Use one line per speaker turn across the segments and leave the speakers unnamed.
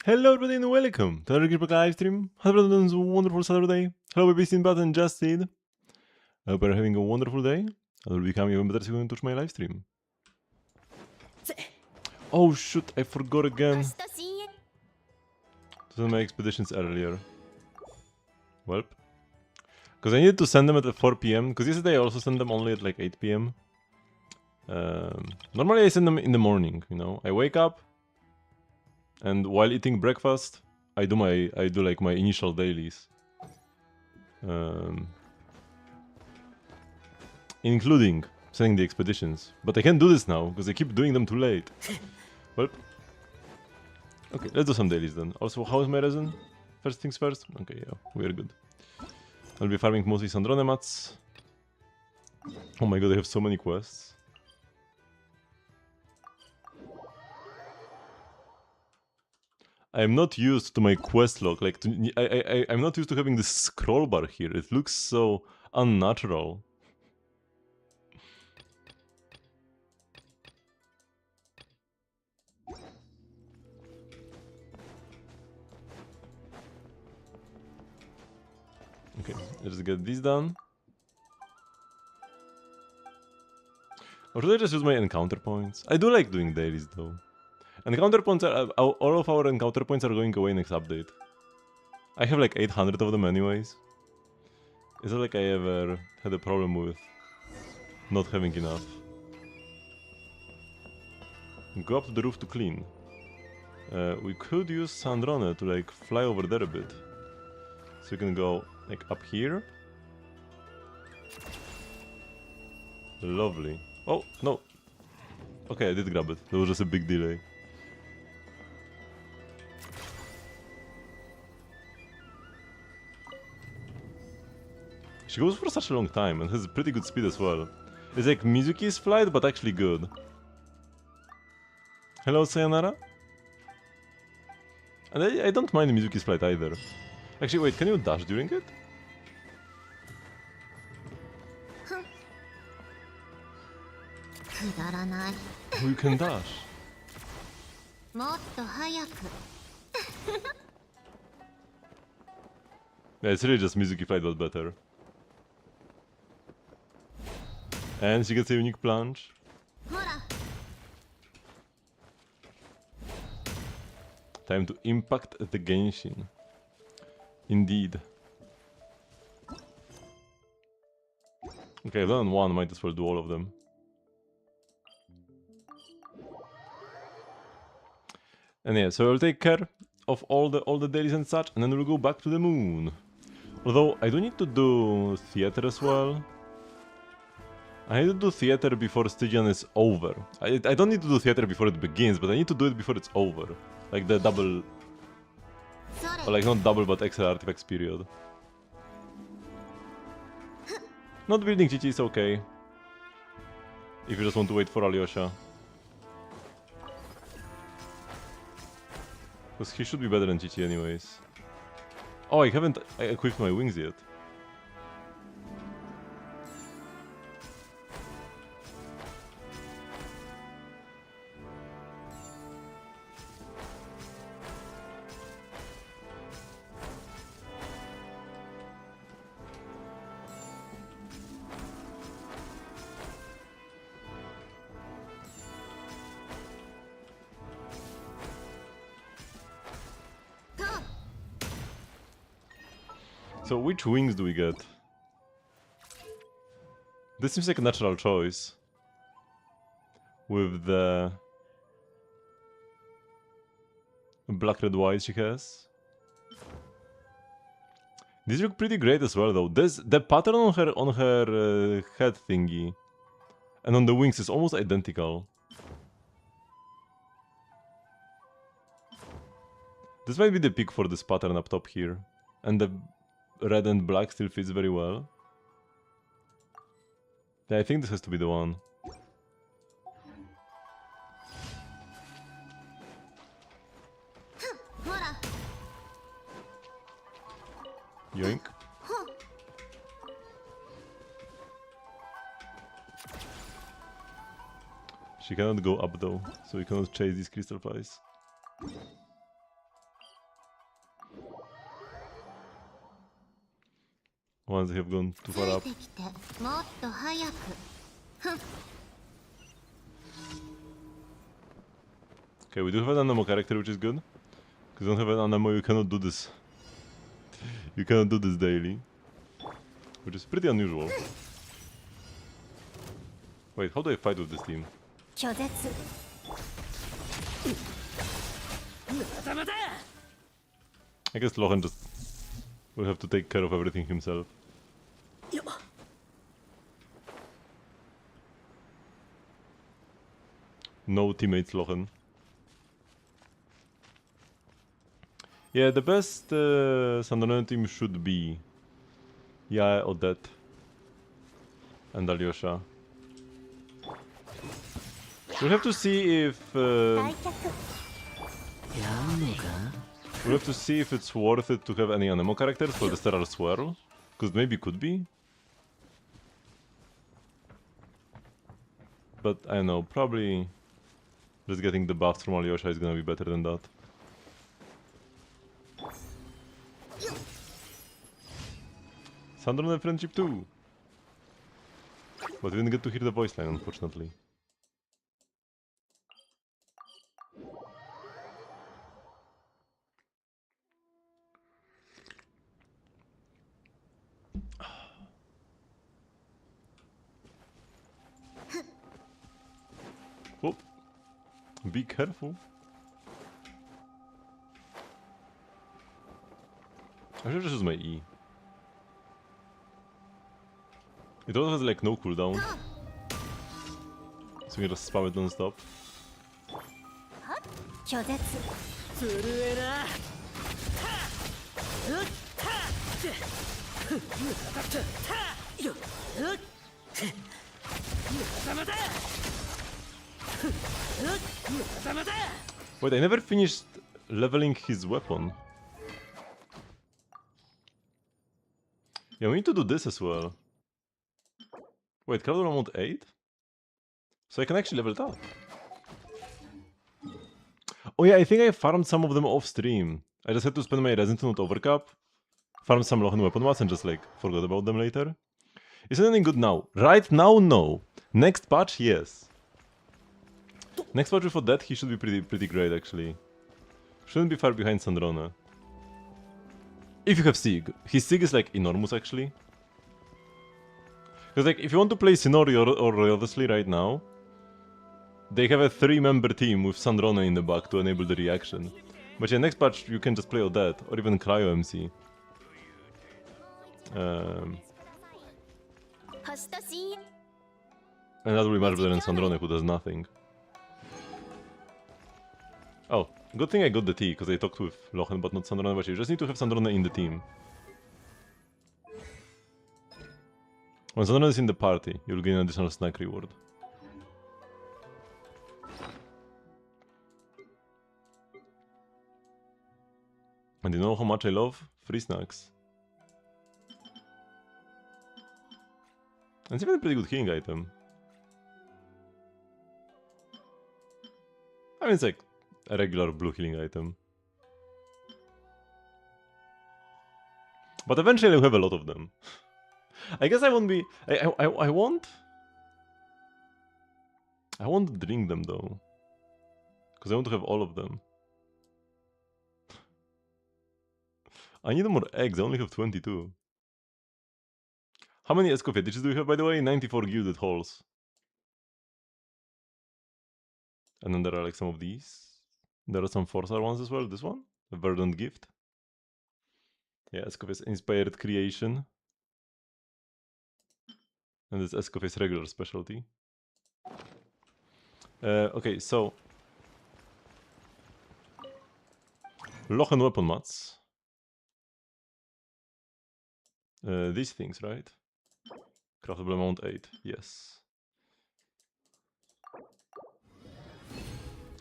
Hello everybody and welcome to another Gearbox live stream. Hope everyone's a wonderful Saturday. Hello baby button just said. I hope you're having a wonderful day. I will become even better soon to my live stream. Oh shoot, I forgot again to send my expeditions earlier. Welp. Because I needed to send them at 4 p.m. Because yesterday I also sent them only at like 8 p.m. Normally I send them in the morning, you know. I wake up and while eating breakfast, I do like my initial dailies. Including sending the expeditions. But I can't do this now, because I keep doing them too late. Well, okay, let's do some dailies then. Also, how is my resin? First things first? Okay, yeah, we're good. I'll be farming mostly Sandrone mats. Oh my god, I have so many quests. I am not used to my quest log, like, I'm not used to having this scroll bar here. It looks so unnatural. Okay, let's get this done. Or should I just use my encounter points? I do like doing dailies though. Encounter points are, all of our encounter points are going away next update. I have like 800 of them anyways. Is it like I ever had a problem with not having enough? Go up to the roof to clean. We could use Sandrone to like fly over there a bit. So we can go like up here. Lovely. Oh, no. Okay, I did grab it. There was just a big delay. She goes for such a long time and has pretty good speed as well. It's like Mizuki's flight, but actually good. Hello, Sayonara? And I don't mind Mizuki's flight either. Actually, wait, can you dash during it? Oh, you can dash. Yeah, it's really just Mizuki flight but better. And she gets a unique plunge. Time to impact the Genshin. Indeed. Okay, I've done one, might as well do all of them. And yeah, so I'll take care of all the dailies and such, and then we'll go back to the moon. Although, I do need to do theater as well. I need to do theater before Stygian is over. I don't need to do theater before it begins, but I need to do it before it's over. Like the double... Or like not double, but extra artifacts period. Not building Chichi is okay. If you just want to wait for Alyosha. Because he should be better than Chichi anyways. Oh, I haven't equipped my wings yet. So which wings do we get? This seems like a natural choice. With the... black, red, white she has. These look pretty great as well though. The pattern on her head thingy and on the wings is almost identical. This might be the pick for this pattern up top here. And the red and black still fits very well. Yeah, I think this has to be the one. Yoink. She cannot go up though, so we cannot chase these crystal flies. once they have gone too far up. Okay, we do have an Anemo character, which is good. Because you don't have an Anemo, you cannot do this. You cannot do this daily. Which is pretty unusual. Wait, how do I fight with this team? I guess Lohan just will have to take care of everything himself. No teammates, Lohan. Yeah, the best Sandrone team should be Yae, Odette, and Alyosha. We'll have to see if we'll have to see if it's worth it to have any Anemo characters for the Sterile Swirl, because maybe could be. But I don't know, probably just getting the buffs from Alyosha is gonna be better than that. Sandrone friendship too! But we didn't get to hear the voice line, unfortunately. Oh, be careful. I should just use my E. It also has like no cooldown. So you can just spam it non-stop. Wait, I never finished leveling his weapon. Yeah, we need to do this as well. Wait, Cloud amount 8? So I can actually level it up. Oh yeah, I think I farmed some of them off stream. I just had to spend my resin to not overcap, farm some Lochen weapon mats and just like forgot about them later. Is it any good now? Right now, no. Next patch, yes. Next patch before that, he should be pretty great actually. Shouldn't be far behind Sandrone. If you have Sig. His Sig is like enormous actually. Because like, if you want to play Sinori or Royodesly right now, they have a 3-member team with Sandrone in the back to enable the reaction. But yeah, next patch you can just play Odette, or even Cryo MC. And that will be much better than Sandrone, who does nothing. Oh, good thing I got the T, because I talked with Lochen but not Sandrone, but you just need to have Sandrone in the team. When Sandrone is in the party, you'll gain an additional snack reward. And you know how much I love free snacks. And it's even a pretty good healing item. I mean, it's like a regular blue healing item. But eventually I'll have a lot of them. I guess I won't be... I won't... I won't drink them though. Because I want to have all of them. I need more eggs, I only have 22. How many Escoffier ditches do you have, by the way? 94 gilded halls. And then there are like some of these. There are some 4-star ones as well. This one? A Verdant Gift. Yeah, Escoffier's Inspired Creation. And this Escoffier's regular specialty. Okay, so... Lochen weapon mats. These things, right? Craftable amount 8, yes.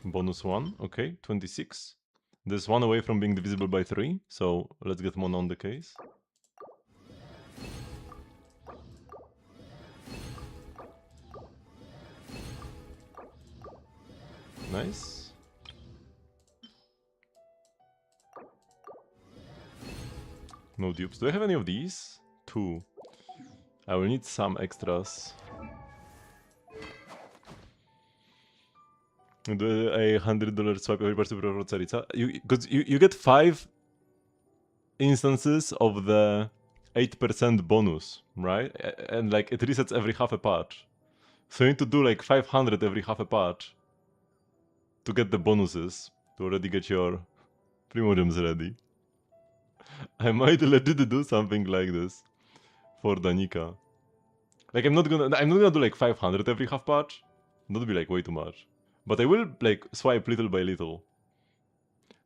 Bonus 1, okay, 26. There's one away from being divisible by 3, so let's get one on the case. Nice. No dupes. Do I have any of these? 2. I will need some extras. Do a $100 swipe every person for Carica. You get 5 instances of the 8% bonus, right? And like it resets every half a patch. So you need to do like 500 every half a patch to get the bonuses, to already get your Primordiums ready. I might legit do something like this for Danica. Like I'm not gonna do like 500 every half patch. That would be like way too much. But I will like swipe little by little.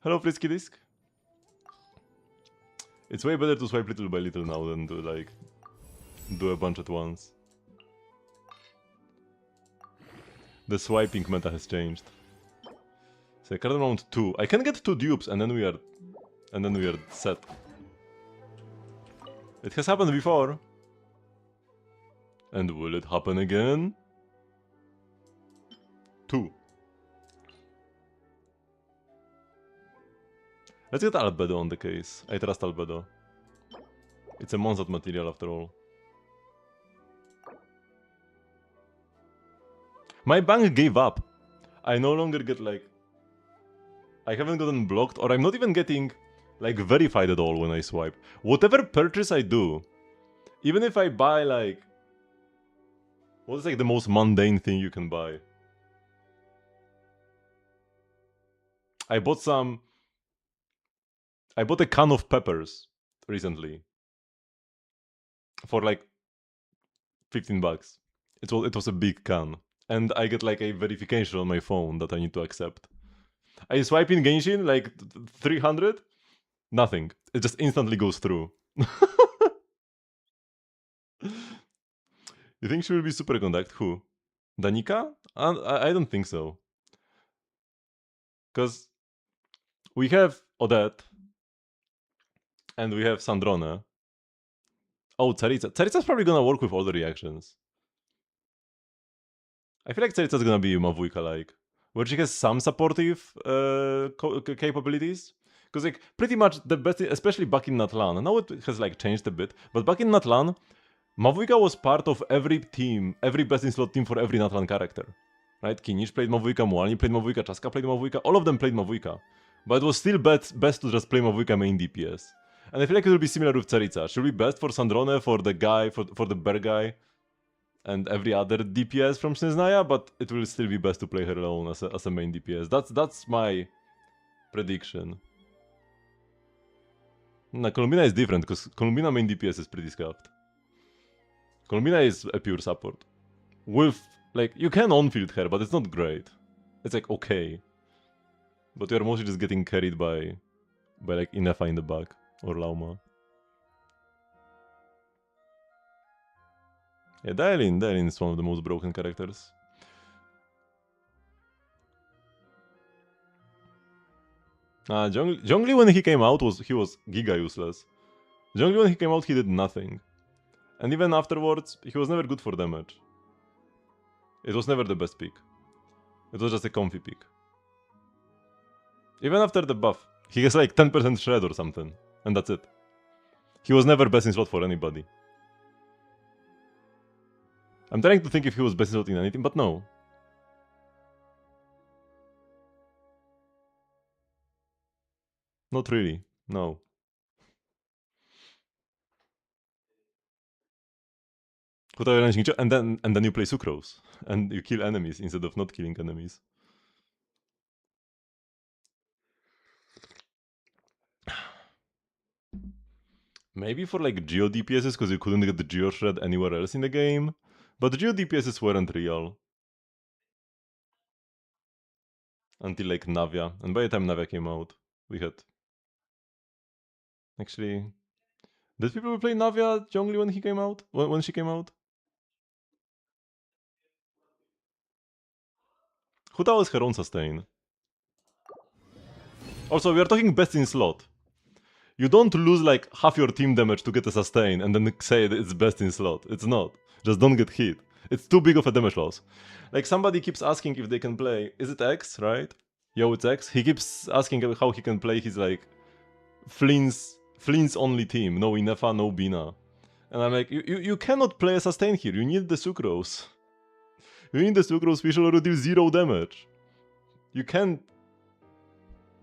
Hello, Frisky Disc. It's way better to swipe little by little now than to like do a bunch at once. The swiping meta has changed. So card round 2. I can get 2 dupes and then we are set. It has happened before. And will it happen again? 2. Let's get Albedo on the case. I trust Albedo. It's a Monsat material after all. My bank gave up. I no longer get like... I haven't gotten blocked or I'm not even getting like verified at all when I swipe. Whatever purchase I do, even if I buy like... What is like the most mundane thing you can buy? I bought a can of peppers recently. For like 15 bucks. It was a big can. And I get like a verification on my phone that I need to accept. I swipe in Genshin like 300. Nothing. It just instantly goes through. You think she will be super contact? Who? Danica? I don't think so. Because we have Odette. And we have Sandrone. Oh, Tsaritsa. Tsaritsa's probably gonna work with all the reactions. I feel like Tsaritsa's gonna be Mavuika-like. Where she has some supportive capabilities. Because like pretty much the best, especially back in Natlan. Now it has like changed a bit. But back in Natlan, Mavuika was part of every team, every best in slot team for every Natlan character. Right? Kinish played Mavuika, Mualni played Mavuika, Chaska played Mavuika, all of them played Mavuika. But it was still best to just play Mavuika main DPS. And I feel like it will be similar with Tsaritsa. She'll be best for Sandrone, for the guy, for the bear guy, and every other DPS from Sneznaya, but it will still be best to play her alone as a main DPS. That's my prediction. Nah, Columbina is different, because Columbina main DPS is pretty scuffed. Columbina is a pure support. With, like, you can on-field her, but it's not great. It's like, okay. But you're mostly just getting carried by like, Inefa in the back, or Lauma. Yeah, Daelin is one of the most broken characters. Zhongli when he came out he was giga useless. Zhongli when he came out he did nothing. And even afterwards, he was never good for damage. It was never the best pick. It was just a comfy pick. Even after the buff, he has like 10% shred or something. And that's it. He was never best in slot for anybody. I'm trying to think if he was best in slot in anything, but no. Not really, no. And then you play Sucrose. And you kill enemies instead of not killing enemies. Maybe for like Geo DPSs, because you couldn't get the Geo Shred anywhere else in the game. But the Geo DPSs weren't real. Until like Navia. And by the time Navia came out, we had... Actually... Did people play Navia Zhongli when he came out? When she came out? Huta was her own sustain. Also, we are talking best in slot. You don't lose like half your team damage to get a sustain and then say that it's best in slot. It's not. Just don't get hit. It's too big of a damage loss. Like somebody keeps asking if they can play. Is it X, right? Yo, it's X. He keeps asking how he can play his like Flynn's only team. No Inefa, no Bina. And I'm like, you cannot play a sustain here, you need the sucrose. You need the sucrose, which will deal 0 damage. You can't...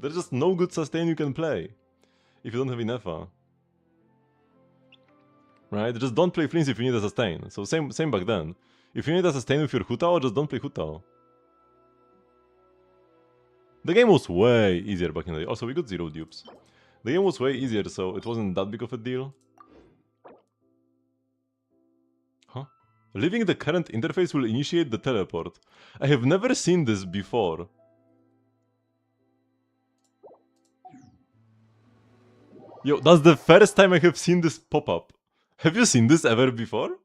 There's just no good sustain you can play. If you don't have enough. Right? Just don't play Flints if you need a sustain. So same back then. If you need a sustain with your Hutao, just don't play Hutao. The game was way easier back in the day. Also, we got 0 dupes. The game was way easier, so it wasn't that big of a deal. Huh? Leaving the current interface will initiate the teleport. I have never seen this before. Yo, that's the first time I have seen this pop up. Have you seen this ever before?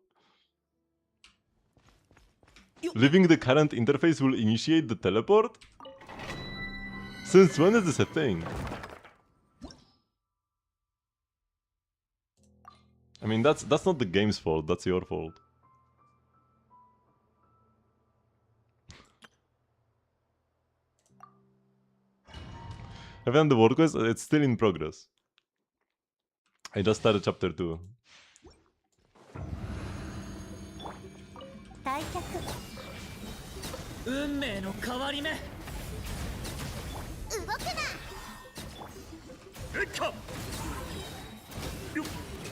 Leaving the current interface will initiate the teleport? Since when is this a thing? I mean, that's not the game's fault, that's your fault. Have you done the world quest? It's still in progress. I just started chapter 2.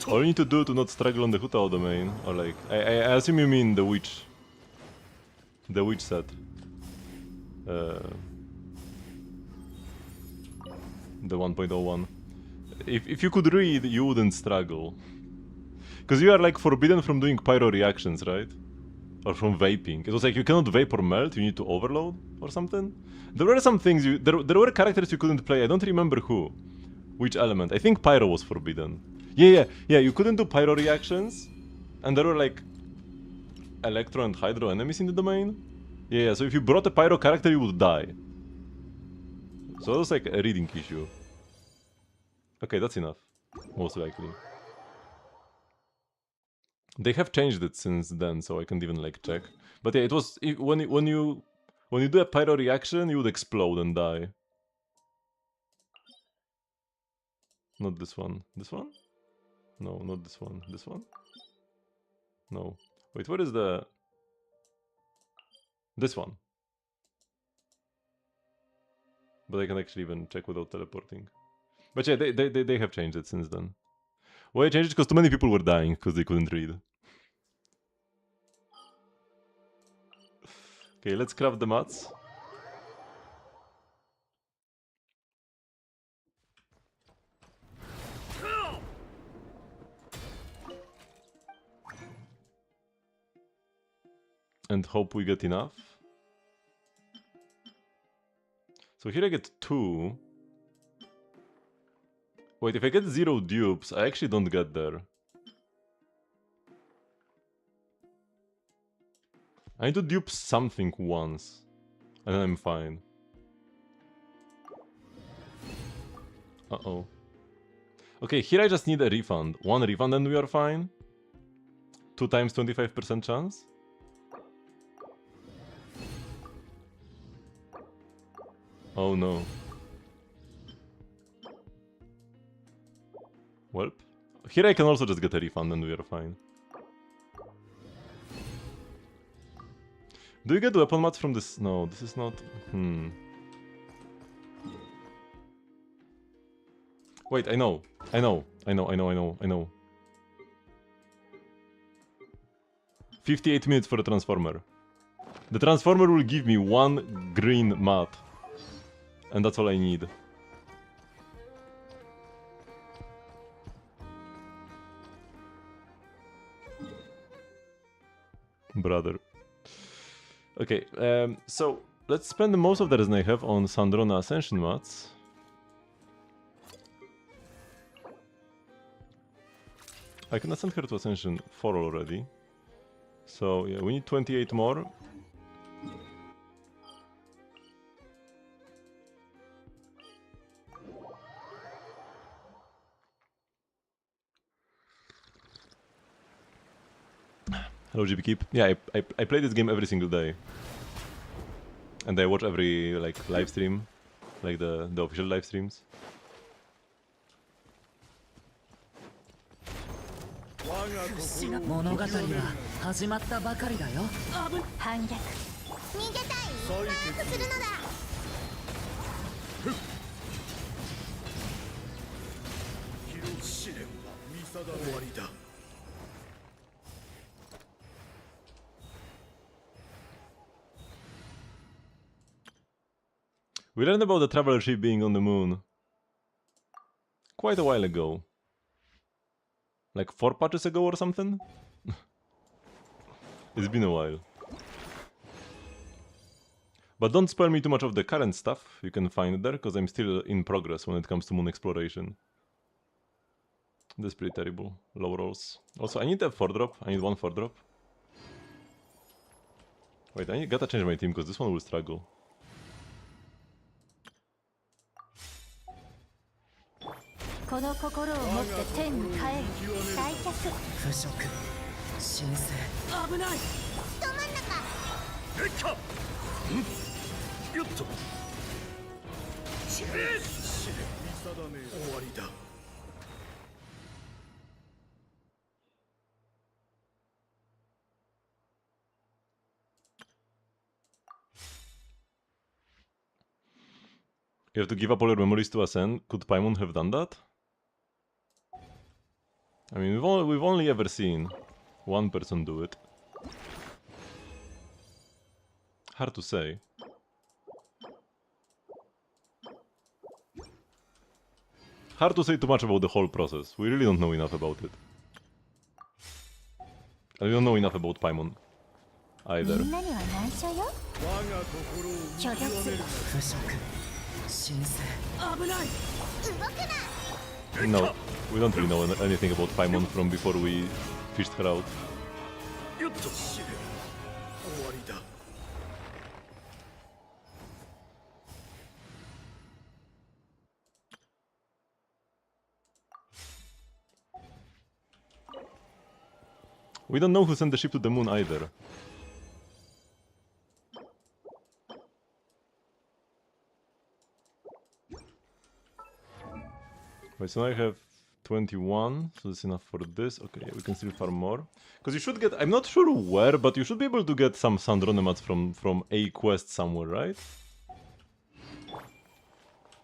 All you need to do to not struggle on the Hutao domain, or like, I assume you mean the witch. The witch set. The 1.01. If you could read, you wouldn't struggle. Because you are like forbidden from doing pyro reactions, right? Or from vaping. It was like you cannot vape or melt, you need to overload or something. There were some things there were characters you couldn't play, I don't remember who. Which element. I think pyro was forbidden. Yeah, you couldn't do pyro reactions. And there were like electro and hydro enemies in the domain. Yeah, so if you brought a pyro character you would die. So it was like a reading issue. Okay, that's enough. Most likely. They have changed it since then, so I can't even like check. But yeah, it was when you do a pyro reaction, you would explode and die. Not this one. This one? No, not this one. This one? No. Wait, what is the... This one. But I can actually even check without teleporting. But yeah, they have changed it since then. Why I changed it? Because too many people were dying because they couldn't read. Okay, let's craft the mats. And hope we get enough. So here I get 2. Wait, if I get 0 dupes, I actually don't get there. I need to dupe something once. And then I'm fine. Uh-oh. Okay, here I just need a refund. 1 refund and we are fine. 2 times 25% chance. Oh no. Welp. Here I can also just get a refund and we are fine. Do you get weapon mats from this? No, this is not... Wait, I know. 58 minutes for a transformer. The transformer will give me 1 green mat. And that's all I need. Brother. Okay, so let's spend most of the resin I have on Sandrona Ascension mats. I can ascend her to Ascension 4 already. So yeah, we need 28 more. Hello GB Keep. Yeah, I play this game every single day. And I watch every like live stream. Like the official live streams.
物語は始まったばかりだよ。
反逆。逃げたい。ワープするのだ。
試練は見定め終わりだ。
We learned about the traveler ship being on the moon quite a while ago. Like 4 patches ago or something? It's been a while. But don't spoil me too much of the current stuff you can find there, because I'm still in progress when it comes to moon exploration. That's pretty terrible. Low rolls. Also, I need a 4-drop. I need 1 4-drop. Wait, gotta change my team, because this one will struggle.
This spirit will move the ten to heaven. Return.
腐食神聖。危ない。
ど真ん中。
レッカよっと試練見定め終わりだ。
You have to give up all your memories to ascend. Could Paimon have done that? I mean, we've only ever seen one person do it. Hard to say. Hard to say too much about the whole process. We really don't know enough about it. And we don't know enough about Paimon either.
みんなには内緒よ。拒絶。
腐食神聖。危ない。
動くな。
No, we don't really know anything about Paimon from before we fished her out.
よっと試練終わりだ。
We don't know who sent the ship to the moon either. Wait, so now I have 21, so that's enough for this. Okay, we can still farm more. Because you should get, I'm not sure where, but you should be able to get some Sandronemats from a quest somewhere, right?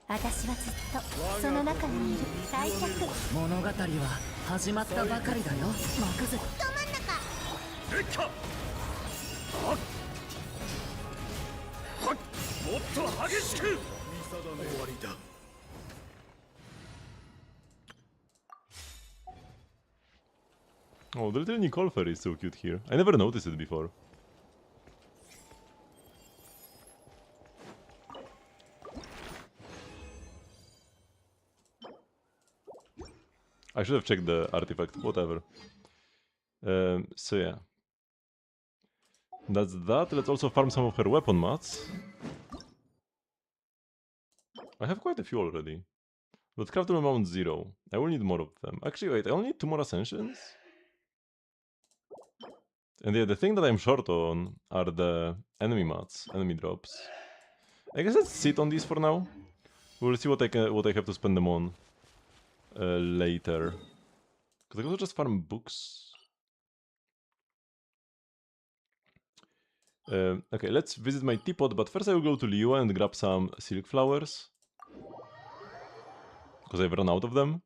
私はずっとその中にいる。再着。
物語は始まったばかりだよ。任せ。
ど真ん中。
レッカはっもっと激しく見定め終わりだ。
Oh, the little Nicole fairy is so cute here. I never noticed it before. I should have checked the artifact, whatever. So yeah. That's that. Let's also farm some of her weapon mats. I have quite a few already. But craft them amount 0. I will need more of them. Actually, wait, I only need 2 more ascensions? And yeah, the thing that I'm short on are the enemy mats, enemy drops. I guess let's sit on these for now. We'll see what I have to spend them on later. Because I can also just farm books. Okay, let's visit my teapot, but first I will go to Liua and grab some silk flowers. Because I've run out of them.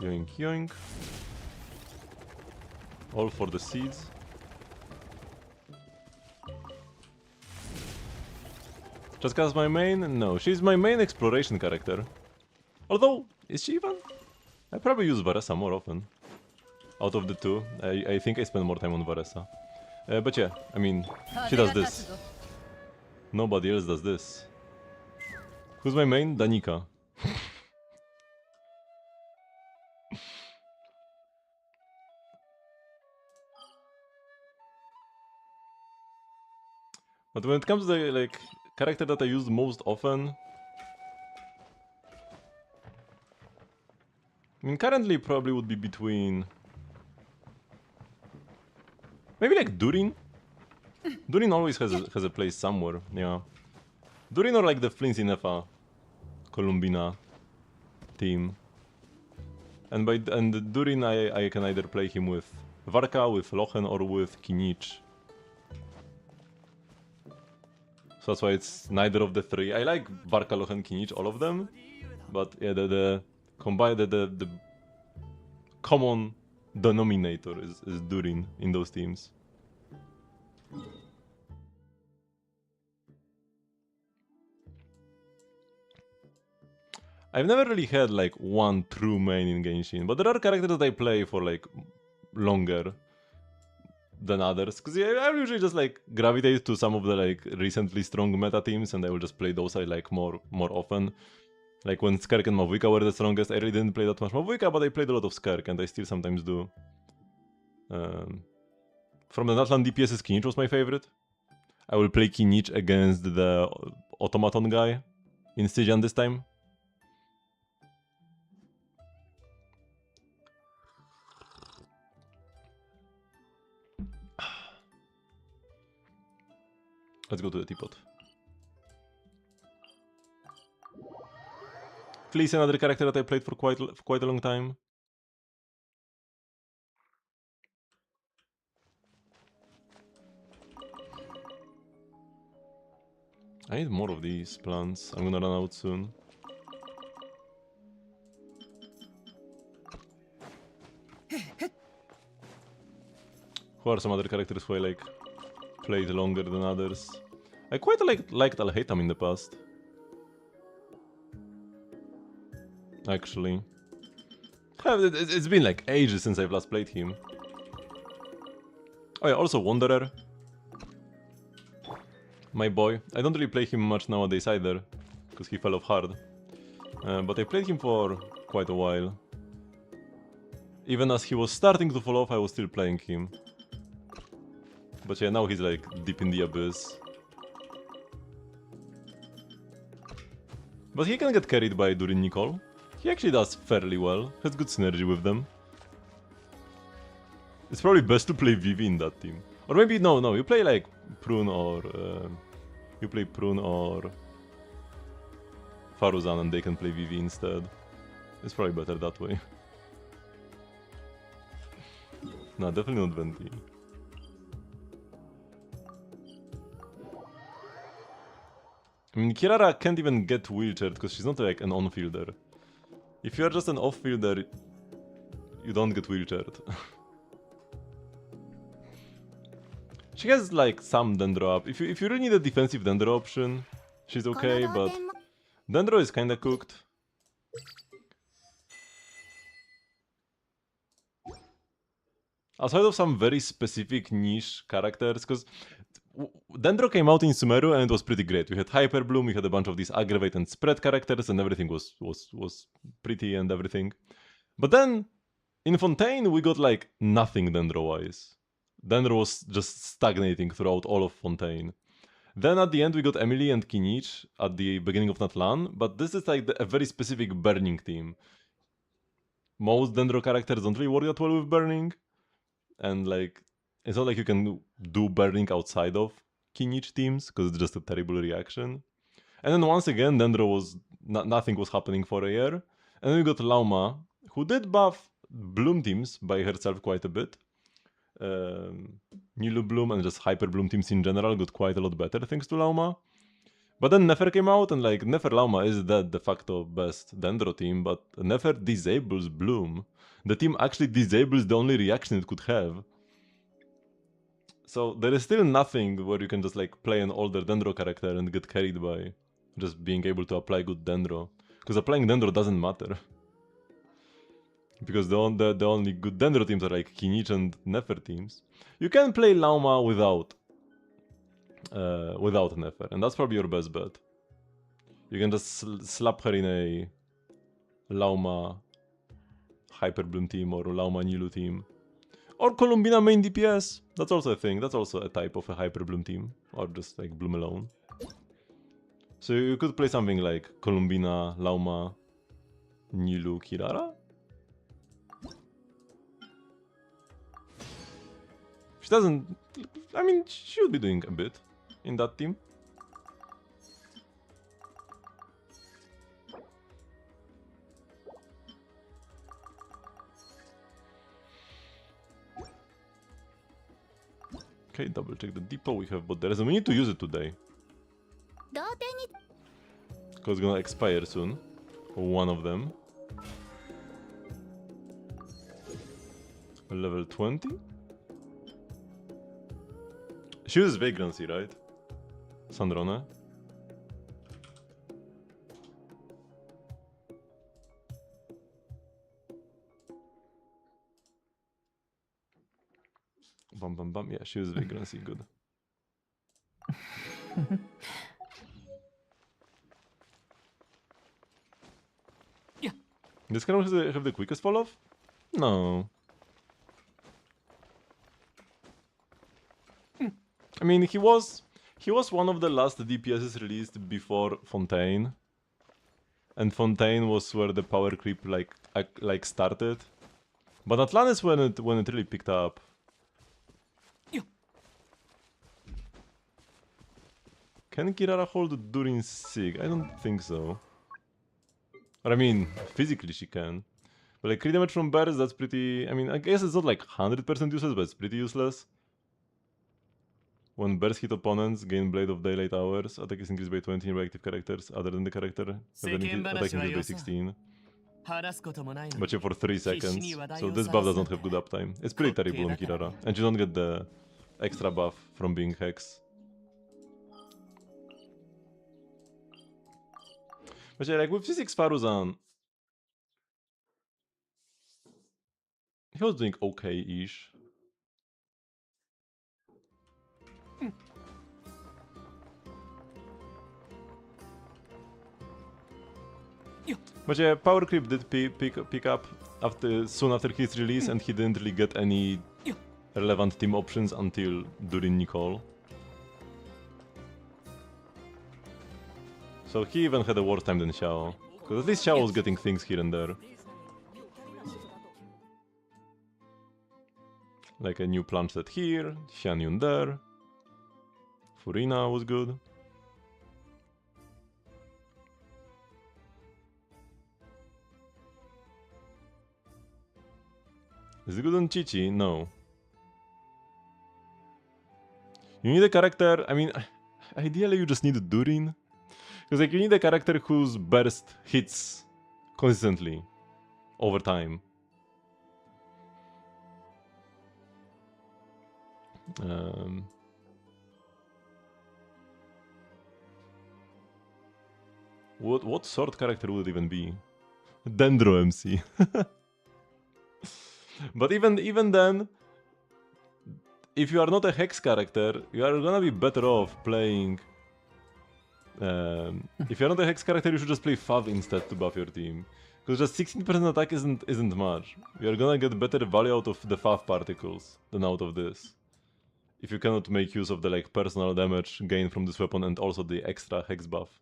Yoink yoink. All for the seeds. Just cause my main? No, she's my main exploration character. Although, is she even? I probably use Varessa more often. Out of the two, I think I spend more time on Varessa. But yeah, I mean, she does this. Nobody else does this. Who's my main? Danica. But when it comes to the like character that I use most often, I mean, currently probably would be between maybe like Durin. Durin always has a place somewhere. Yeah, Durin or like the Flint Inefa Columbina team. And Durin I can either play him with Varka, with Lochen, or with Kinich. So that's why it's neither of the three. I like Varka, Lochen, Kinich, all of them. But yeah, the common denominator is Durin in those teams. I've never really had like one true main in Genshin, but there are characters that I play for like longer than others. Because yeah, I usually just like gravitate to some of the like recently strong meta teams, and I will just play those I like more often. Like when Skirk and Mavuika were the strongest, I really didn't play that much Mavuika, but I played a lot of Skirk, and I still sometimes do. From the Natlan DPS's, Kinich was my favorite. I will play Kinich against the automaton guy in Stygian this time. Let's go to the teapot. Klee's another character that I played for quite a long time. I need more of these plants. I'm gonna run out soon. Who are some other characters who I like played longer than others? I quite liked Alhaitham in the past. Actually. It's been like ages since I've last played him. Oh yeah, also Wanderer. My boy. I don't really play him much nowadays either, because he fell off hard. But I played him for quite a while. Even as he was starting to fall off, I was still playing him. But yeah, now he's like deep in the abyss. But he can get carried by Durin Nicole. He actually does fairly well, has good synergy with them. It's probably best to play Vivi in that team. Or maybe, no, you play like Prune or... you play Prune or... Faruzan and they can play Vivi instead. It's probably better that way. No, definitely not Venti. I mean, Kirara can't even get wheelchaired because she's not like an on-fielder. If you're just an off-fielder, you don't get wheelchaired. She has like some Dendro up. If you really need a defensive Dendro option, she's okay, but Dendro is kinda cooked. Outside of some very specific niche characters, because Dendro came out in Sumeru and it was pretty great. We had Hyper Bloom, we had a bunch of these aggravate and spread characters, and everything was pretty and everything. But then in Fontaine we got like nothing Dendro-wise. Dendro was just stagnating throughout all of Fontaine. Then at the end we got Emily and Kinich at the beginning of Natlan, but this is like a very specific burning team. Most Dendro characters don't really work that well with burning, and like it's not like you can do burning outside of Kinich teams because it's just a terrible reaction. And then once again, Dendro was nothing was happening for a year, and then we got Lauma, who did buff Bloom teams by herself quite a bit. Nilu Bloom and just Hyper Bloom teams in general got quite a lot better thanks to Lauma. But then Nefer came out, and like Nefer Lauma is the de facto best Dendro team, but Nefer disables Bloom. The team actually disables the only reaction it could have. So there is still nothing where you can just like play an older Dendro character and get carried by just being able to apply good Dendro. Because applying Dendro doesn't matter. Because the only good Dendro teams are like Kinich and Nefer teams. You can play Lauma without Nefer, and that's probably your best bet. You can just slap her in a Lauma Hyper Bloom team or Lauma Nilu team. Or Columbina main DPS. That's also a thing. That's also a type of a Hyper Bloom team. Or just like Bloom alone. So you could play something like Columbina, Lauma, Nilu, Kirara? She doesn't... I mean, she would be doing a bit in that team. Okay, double check the depot we have, but there is... We need to use it today.
同点に
Because it's gonna expire soon. One of them. Level 20? She uses Vagrancy, right? Sandrone? Bam bam bam. Yeah, she uses Vagrancy, good. This can also have the quickest fall off? No. I mean, he was one of the last DPSs released before Fontaine, and Fontaine was where the power creep like started. But Atlantis when it really picked up. Can Kirara hold during Sig? I don't think so. Or I mean, physically she can. But like crit damage from burst, that's pretty... I mean, I guess it's not like 100% useless, but it's pretty useless. When burst hit opponents, gain Blade of Daylight hours, attack is increased by 20 in reactive characters other than the character, and then attack increased by 16.
話すこともないの
But yeah, for 3 seconds. So this buff does not have good uptime. It's pretty terrible on Kirara. And you don't get the extra buff from being Hex. But yeah, like with Physics Faruzan, he was doing okay-ish. But yeah, Power Creep did pick up soon after his release, and he didn't really get any relevant team options until during Nicole. So he even had a worse time than Xiao. Because at least Xiao was getting things here and there. Like a new plant set here, Xianyun there. Furina was good. Is it good on Chi-Chi? No. You need a character, I mean, ideally you just need Durin. Because like you need a character whose burst hits consistently over time. What sort character would it even be? Dendro MC. But even then, if you are not a Hex character, you are gonna be better off playing... if you're not a Hex character, you should just play Fav instead to buff your team. Because just 16% attack isn't much. You're gonna get better value out of the Fav particles than out of this. If you cannot make use of the like personal damage gained from this weapon and also the extra Hex buff.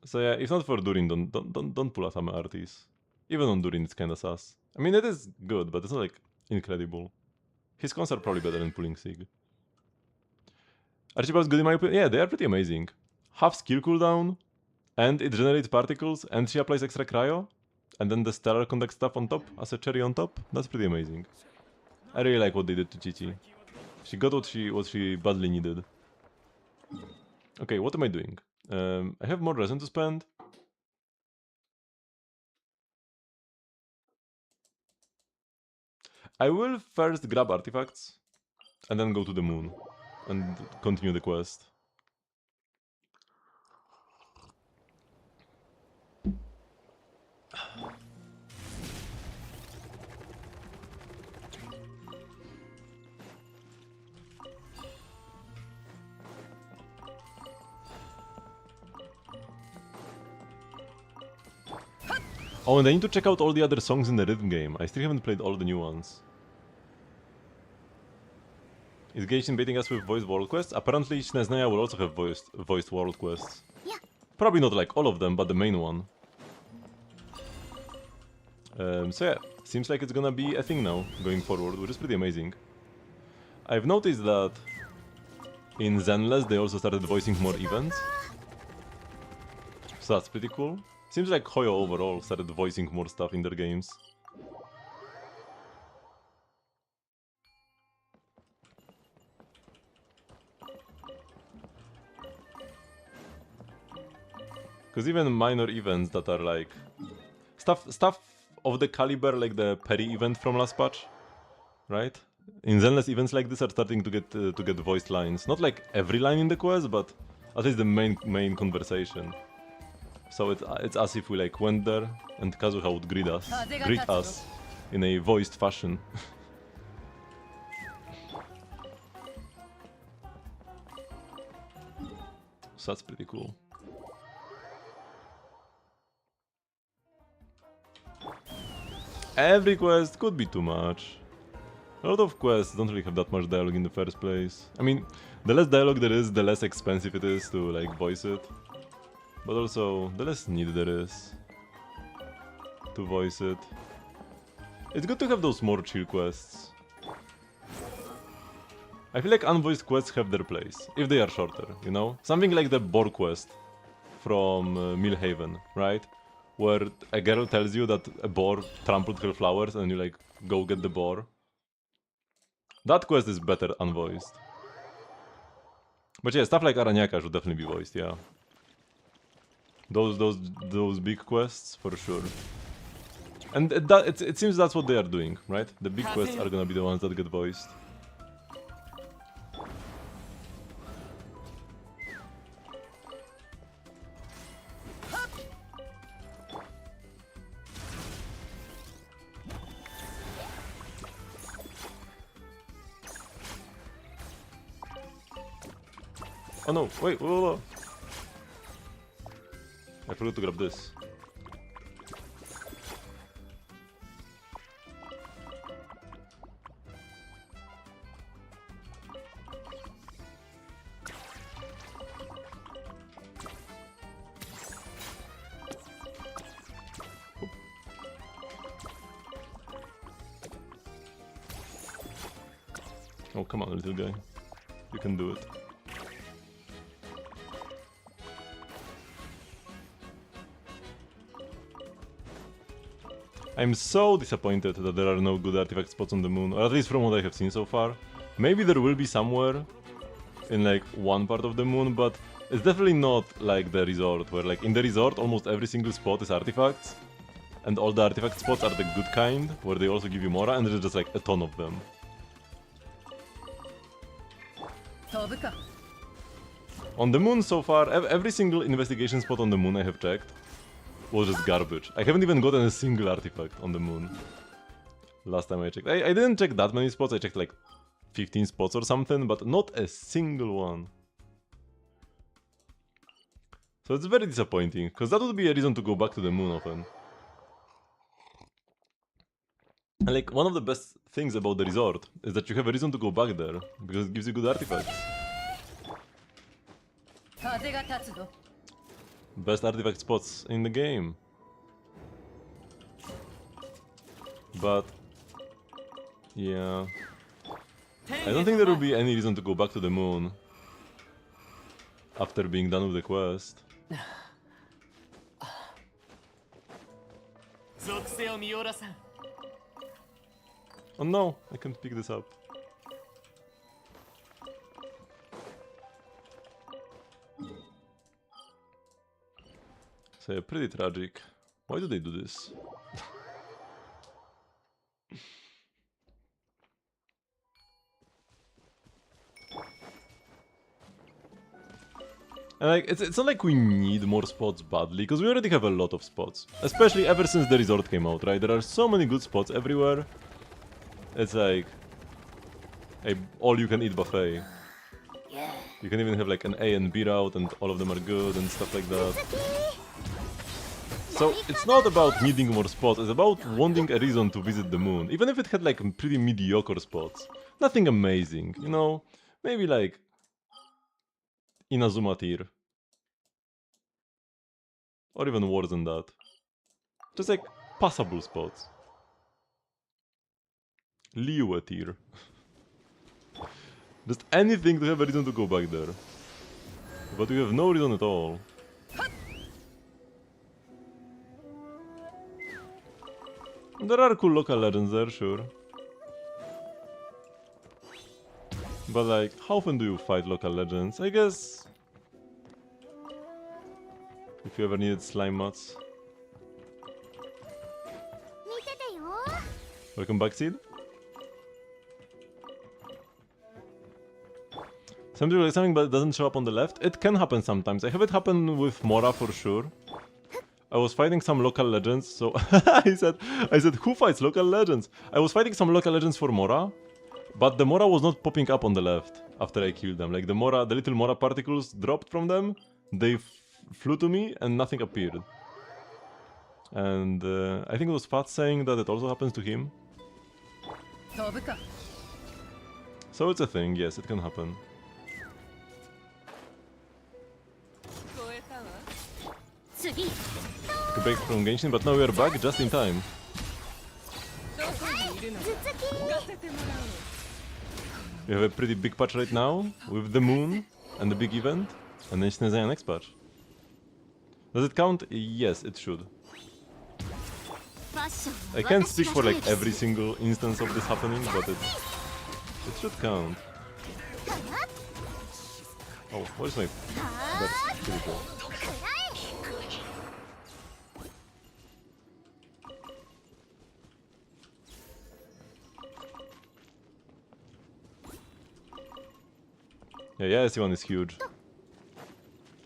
So yeah, if not for Durin, don't pull Asame Artis. Even on Durin, it's kinda sus. I mean, it is good, but it's not like incredible. His cons are probably better than pulling Sig. Archibald's good in my opinion. Yeah, they are pretty amazing. Half skill cooldown, and it generates particles, and she applies extra cryo, and then the stellar conduct stuff on top, as a cherry on top. That's pretty amazing. I really like what they did to Chi-Chi. She got what she badly needed. Okay, what am I doing? I have more resin to spend. I will first grab artifacts, and then go to the moon, and continue the quest. Oh, and I need to check out all the other songs in the rhythm game. I still haven't played all the new ones. Is Genshin baiting us with voiced world quests? Apparently Snezneya will also have voiced world quests.
Yeah.
Probably not like all of them, but the main one. So yeah, seems like it's gonna be a thing now, going forward, which is pretty amazing. I've noticed that in Zenless they also started voicing more events. So that's pretty cool. Seems like Hoyo overall started voicing more stuff in their games. Because even minor events that are like stuff of the caliber like the Perry event from last patch, right? In Zenless events like this are starting to get voiced lines. Not like every line in the quest, but at least the main conversation. So it's as if we like went there and Kazuha would greet us in a voiced fashion. So that's pretty cool. Every quest could be too much. A lot of quests don't really have that much dialogue in the first place. I mean, the less dialogue there is, the less expensive it is to like voice it. But also, the less need there is to voice it. It's good to have those more chill quests. I feel like unvoiced quests have their place, if they are shorter, you know? Something like the boar quest from Millhaven, right? Where a girl tells you that a boar trampled her flowers and you like, go get the boar. That quest is better unvoiced. But yeah, stuff like Aranyaka should definitely be voiced, yeah. Those big quests, for sure. And it seems that's what they are doing, right? The big quests are gonna be the ones that get voiced. Oh no, wait, whoa. I forgot to grab this. Oh, come on, little guy. You can do it. I'm so disappointed that there are no good artifact spots on the moon, or at least from what I have seen so far. Maybe there will be somewhere in like one part of the moon, but it's definitely not like the resort, where like in the resort almost every single spot is artifacts, and all the artifact spots are the good kind, where they also give you Mora, and there's just like a ton of them. On the moon so far, every single investigation spot on the moon I have checked was just garbage. I haven't even gotten a single artifact on the moon. Last time I checked. I didn't check that many spots, I checked like 15 spots or something, but not a single one. So it's very disappointing, because that would be a reason to go back to the moon often. And like, one of the best things about the resort is that you have a reason to go back there, because it gives you good artifacts. Best artifact spots in the game. But yeah, I don't think there will be any reason to go back to the moon after being done with the quest. Oh no, I can't pick this up. So yeah, pretty tragic. Why do they do this? And like, it's not like we need more spots badly, because we already have a lot of spots. Especially ever since the resort came out, right? There are so many good spots everywhere. It's like a all-you-can-eat buffet. You can even have like an A and B route, and all of them are good and stuff like that. So it's not about needing more spots, it's about wanting a reason to visit the moon, even if it had like pretty mediocre spots. Nothing amazing, you know? Maybe like Inazuma tier. Or even worse than that. Just like passable spots. Liyue tier. Just anything to have a reason to go back there. But we have no reason at all. There are cool local legends there, sure. But like, how often do you fight local legends? I guess... if you ever needed slime mods.
見ててよ
Welcome back, Seed. Something but it doesn't show up on the left. It can happen sometimes. I have it happen with Mora for sure. I was fighting some local legends, so I said, who fights local legends? I was fighting some local legends for Mora, but the Mora was not popping up on the left after I killed them. Like the little Mora particles dropped from them, they flew to me and nothing appeared. And I think it was Fat saying that it also happens to him.
飛ぶか
So it's a thing, yes, it can happen.
超えたわ
次
To break from Genshin, but now we are back just in time.
どこにいるのか
頭突き
聞かせてもらおう
We have a pretty big patch right now, with the moon and the big event, and then Shinezaya next patch. Does it count? Yes, it should.
ファッション
I can't speak for like every single instance of this happening, but it should count. Oh, what is my... That's pretty cool. Yeah, SE1 is huge.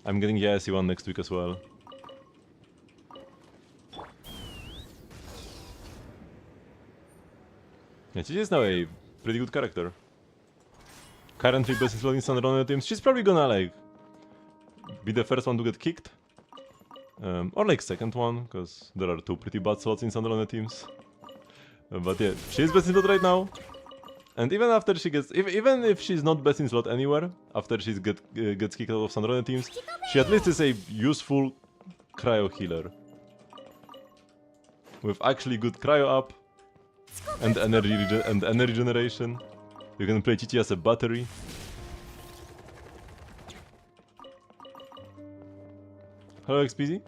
I'm getting SE1 next week as well. Yeah, she is now a pretty good character. Currently best slot in Sandrone teams. She's probably gonna like be the first one to get kicked. Or like second one, because there are two pretty bad slots in Sandrone teams. But yeah, she's best in slot right now. And even after she gets, even if she's not best in slot anywhere, after she gets kicked out of Sandrone teams, she at least is a useful cryo healer. With actually good cryo up and energy generation. You can play Chichi as a battery. Hello XPZ.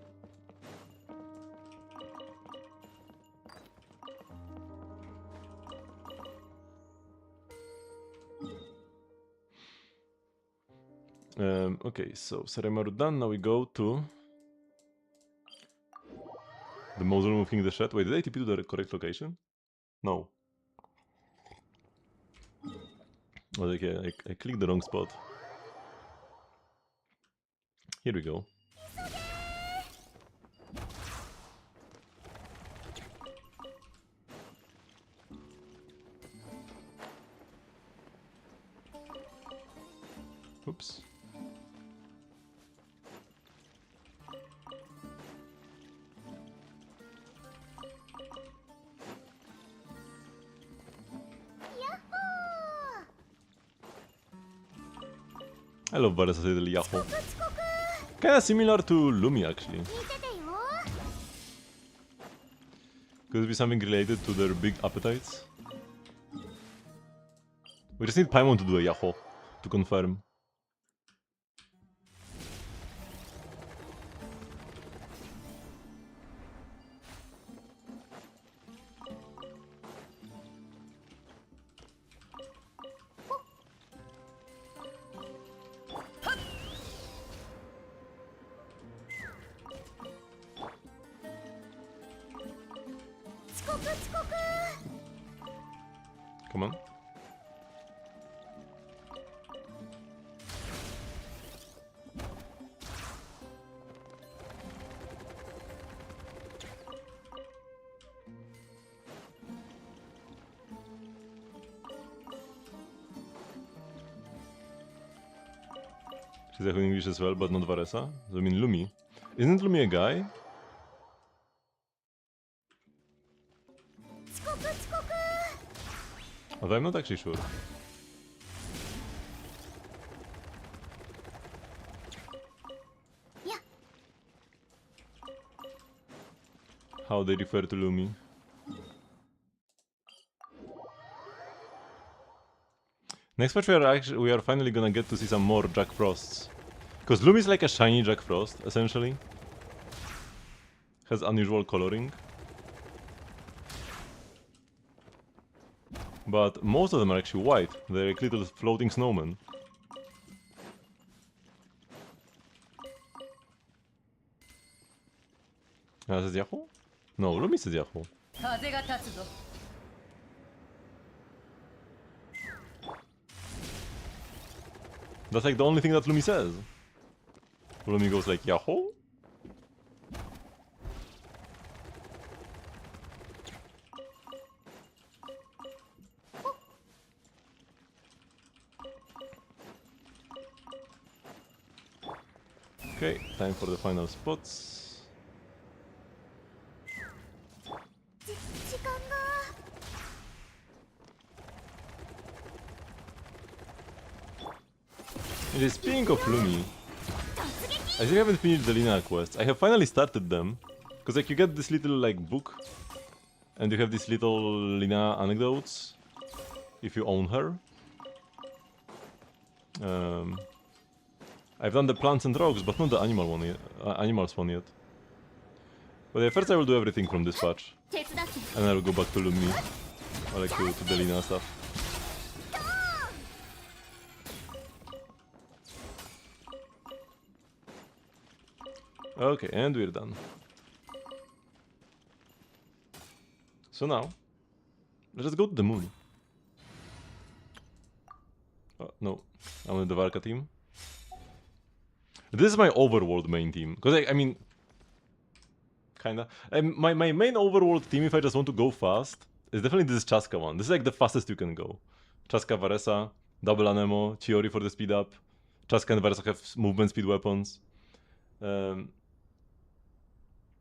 Okay, so Seremaru done. Now we go to the Mausoleum of King the Shed. Wait, did I TP to the correct location? No. Oh, okay, I clicked the wrong spot. Here we go. Oops. I love Varasasei Yahoo. Kinda similar to Lumi actually.
見ててよ
Could it be something related to their big appetites? We just need Paimon to do a Yahoo to confirm. Come on. She's in English as well, but not Varesa. So I mean Lumi. Isn't Lumi a guy? Although I'm not actually sure.
Yeah.
How they refer to Lumi. Next patch we are finally gonna get to see some more Jack Frosts. Because Lumi is like a shiny Jack Frost, essentially. Has unusual coloring. But most of them are actually white. They're like little floating snowmen. Says Yahoo? No, Lumi says Yahoo.
風が立つぞ
That's like the only thing that Lumi says. Lumi goes like Yahoo? Okay, time for the final spots.
時間が
Speaking of Lumi, I still haven't finished the Lina quests. I have finally started them. Because like you get this little like book. And you have these little Lina anecdotes. If you own her. I've done the plants and rocks, but not the animal one yet, animals one yet. But first I will do everything from this patch.
手伝って
And I will go back to Lumi. Or like to the Lina stuff. Okay, and we're done. So now, let's just go to the moon. Oh, no, I'm on the Varka team. This is my overworld main team. Because I mean, kinda. My main overworld team, if I just want to go fast, is definitely this Chaska one. This is like the fastest you can go. Chaska, Varesa, double Anemo, Chiori for the speed up. Chaska and Varesa have movement speed weapons.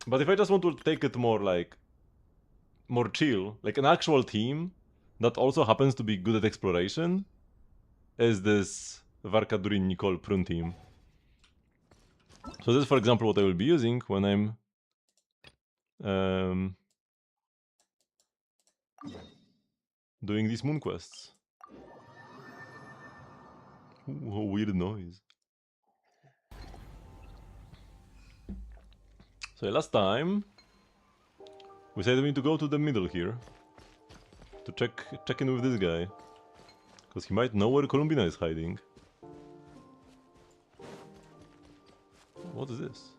But if I just want to take it more like more chill, like an actual team that also happens to be good at exploration, is this Varka Durin Nicole Prun team. So this is, for example, what I will be using when I'm doing these moon quests. Ooh, weird noise. So last time we said we need to go to the middle here to check in with this guy, because he might know where Columbina is hiding. What is this?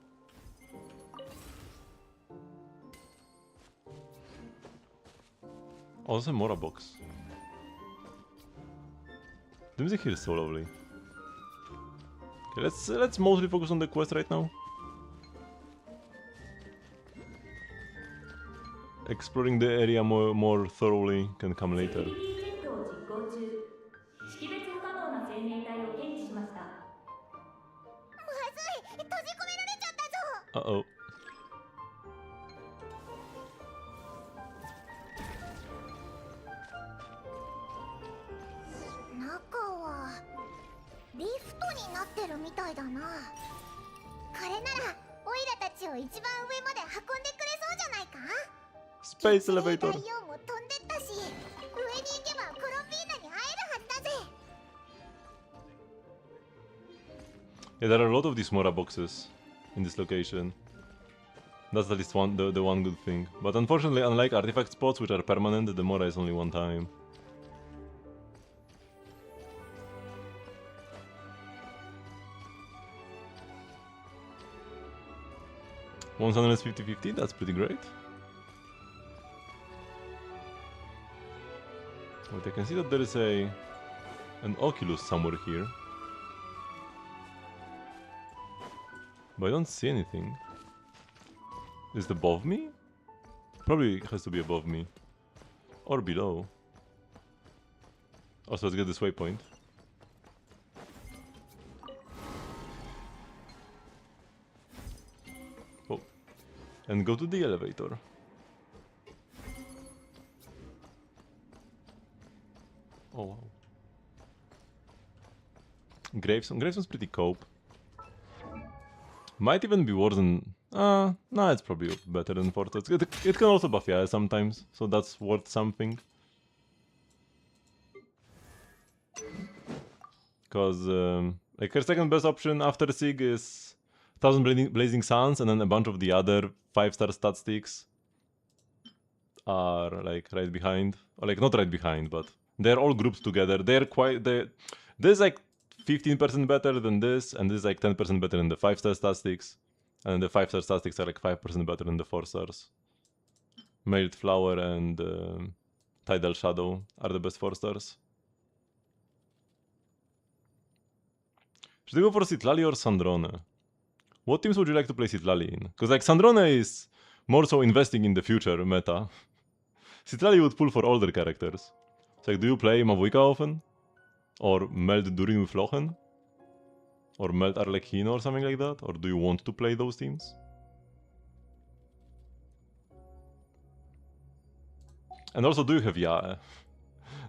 Oh, there's a Mora box. The music here is so lovely. Okay, let's mostly focus on the quest right now. Exploring the area more thoroughly can come later.
セキュリティチェックを実行中。識別不可能な生命体を検知しました。
まずい閉じ込められちゃったぞ
Uh-oh.
中はリフトになってるみたいだなこれならオイラたちを一番上まで運んでくれそうじゃないか
Space elevator.
第4も飛んでったし上に行けばコロンビーナに会えるはずだぜ
Yeah, there are a lot of these Mora boxes in this location. That's at least the one good thing. But unfortunately, unlike artifact spots, which are permanent, the Mora is only one time. Once 50-50, that's pretty great. Wait, I can see that there is an Oculus somewhere here. But I don't see anything. Is it above me? Probably has to be above me. Or below. Also, let's get this waypoint. Oh. And go to the elevator. Gravestone. Gravestone's pretty cope. Might even be worse than... no, it's probably better than Fortress. It can also buff Yae sometimes, so that's worth something. Because, like, her second best option after Sig is 1000 Blazing Suns, and then a bunch of the other 5-star stat sticks are, like, right behind. Or, like, not right behind, but they're all grouped together. They're quite... This is, like, 15% better than this, and this is, like, 10% better than the 5-star stat sticks. And the 5-star stat sticks are, like, 5% better than the 4 stars. Mailed Flower and Tidal Shadow are the best 4 stars. Should I go for Citlali or Sandrone? What teams would you like to play Citlali in? Because like Sandrone is more so investing in the future meta. Citlali would pull for older characters. So like, do you play Mavuika often? Or meld Durin with Lochen? Or meld Arlecchino or something like that? Or do you want to play those teams? And also, do you have Yae?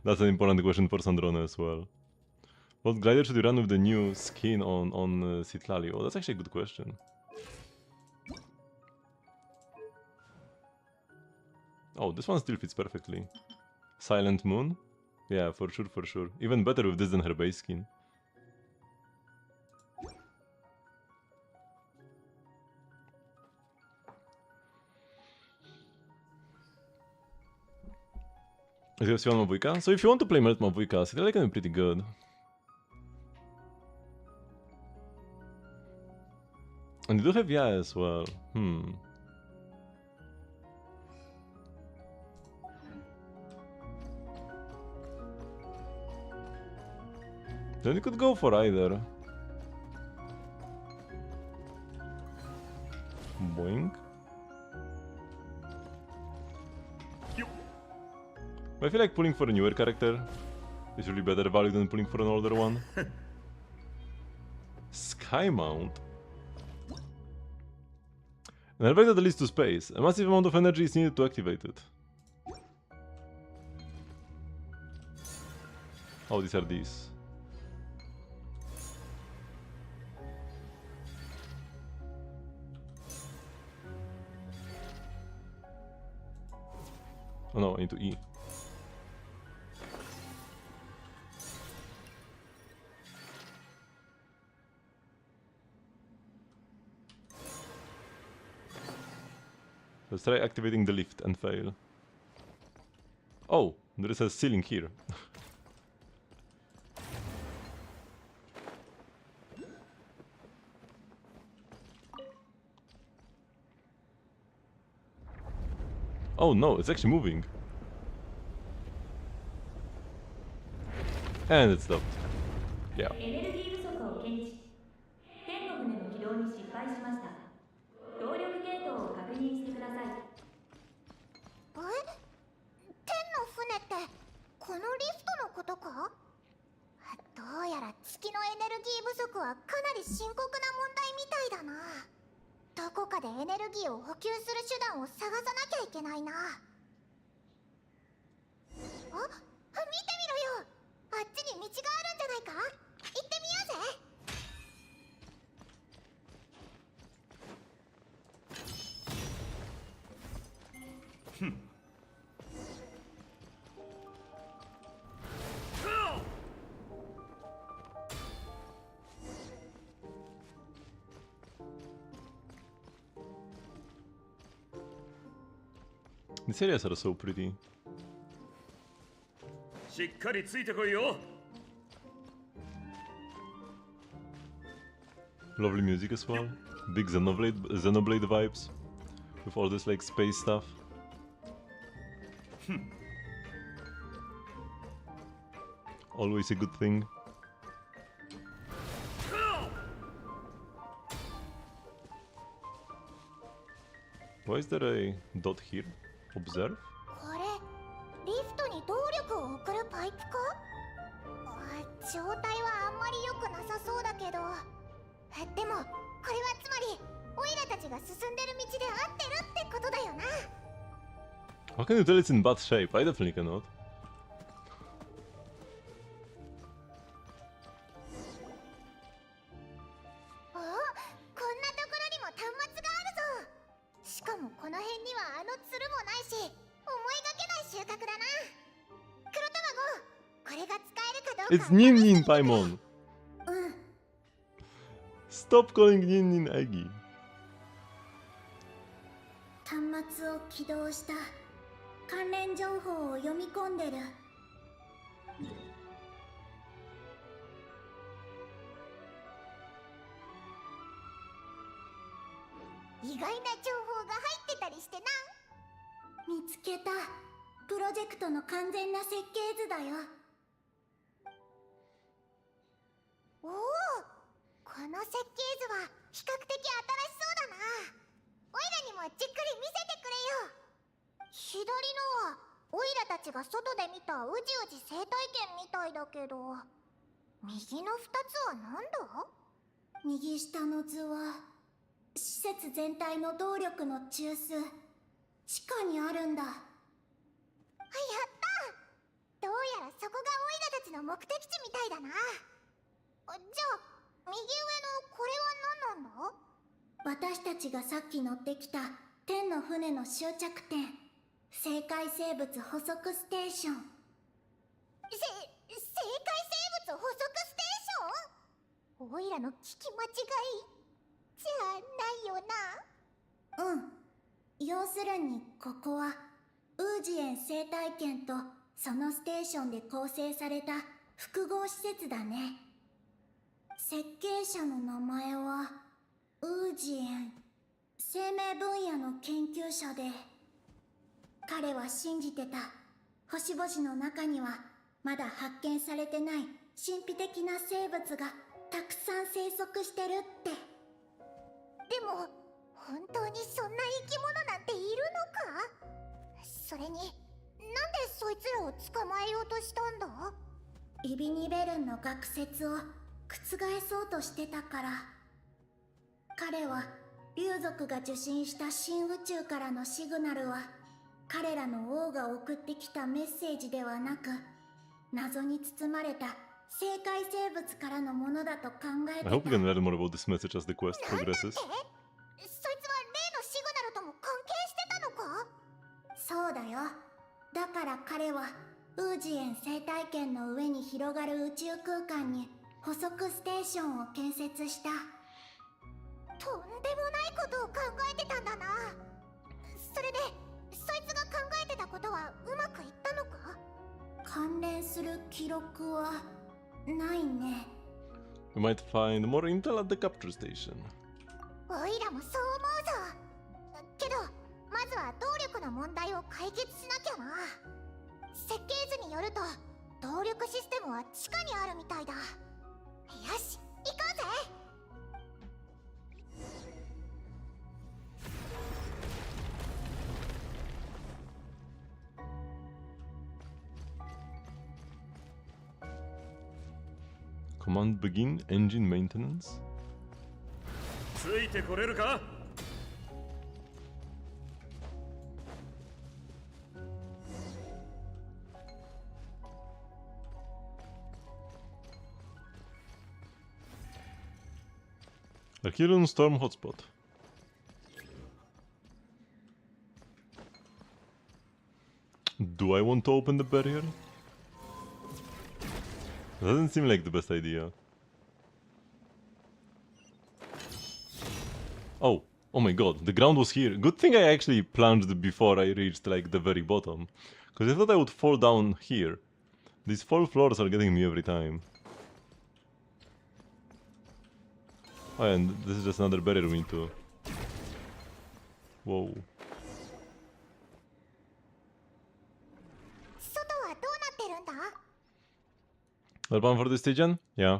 That's an important question for Sandrone as well. What glider should you run with the new skin on Citlali? Oh, that's actually a good question. Oh, this one still fits perfectly. Silent Moon? Yeah, for sure, for sure. Even better with this than her base skin. Is it Sion Mavuika? So if you want to play Melt Mavuika, Citlali can be pretty good. And you do have Yae as well. Then you could go for either. Boink. But I feel like pulling for a newer character is really better value than pulling for an older one. Sky Mount. An elevator that leads to space. A massive amount of energy is needed to activate it. Oh, these are these. Oh no, I need to E. Let's try activating the lift and fail. Oh, there is a ceiling here. Oh no, it's actually moving. And it stopped. Yeah.
エネルギー不足を検知。天の船の起動に失敗しました。動力系統を確認してください。
天の船ってこのリフトのことか？どうやら月のエネルギー不足はかなり深刻な問題みたいだな。どこかでエネルギーを補給する手段を探さなきゃいけないな。見てみろよ。あっちに道があるんじゃないか？行ってみようぜ。
These areas are so pretty.
しっかりついてこいよ。
Lovely music as well. Big Xenoblade vibes. With all this like space stuff. Always a good thing. Why is there a dot here? Observe?
これリフトに動力を送るパイプか？状態はあんまり良くなさそうだけど、でもこれはつまりオイラたちが進んでる道で合ってるってことだよな。
How can you tell it's in bad shape? I definitely cannot.
つるもないし、思いがけない収穫だな。黒卵、これが使えるかどうか
It's Nin Nin Paimon.
うん。
Stop calling Nin Nin Aggie.
端末を起動した。関連情報を読み込んでる。意外な情報が入ってたりしてな。見つけた。プロジェクトの完全な設計図だよ。おお、この設計図は比較的新しそうだな。オイラにもじっくり見せてくれよ。左のはオイラたちが外で見たうじうじ生態圏みたいだけど、右の2つは何だ？右下の図は施設全体の動力の中枢、地下にあるんだ。やった！どうやらそこがオイラたちの目的地みたいだな。じゃあ右上のこれは何なんだ？私たちがさっき乗ってきた天の船の終着点、生界生物捕捉ステーション。生界生物捕捉ステーション？オイラの聞き間違いじゃないよな。うん。要するにここはウージエン生態圏とそのステーションで構成された複合施設だね。設計者の名前はウージエン、生命分野の研究者で、彼は信じてた。星々の中にはまだ発見されてない神秘的な生物がたくさん生息してるって。でも本当にそんな生き物なんているのか？それになんでそいつらを捕まえようとしたんだ？イビニベルンの学説を覆そうとしてたから。彼は竜族が受信した新宇宙からのシグナルは彼らの王が送ってきたメッセージではなく、謎に包まれた生界生物からのものだと考えてた。
I hope we can learn more about this message as the quest progresses.
そいつは例のシグナルとも関係してたのか？そうだよ。だから彼はウージエン生態圏の上に広がる宇宙空間に捕捉ステーションを建設した。とんでもないことを考えてたんだな。それでそいつが考えてたことはうまくいったのか？関連する記録はないね。
We might find more intel at the capture station.
オイラもそう思うぞ。けどまずは動力の問題を解決しなきゃな。設計図によると動力システムは地下にあるみたいだ。よし、行こうぜ。
Command begin engine maintenance.
ついてこれるか？Archilon
Storm Hotspot. Do I want to open the barrier? Doesn't seem like the best idea. Oh my god, the ground was here. Good thing I actually plunged before I reached like the very bottom. Because I thought I would fall down here. These fall floors are getting me every time. Oh, and this is just another barrier we need to... Whoa.
外はどうなってるんだ？
Well, plan for this region? Yeah.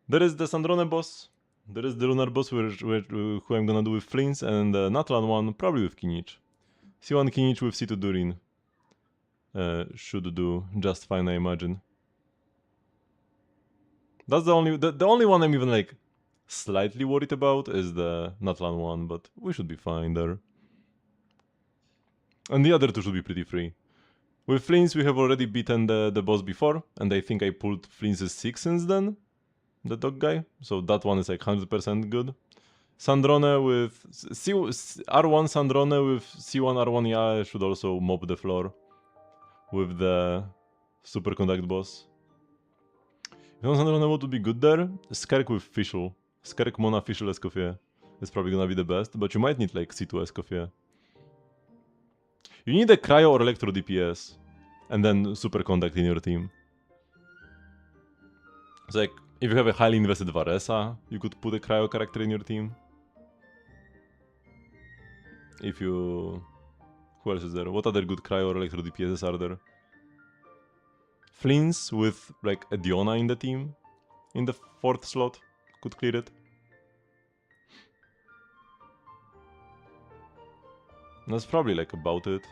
There is the Sandrone boss. There is the Lunar boss who I'm gonna do with Flins, and the Natlan one probably with Kinich. C1 Kinich with C2 Durin. Should do just fine, I imagine. That's the only one I'm even like slightly worried about is the Natlan one, but we should be fine there. And the other two should be pretty free. With Flins, we have already beaten the boss before, and I think I pulled Flins' 6 since then. The dog guy. So that one is like 100% good. Sandrone with R1 Sandrone with C1 R1 Yae should also mop the floor with the Superconduct boss. If you want Sandrone, what would be good there? Skerk with Fischl. Skerk Mona Fischl Escoffier is probably gonna be the best, but you might need like C2 Escoffier. You need a Cryo or Electro DPS, and then Superconduct in your team. It's like, if you have a highly invested Varesa, you could put a Cryo character in your team. If you... Who else is there? What other good Cryo or Electro DPSs are there? Flins with like a Diona in the team, in the 4th slot, could clear it. That's probably like about it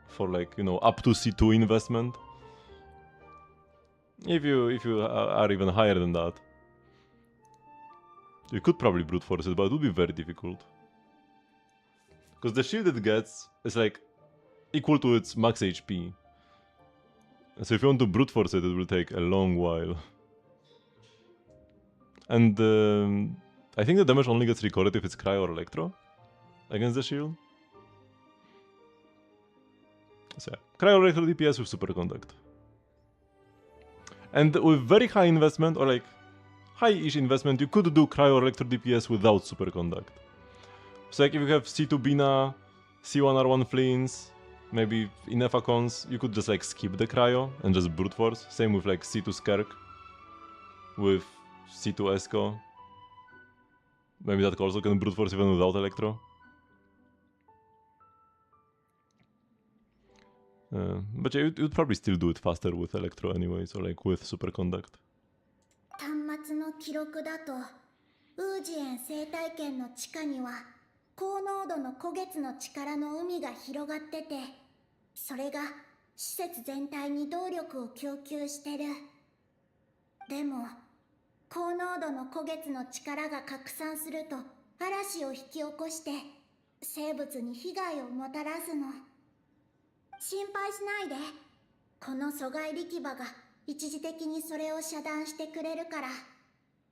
for like, you know, up to C2 investment. If you are even higher than that, you could probably brute force it, but it would be very difficult. Because the shield it gets is like equal to its max HP. So if you want to brute force it, it will take a long while. And I think the damage only gets recorded if it's Cryo or Electro against the shield. So yeah, Cryo or Electro DPS with Superconduct. And with very high investment, or like high-ish investment, you could do Cryo or Electro DPS without Superconduct. So like if you have C2 Bina, C1 R1 Flins, maybe in Efacons, you could just like skip the Cryo and just brute force. Same with like C2 Skerk with C2 Esco. Maybe that also can brute force even without Electro. But yeah, you'd probably still do it faster with Electro anyways, or like with Superconduct.
端末の記録だとウージエン生態圏の地下には高濃度の古月の力の海が広がってて、それが施設全体に動力を供給してる。でも高濃度の古月の力が拡散すると嵐を引き起こして生物に被害をもたらすの。心配しないで。この阻害力場が一時的にそれを遮断してくれるから、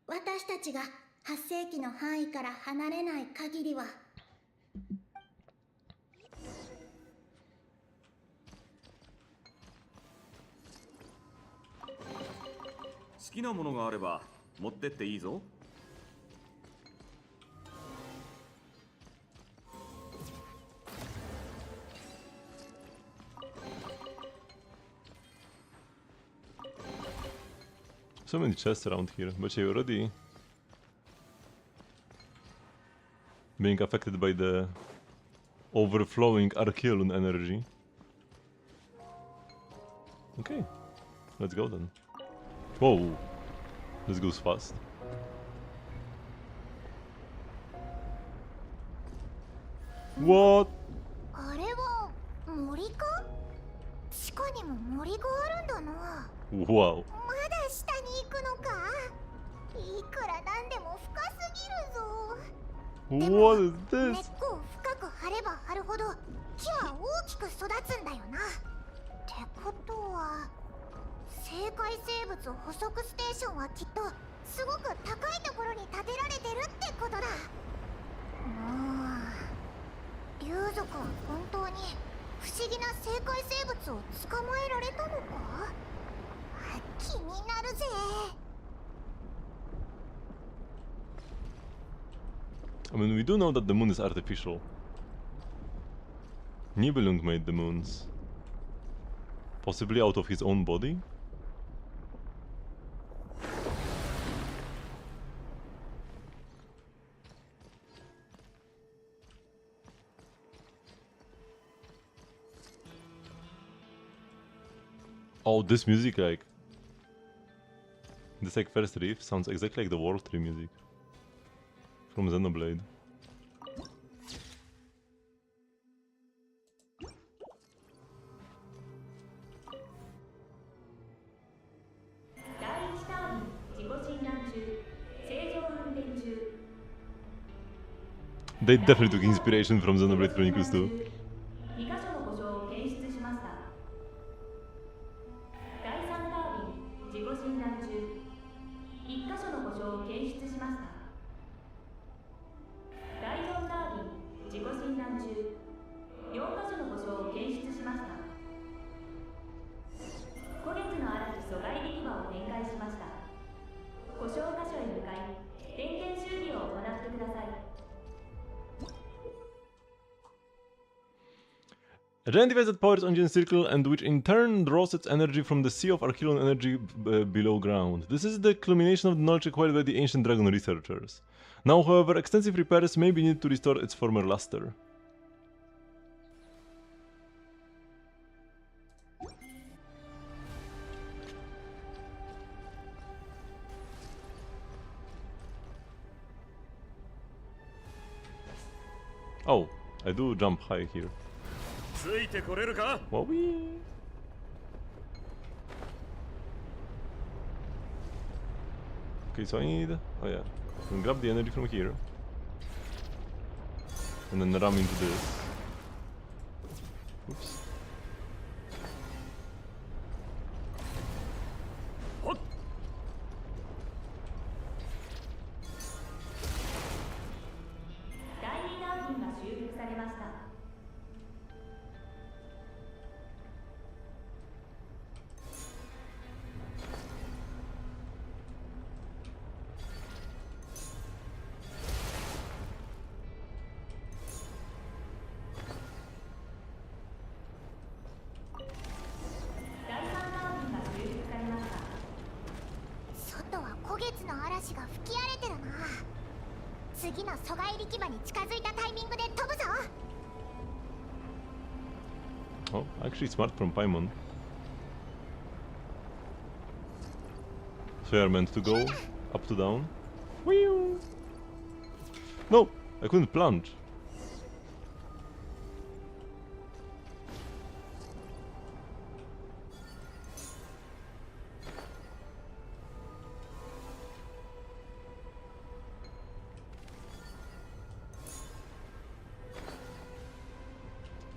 私たちが発生期の範囲から離れない限りは。
好きなものがあれば持ってっていいぞ。
So many chests around here, but you're already being affected by the overflowing Archeolon energy. Okay, let's go then. Whoa, this goes fast. What?
あれは森か？地下にも森があるんだな。
Wow.
まだ下に行くのか？いくらなんでも深すぎるぞ。
What is
根っ
this?
こを深く張れば張るほど木は大きく育つんだよな。ってことは生界生物捕食ステーションはきっとすごく高いところに建てられてるってことだ。竜族は本当に不思議な生界生物を捕まえられたのか？気になるぜ。
I mean, we do know that the moon is artificial. Nibelung made the moons. Possibly out of his own body? Oh, this music, like... This like first riff sounds exactly like the World Tree music from Xenoblade. They definitely took inspiration from Xenoblade Chronicles 2.
2箇所の故障を検出しました。第3タービン自己診断中1箇所の故障を検出しました。
A giant device that powers Ongen's circle and which in turn draws its energy from the sea of Archeon energy below ground. This is the culmination of the knowledge acquired by the ancient dragon researchers. Now, however, extensive repairs may be needed to restore its former luster. Oh, I do jump high here.
ついてこれるか
Wowee! Okay, so I need... Oh yeah. I can grab the energy from here. And then ram into this. Oops.
ほっ
第2タービンが修復されました。 第3タービンが修復されました。
外は古月の嵐が吹き荒れてるな。次の阻害力場に近づいたタイミングで飛ぶぞ。
Oh, actually smart from Paimon. So you are meant to go up to down. Whew. No, I couldn't plunge.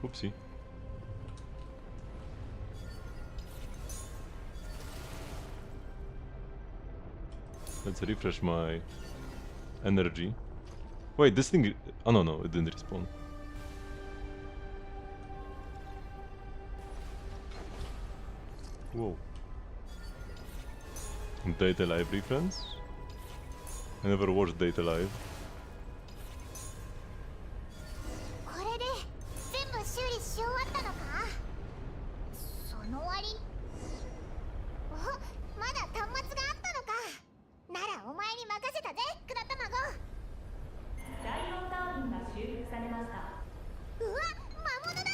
Oopsie. Let's refresh my energy. Wait, this thing... Oh no, no, it didn't respawn. Whoa. Data Live reference? I never watched Data Live.
これで全部修理し終わったのか。その割にお、まだ端末があったのか。ならお前に任せたぜ、黒卵。
第4タービンが修復されました。
うわ、魔物だ。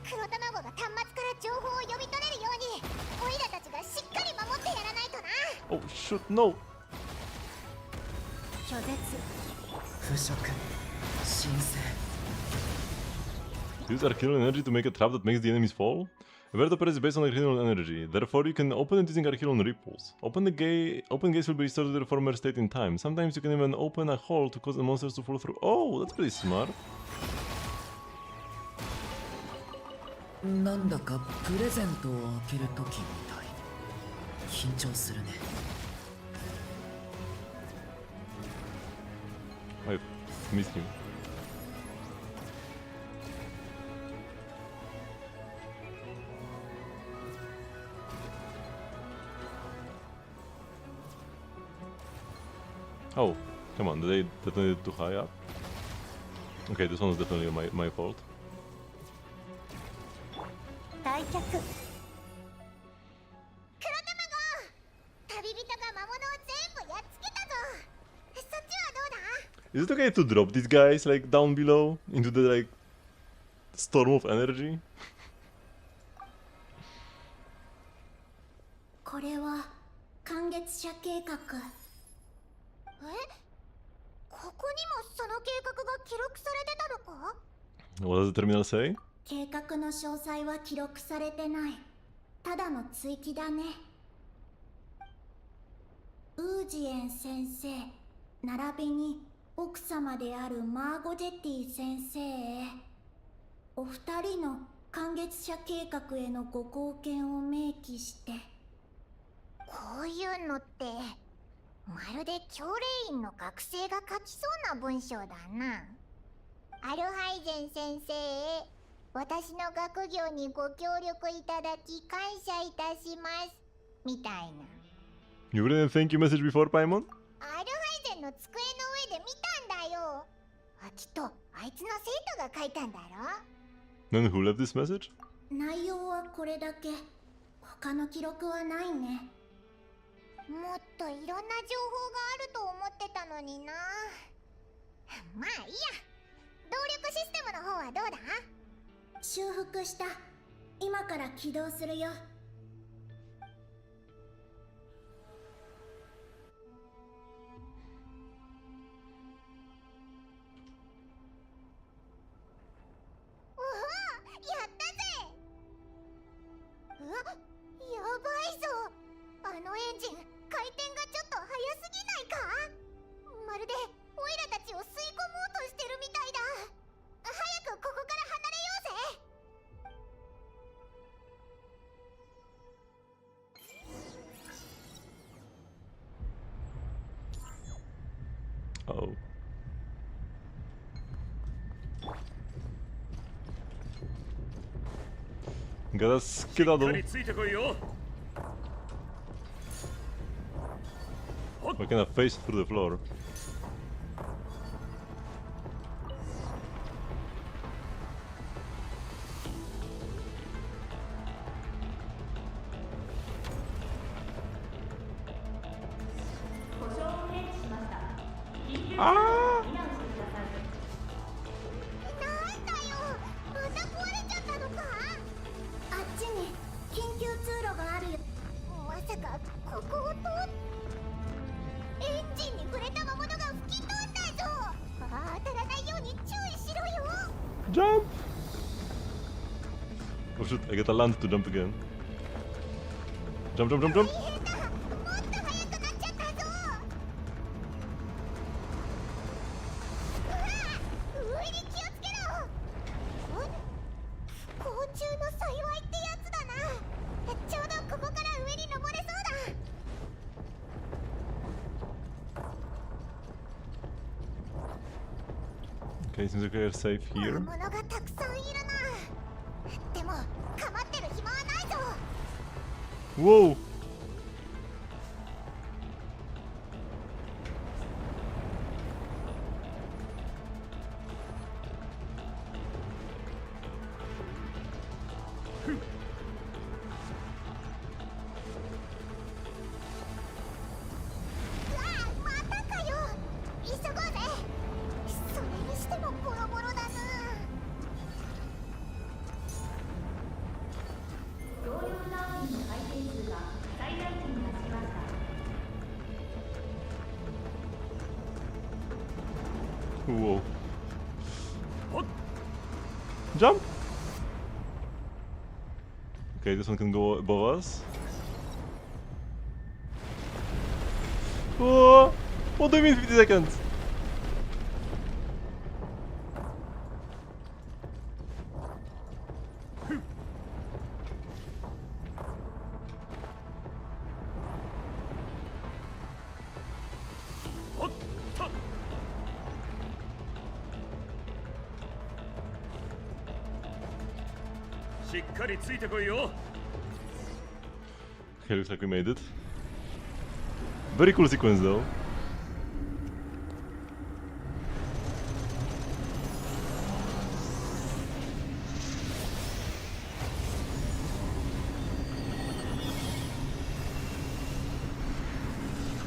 黒卵が端末から情報を読み取れるようにオイラたちがしっかり守ってやらないとな。
Oh shoot, no!
拒絶。
腐食神聖
Use Archeon energy to make a trap that makes the enemies fall? A bird operates based on Archeon energy, therefore you can open it using Archeon ripples. Open gates will be restored to their former state in time. Sometimes you can even open a hole to cause the monsters to fall through. Oh, that's pretty smart.
なんだかプレゼントを開ける時みたい。緊張するね。
I missed him. Oh, come on, did they detonated too high up? Okay, this one was definitely my fault.
退却。黒卵。旅人が魔物を全部やっつけたぞ。そっちはどうだ。
Is it okay to drop these guys like down below into the like storm of energy?
これは寒月社計画。ここにもその計画が記録されてたのか。
What does the terminal say?
計画の詳細は記録されてない。ただの追記だね。ウージエン先生、並びに奥様であるマーゴジェティ先生へ、お二人の寒月社計画へのご貢献を明記して。こういうのってまるで教令員の学生が書きそうな文章だな。アルハイゼン先生へ、私の学業にご協力いただき感謝いたしますみたいな。
You wouldn't thank you message before, Paimon?
アルハイゼンの机の上で見たんだよ。きっとあいつの生徒が書いたんだろ。
Then who left this message?
内容はこれだけ。他の記録はないね。もっといろんな情報があると思ってたのにな。まあいいや。動力システムの方はどうだ？修復した。今から起動するよ。おお、やったぜ。うわ、やばいぞ。あのエンジン、回転がちょっと速すぎないか？まるでオイラたちを吸い込もうとしてるみたいだ。早くここから離れようぜ。
Oh. Gotta skedaddle.
ついてこいよ。
We're gonna face through the floor.
故障を検知しました。緊急
あー
見直してください。
なんだよ、また壊れちゃったのか？あっちに緊急通路があるよ。まさかここを通っエンジンに触れた魔物が吹き飛んだぞ。当たらないように注意しろよ。
Jump! Oh shit, I gotta land to jump again. Jump, jump, jump, jump!
大変だ、もっと速くなっちゃったぞ。うわ、上に気をつけろ。不幸中の幸いってやつだな。ちょうどここから上に登れそうだ。
Okay, seems like we're safe here.
魔物がたくさんいるな。でも構ってる暇はないぞ。
Whoa! Whoa. Jump! Okay, this one can go above us. Oh, what do you mean 50 seconds? Okay, looks like we made it. Very cool sequence though.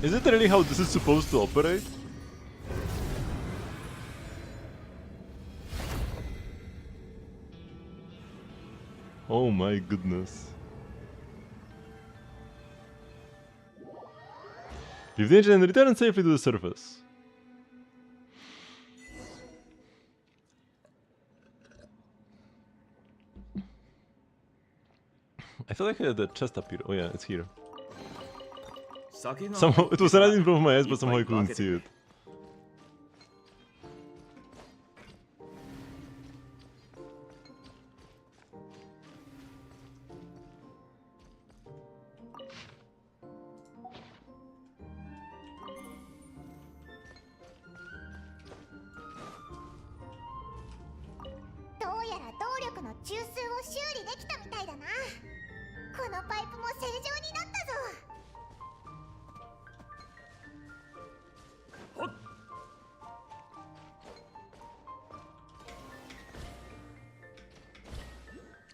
Is it really how this is supposed to operate? Oh my goodness. Leave the engine and return safely to the surface. I thought I had a chest up here. Oh yeah, it's here. Somehow it was right in front of my eyes, but somehow I couldn't see it.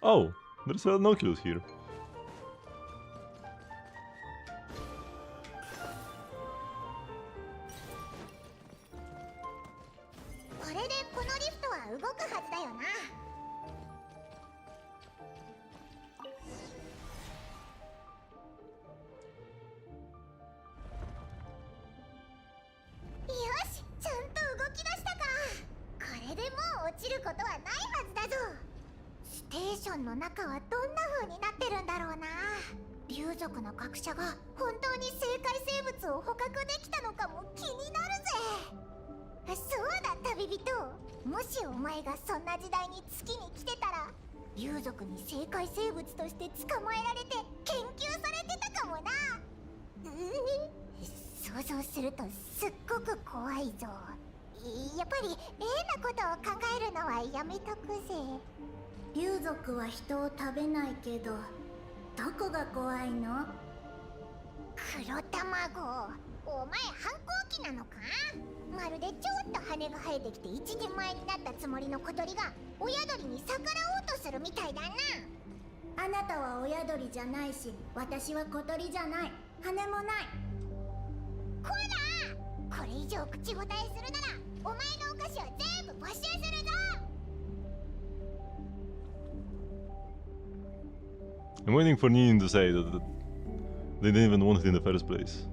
Oh, there's an Oculus here.
これでこのリフトは動くはずだよな。よし、ちゃんと動き出したか。これでもう落ちることはないはずだぞ。ステーションの中はどんな風になってるんだろうな。竜族の学者が本当に生界生物を捕獲できたのかも気になるぜ。そうだ、旅人。もしお前がそんな時代に月に来てたら、竜族に生界生物として捕まえられて研究されてたかもな。想像するとすっごく怖いぞ。やっぱり例なことを考えるのはやめとくぜ。竜族は人を食べないけど、どこが怖いの？黒卵、お前反抗期なのか？まるでちょっと羽が生えてきて一人前になったつもりの小鳥が親鳥に逆らおうとするみたいだな。あなたは親鳥じゃないし、私は小鳥じゃない。羽もない。こら！これ以上口答えするならお前のお菓子は全部没収するぞ。
I'm waiting for Nin to say that they didn't even want it in the first place.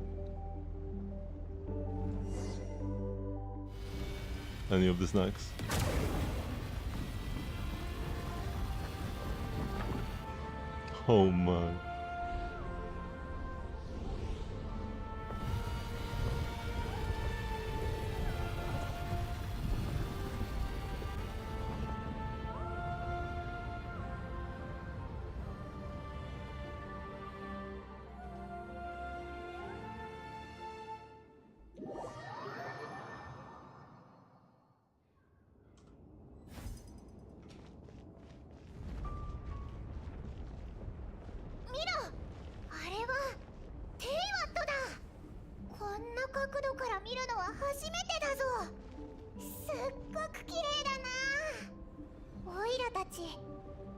Any of the snacks? Oh my.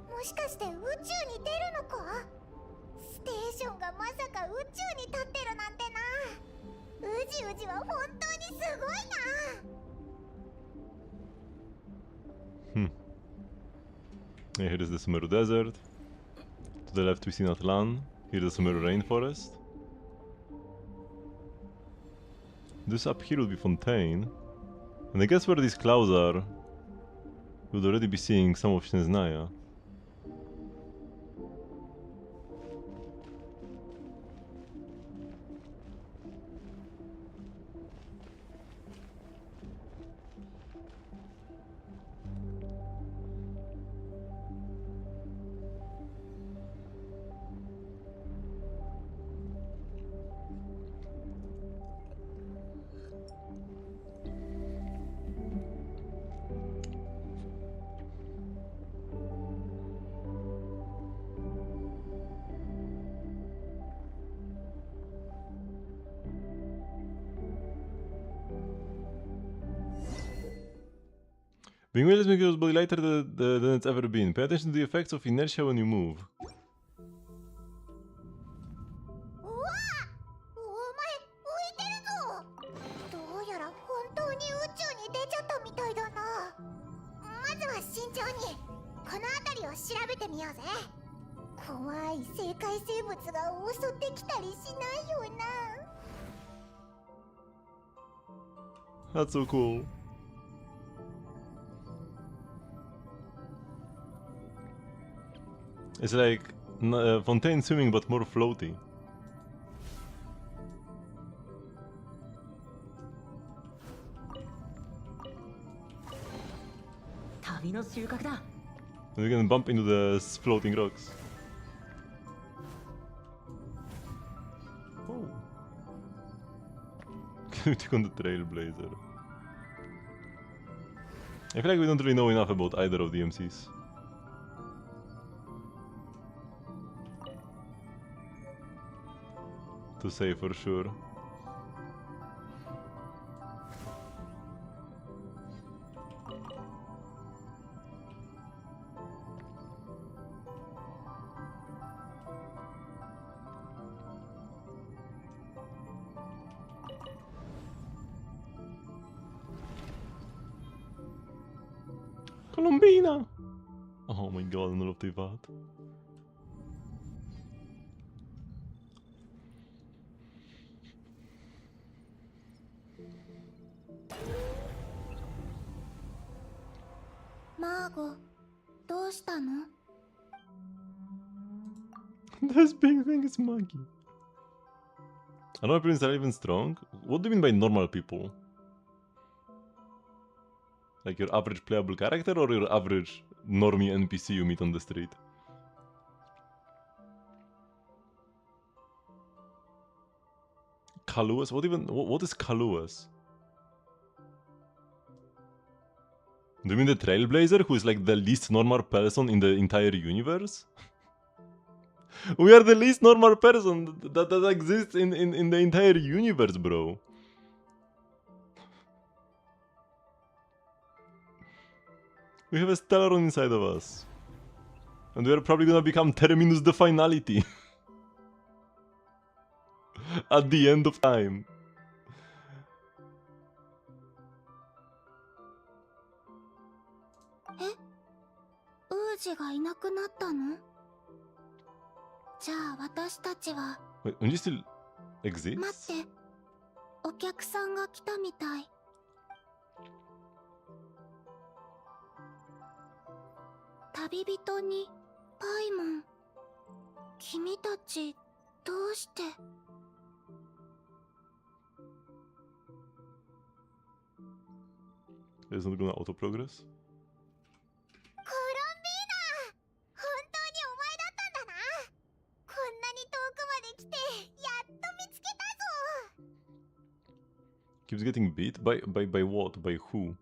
もしかして宇宙に出るのか？ステーションがまさか宇宙に立ってるなんてな。うじうじは本当にすごいな。
Here is the Sumeru Desert. To the left we see Natlan. Here is the Sumeru Rainforest. This up here will be Fontaine. And I guess where these clouds are, we'll already be seeing some of Snezhnaya. Being weightless makes your body lighter than it's ever been. Pay attention to the effects of inertia when you move.
うわ！お前浮いてるぞ。どうやら本当に宇宙に出ちゃったみたいだな。まずは慎重にこの辺りを調べてみようぜ。怖い生界生物が襲ってきたりしないよな。
That's so cool. It's like Fontaine swimming but more floaty.
旅の収穫だ。
And we can bump into the floating rocks. Oh. Can we take on the Trailblazer? I feel like we don't really know enough about either of the MCs. To say for sure. Colombina! Oh my god, non l'ho attivato.
Margo, どうしたの?
This big thing is monkey. Normal people are even strong? What do you mean by normal people? Like your average playable character or your average normie NPC you meet on the street? Kaluas? What is Kaluas? Do you mean the Trailblazer, who is like the least normal person in the entire universe? We are the least normal person that exists in the entire universe, bro. We have a Stellaron inside of us. And we are probably gonna become Terminus the Finality. At the end of time.
Eh? ウージがいなくなったの? じゃあ私たちは
Wait, Unji still exists?
待って、お客さんが来たみたい。旅人にパイモン、君たちどうして?
Is not gonna auto progress?
コロンビーナ、本当にお前だったんだな。こんなに遠くまで来てやっと見つけたぞ。
Keeps getting beat? By what? By who?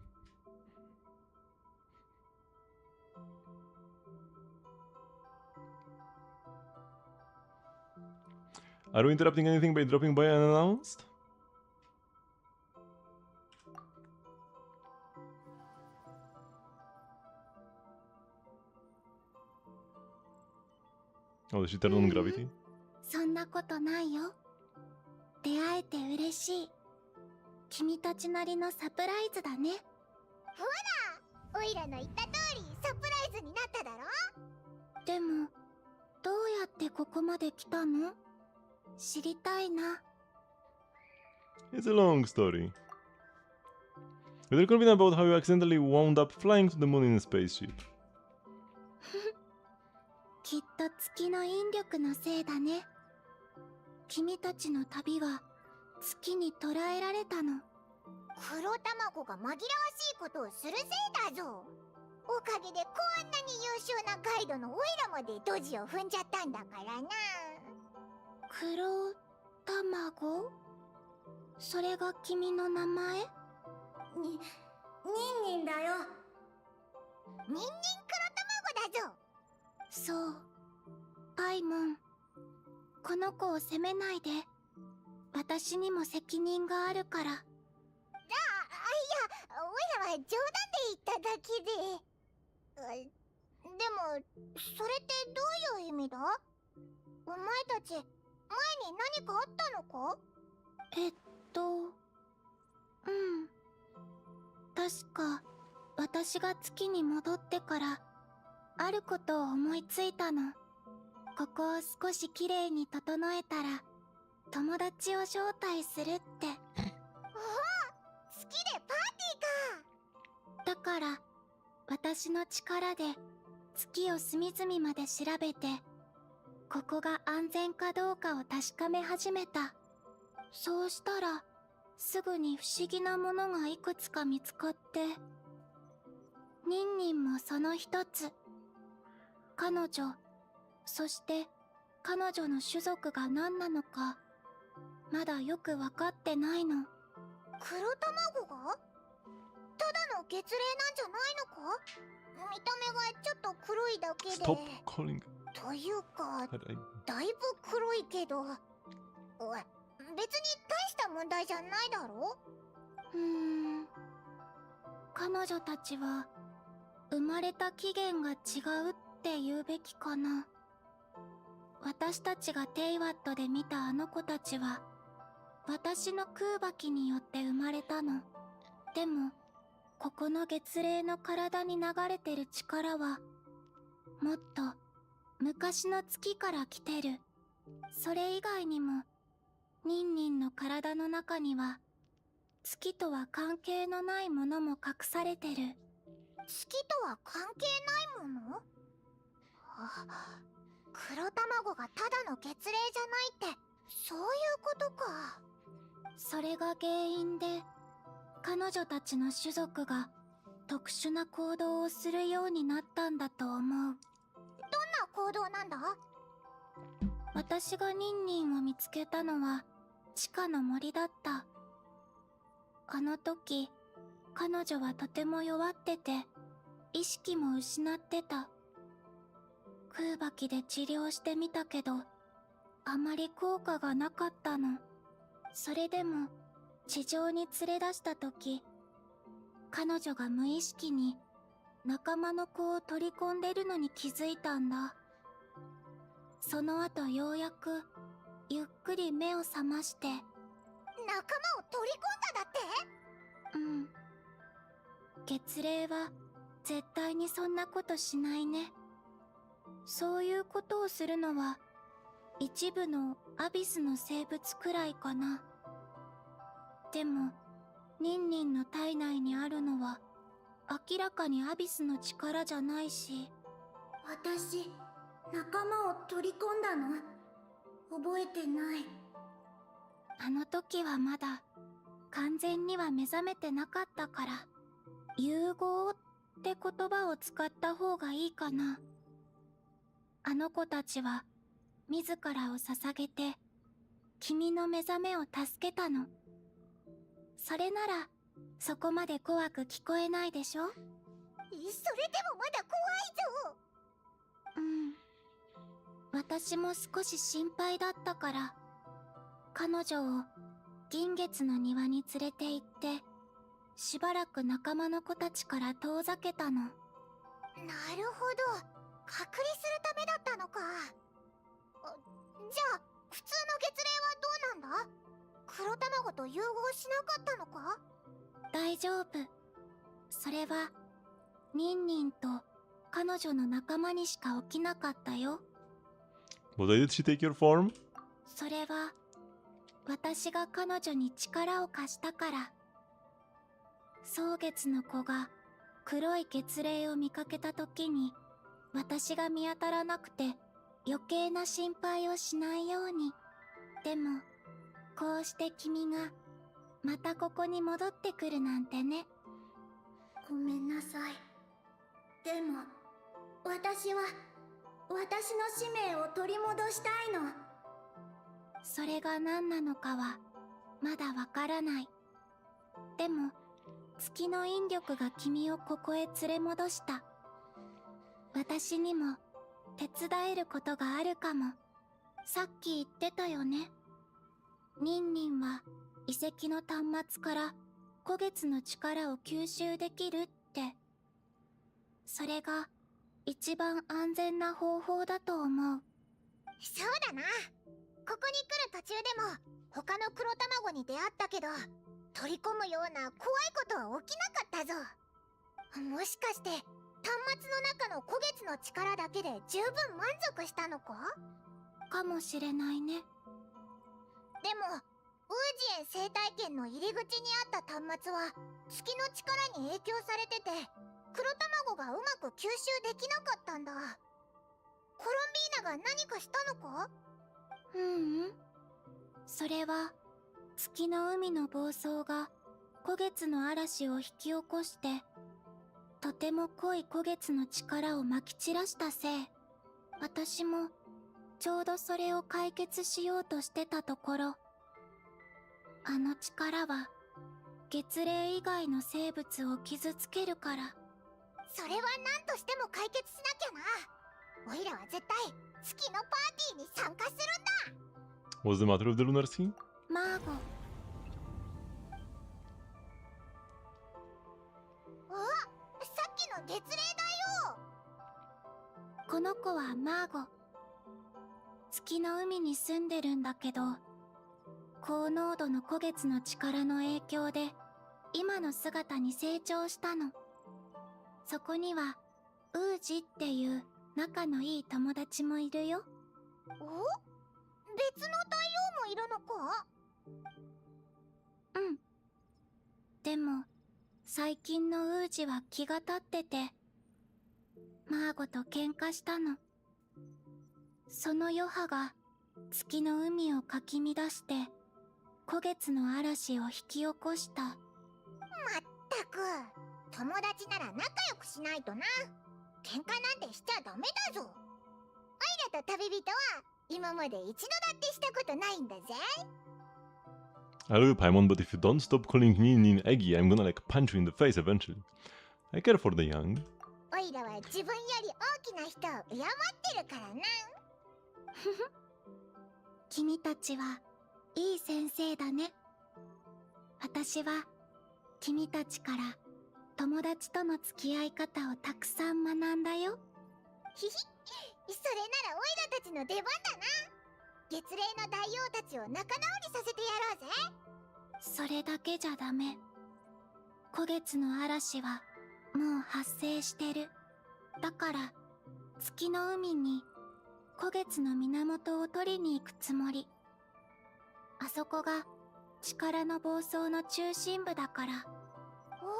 Are we interrupting anything by dropping by unannounced? Oh, did she turn on gravity?
そんなことないよ。出会えて嬉しい。君たちなりのサプライズだね。ほら、オイラの言った通りサプライズになっただろ。でも、どうやってここまで来たの? 知りたいな。
It's a long story. We're confident about how you accidentally wound up flying to the moon in a spaceship.
きっと月の引力のせいだね。君たちの旅は月に捉えられたの。黒卵が紛らわしいことをするせいだぞ。おかげでこんなに優秀なガイドのオイラまでドジを踏んじゃったんだからな。黒卵？それが君の名前？ニンニンだよ。ニンニン黒卵だぞ。そう、パイモン、この子を責めないで。私にも責任があるから。いや、オイラは冗談で言っただけで。でも、それってどういう意味だ？お前たち、前に何かあったのか？確か、私が月に戻ってから、あることを思いついたの。ここを少しきれいに整えたら、友達を招待するって。ああ、月でパーティーか。だから、私の力で月を隅々まで調べて、ここが安全かどうかを確かめ始めた。そうしたら、すぐに不思議なものがいくつか見つかって、ニンニンもその一つ。彼女、そして彼女の種族が何なのか、まだよくわかってないの。黒卵が？ただの月齢なんじゃないのか？見た目がちょっと黒いだけで。
Stop calling.
というか、だいぶ黒いけど、別に大した問題じゃないだろ？彼女たちは生まれた起源が違うって言うべきかな。私たちがテイワットで見たあの子たちは、私の空爆によって生まれたの。でも、ここの月齢の体に流れてる力はもっと昔の月から来てる。それ以外にもニンニンの体の中には月とは関係のないものも隠されてる。月とは関係ないもの？黒卵がただの月齢じゃないってそういうことか。それが原因で彼女たちの種族が特殊な行動をするようになったんだと思う。どんな行動なんだ？私がニンニンを見つけたのは地下の森だった。あの時彼女はとても弱ってて意識も失ってた。空爆で治療してみたけどあまり効果がなかったの。それでも地上に連れ出した時、彼女が無意識に仲間の子を取り込んでるのに気づいたんだ。その後ようやくゆっくり目を覚まして。仲間を取り込んだだって？うん。月齢は絶対にそんなことしないね。そういうことをするのは一部のアビスの生物くらいかな。でもニンニンの体内にあるのは明らかにアビスの力じゃないし。私、仲間を取り込んだの？覚えてない。あの時はまだ完全には目覚めてなかったから、融合って言葉を使った方がいいかな。あの子たちは自らを捧げて君の目覚めを助けたの。それならそこまで怖く聞こえないでしょ？それでもまだ怖いぞ。私も少し心配だったから彼女を銀月の庭に連れて行ってしばらく仲間の子たちから遠ざけたの。なるほど、隔離するためだったのか。じゃあ普通の月齢はどうなんだ？黒卵と融合しなかったのか？大丈夫。それはニンニンと彼女の仲間にしか起きなかったよ。
But why did she take your form?
それは私が彼女に力を貸したから。蒼月の子が黒い月齢を見かけた時に私が見当たらなくて余計な心配をしないように。でもこうして君がまたここに戻ってくるなんてね。ごめんなさい。でも私は私の使命を取り戻したいの。それが何なのかはまだわからない。でも月の引力が君をここへ連れ戻した。私にも手伝えることがあるかも。さっき言ってたよね。ニンニンは遺跡の端末から古月の力を吸収できるって。それが一番安全な方法だと思う。そうだな。ここに来る途中でも他の黒卵に出会ったけど取り込むような怖いことは起きなかったぞ。もしかして端末の中の古月の力だけで十分満足したのか？かもしれないね。でもウージエン生態圏の入り口にあった端末は月の力に影響されてて黒卵がうまく吸収できなかったんだ。コロンビーナが何かしたのか？それは月の海の暴走が古月の嵐を引き起こしてとても濃い古月の力をまき散らしたせい。私もちょうどそれを解決しようとしてたところ、あの力は月齢以外の生物を傷つけるから。それは何としても解決しなきゃな。オイラは絶対月のパーティーに参加するんだ。
What's the matter with the lunar sea?
マーゴ。さっきの月齢だよ。この子はマーゴ。月の海に住んでるんだけど高濃度の古月の力の影響で今の姿に成長したの。そこにはウージっていう仲のいい友達もいるよ。お？別の大王もいるのか？うん。でも最近のウージは気が立ってて、マーゴと喧嘩したの。その余波が月の海をかき乱して古月の嵐を引き起こした。まったく、友達なら仲良くしないとな。喧嘩なんてしちゃダメだぞ。オイラと旅人は今まで一度だってしたことないんだぜ。
I love you, Paimon, but if you don't stop calling Nin Eggy, I'm gonna like punch you in the face eventually. I care for the young.
オイラは自分より大きな人を敬ってるからな。ふふ。君たちはいい先生だね。私は君たちから友達との付き合い方をたくさん学んだよ。ひひ、それならオイラたちの出番だな。月齢の大王たちを仲直りさせてやろうぜ。それだけじゃダメ。古月の嵐はもう発生してる。だから月の海に古月の源を取りに行くつもり。あそこが力の暴走の中心部だから。おお、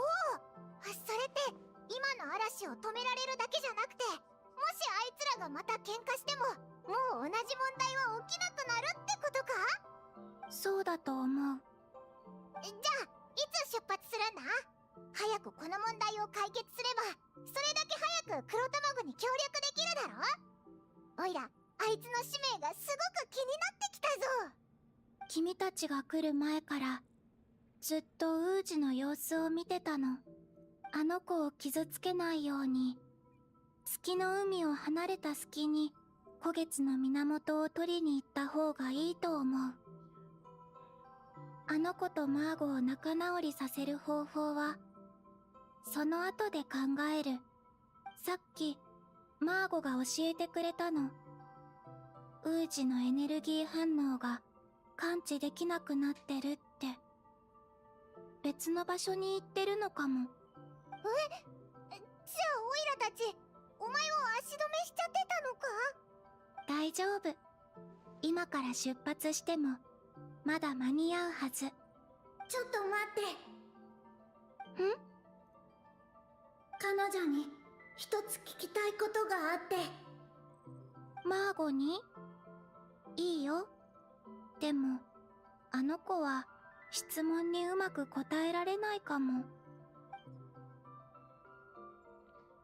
それって今の嵐を止められるだけじゃなくて、もしあいつらがまた喧嘩してももう同じ問題は起きなくなるってことか？そうだと思う。じゃあいつ出発するんだ？早くこの問題を解決すればそれだけ早く黒卵に協力できるだろ？おいら、あいつの使命がすごく気になってきたぞ。君たちが来る前からずっとウージの様子を見てたの。あの子を傷つけないように月の海を離れた隙に古月の源を取りに行った方がいいと思う。あの子とマーゴを仲直りさせる方法はその後で考える。さっきマーゴが教えてくれたの。ウージのエネルギー反応が感知できなくなってるって。別の場所に行ってるのかも。じゃあオイラたちお前を足止めしちゃってたのか？大丈夫。今から出発してもまだ間に合うはず。ちょっと待って。ん？彼女に一つ聞きたいことがあって。マーゴに？いいよ。でもあの子は質問にうまく答えられないかも。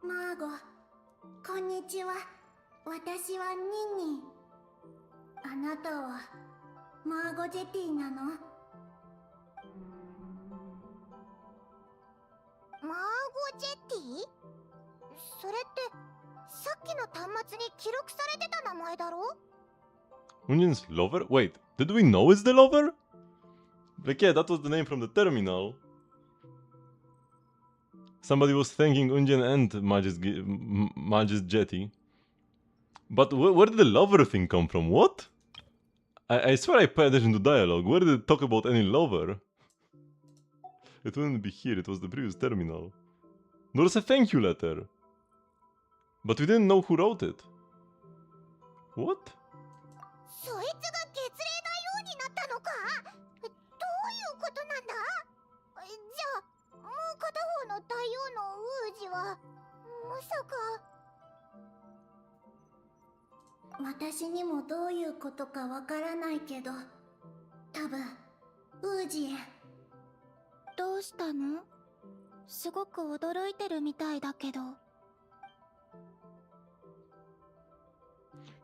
マーゴ、こんにちは。私はニンニン。あなたはマーゴジェティなの？マーゴジェティ？それってさっきの端末に記録されてた名前だろ？
Union's lover? Wait, did we know it's the lover? Like, yeah, that was the name from the terminal. Somebody was thanking Unjen and Magis Jetty. But where did the lover thing come from? What? I swear I paid attention to dialogue. Where did it talk about any lover? It wouldn't be here, it was the previous terminal. There was a thank you letter. But we didn't know who wrote it. What?
そいつが月齢大王になったのか？どういうことなんだ？じゃあもう片方の大王のウージはまさか。私にもどういうことかわからないけど、多分ウージエン。どうしたの？すごく驚いてるみたいだけど。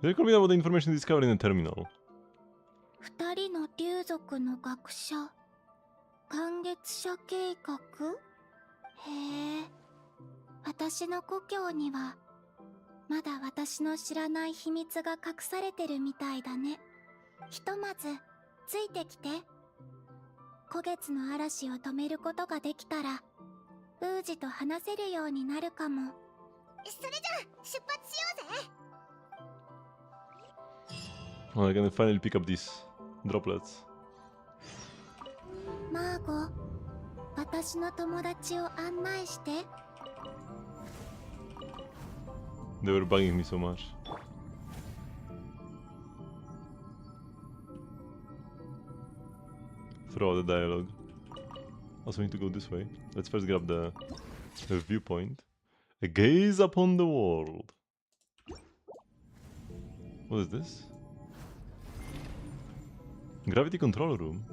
They told me about the information discovered in the terminal.
二人の竜族の学者、寒月社計画？へえ、私の故郷にはまだ私の知らない秘密が隠されてるみたいだね。ひとまずついてきて。古月の嵐を止めることができたらウージと話せるようになるかも。それじゃあ出発しようぜ。
Oh, I can finally pick up these droplets.
マーゴ、私の友達を案内して。
They were bugging me so much. Throw the dialogue. Also need to go this way. Let's first grab the viewpoint. A gaze upon the world. What is this? Gravity control room.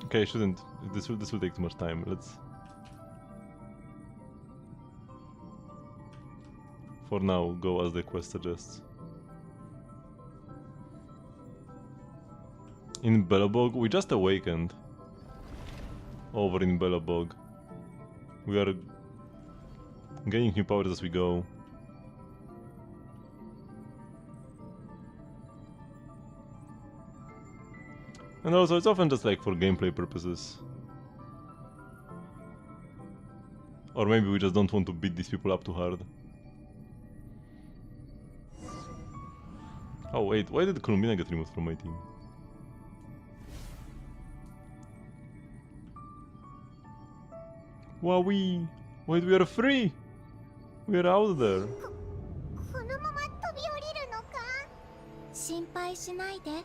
Okay, I shouldn't. This will take too much time. Let's. For now, go as the quest suggests. In Belobog, we just awakened. Over in Belobog. We are gaining new powers as we go. And also, it's often just like for gameplay purposes. Or maybe we just don't want to beat these people up too hard. Oh wait, why did Columbina get removed from my team? Wowee! Wait, we are free! We are out there.
このまま飛び降りるのか。心配しないで。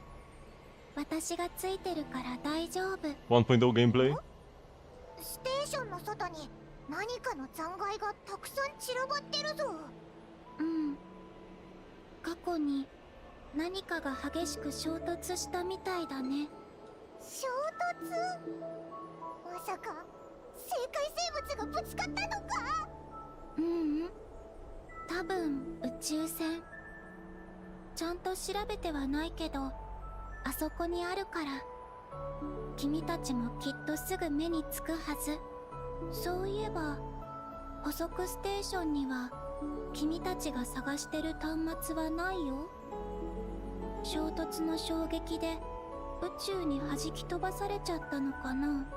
私がついてるから大丈夫。
1.0 gameplay?
ステーションの外に何かの残骸がたくさん散らばってるぞ。うん。過去に何かが激しく衝突したみたいだね。衝突？まさか生界生物がぶつかったのか？ううん。多分宇宙船。ちゃんと調べてはないけど、あそこにあるから。君たちもきっとすぐ目につくはず。そういえば補足ステーションには君たちが探してる端末はないよ。衝突の衝撃で宇宙に弾き飛ばされちゃったのかな。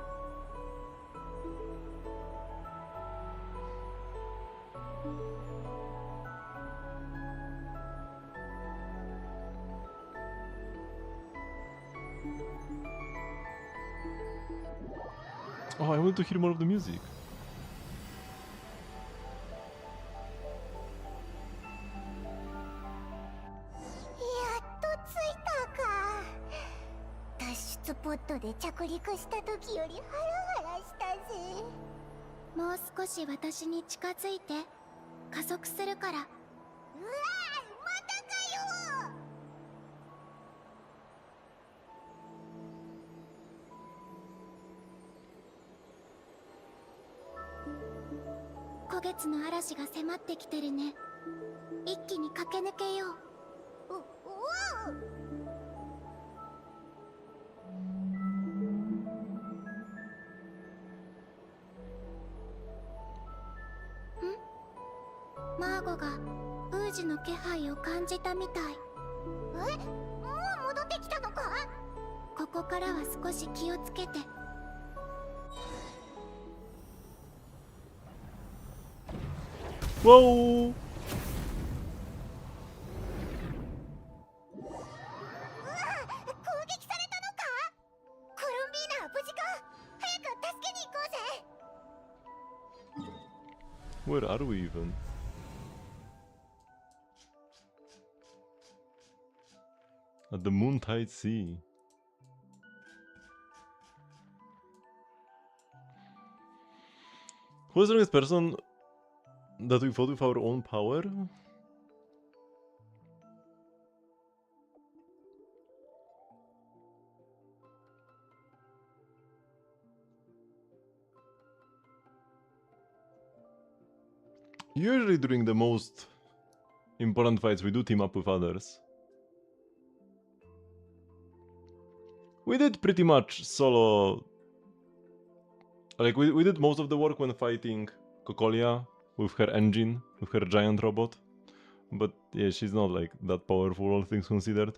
Oh, I want to hear more of the music.
やっと着いたか。脱出ポットで着陸した時よりハラハラしたぜ。もう少し私に近づいて。加速するから。うわー、またかよ。古月の嵐が迫ってきてるね。一気に駆け抜けよう。マーゴがウージの気配を感じたみたい。え？もう戻ってきたのか？ここからは少し気をつけて。
Whoa!
攻撃されたのか？コロンビーナは無事か？早く助けに行こうぜ。
Where are we even? At the Moontide Sea. Who is the strongest person that we fought with our own power? Usually during the most important fights we do team up with others. We did pretty much solo... Like, we did most of the work when fighting Kokolia with her engine, with her giant robot. But yeah, she's not like that powerful, all things considered.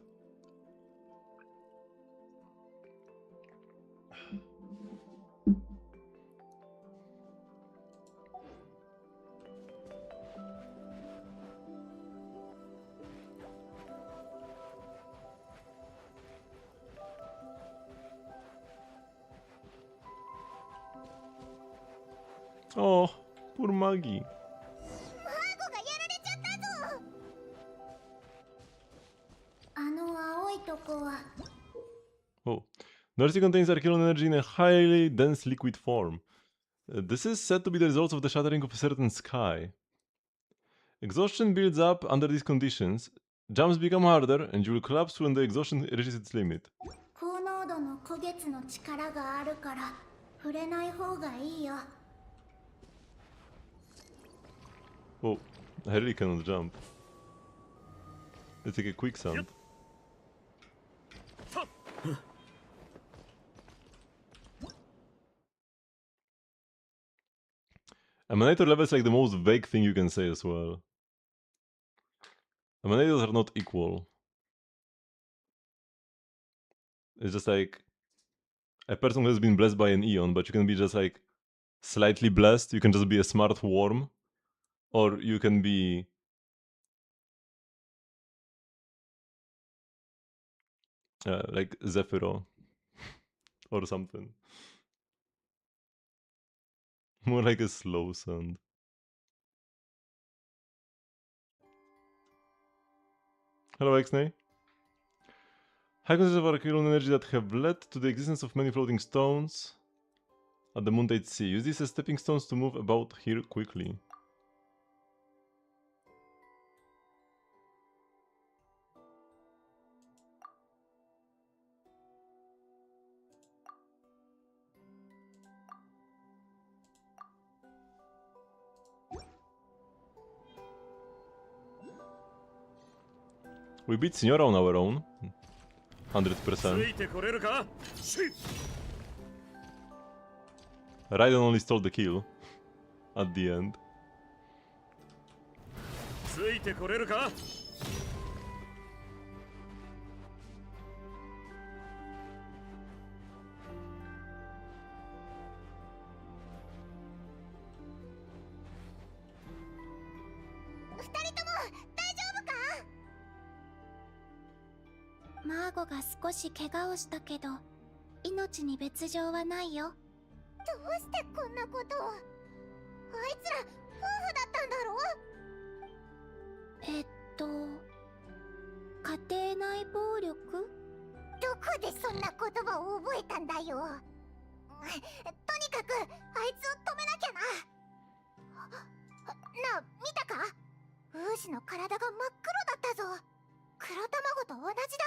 Oh, poor Maggie.
マーゴがやられちゃったぞ。あの青いとこは
Oh. Darcy contains Archeon energy in a highly dense liquid form. This is said to be the result of the shattering of a certain sky. Exhaustion builds up under these conditions, jumps become harder, and you will collapse when the exhaustion reaches its limit.
高濃度の古月の力があるから触れない方がいいよ。
Oh, I really cannot jump. Let's take a quicksand. Emanator level is like the most vague thing you can say as well. Emanators are not equal. It's just like a person who has been blessed by an Eon, but you can be just like slightly blessed. You can just be a smart worm, or you can be like Zephyro or something. More like a slow sand. Hello, Exney. High concentrations of Archeon energy that have led to the existence of many floating stones at the Moontide Sea. Use these as stepping stones to move about here quickly. We beat Signora on our own. 100%. Raiden only stole the kill at the end.
ついてこれるか。
二人とも大丈夫か。マーゴが少し怪我をしたけど命に別状はないよ。どうしてこんなことを。あいつら夫婦だったんだろ。家庭内暴力？どこでそんな言葉を覚えたんだよ。とにかくあいつを止めなきゃな。なあ、見たか？ウーシの体が真っ黒だったぞ。黒卵と同じだ。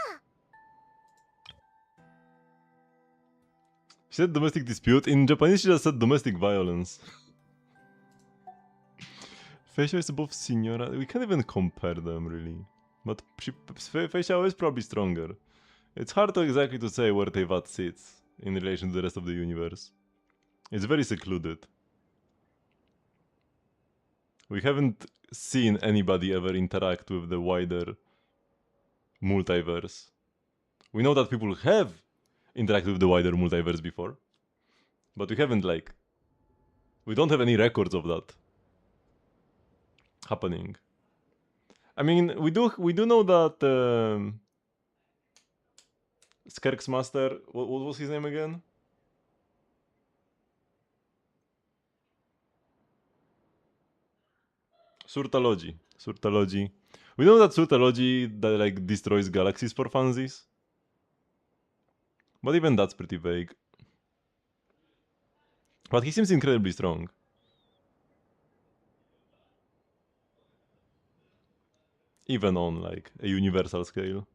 She said domestic dispute. In Japanese, she just said domestic violence. Feisha is above Signora. We can't even compare them, really. But Feisha is probably stronger. It's hard to exactly to say where Teyvat sits in relation to the rest of the universe. It's very secluded. We haven't seen anybody ever interact with the wider multiverse. We know that people have interacted with the wider multiverse before, but we haven't we don't have any records of that happening. I mean, we do know that Skirk's master, what was his name again? Surtalogy. We know that Surtalogy that destroys galaxies for funsies. But even that's pretty vague. But he seems incredibly strong. Even on a universal scale.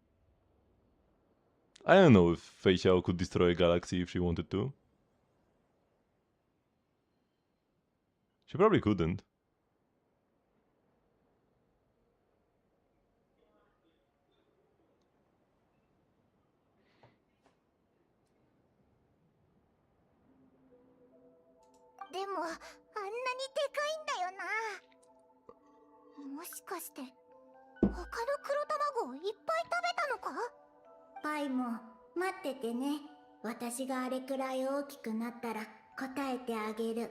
I don't know if Fei Xiao could destroy a galaxy if she wanted to. She probably couldn't.
でもあんなにでかいんだよな。もしかして他の黒卵をいっぱい食べたのか。パイも待っててね。私があれくらい大きくなったら答えてあげる。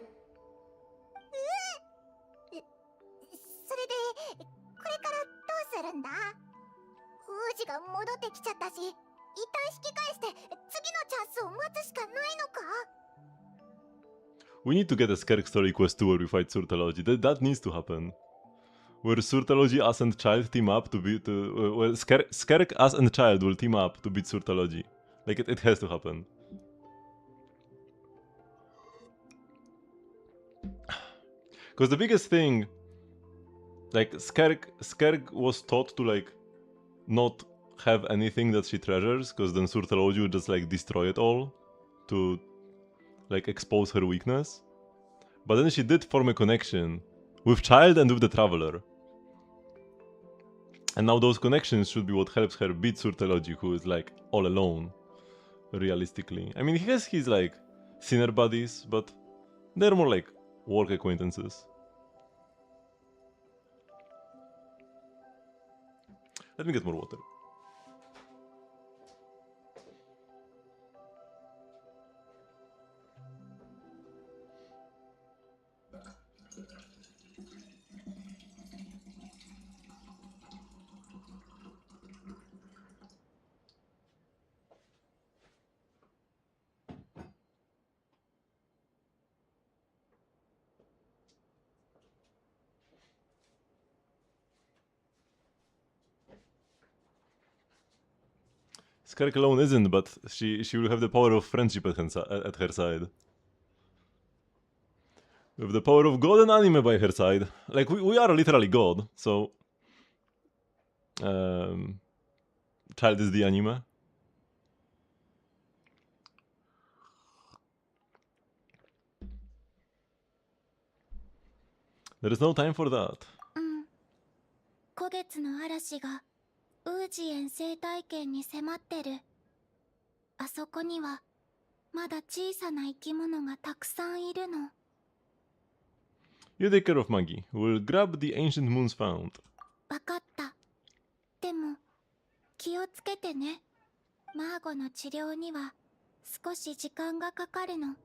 それでこれからどうするんだ。王子が戻ってきちゃったし、一旦引き返して次のチャンスを待つしかないのか。
We need to get a Skerk story quest 2 where we fight Surtalogy. That needs to happen. Where Surtalogy, us and Child team up to beat... well, Skerk, us and Child will team up to beat Surtalogy. Like, it has to happen. Because the biggest thing... Like, Skerk was taught to, like, not have anything that she treasures, because then Surtalogy would just, like, destroy it all to, like, expose her weakness. But then she did form a connection with Child and with the Traveler. And now those connections should be what helps her beat Surtalogy, who is like all alone, realistically. I mean, he has his like sinner buddies, but they're more like work acquaintances. Let me get more water. Skark alone isn't, but she will have the power of friendship at her side. With the power of God and anime by her side. Like, we are literally God, so... Child is the anime. There is no time for that.
古月の嵐がウージ遠征体験に迫ってる。あそこにはまだ小さな生き物がたくさんいるの。
You take care of Maggie. We'll grab the ancient moons found.
わかった。でも気をつけてね。マーゴの治療には少し時間がかかるの。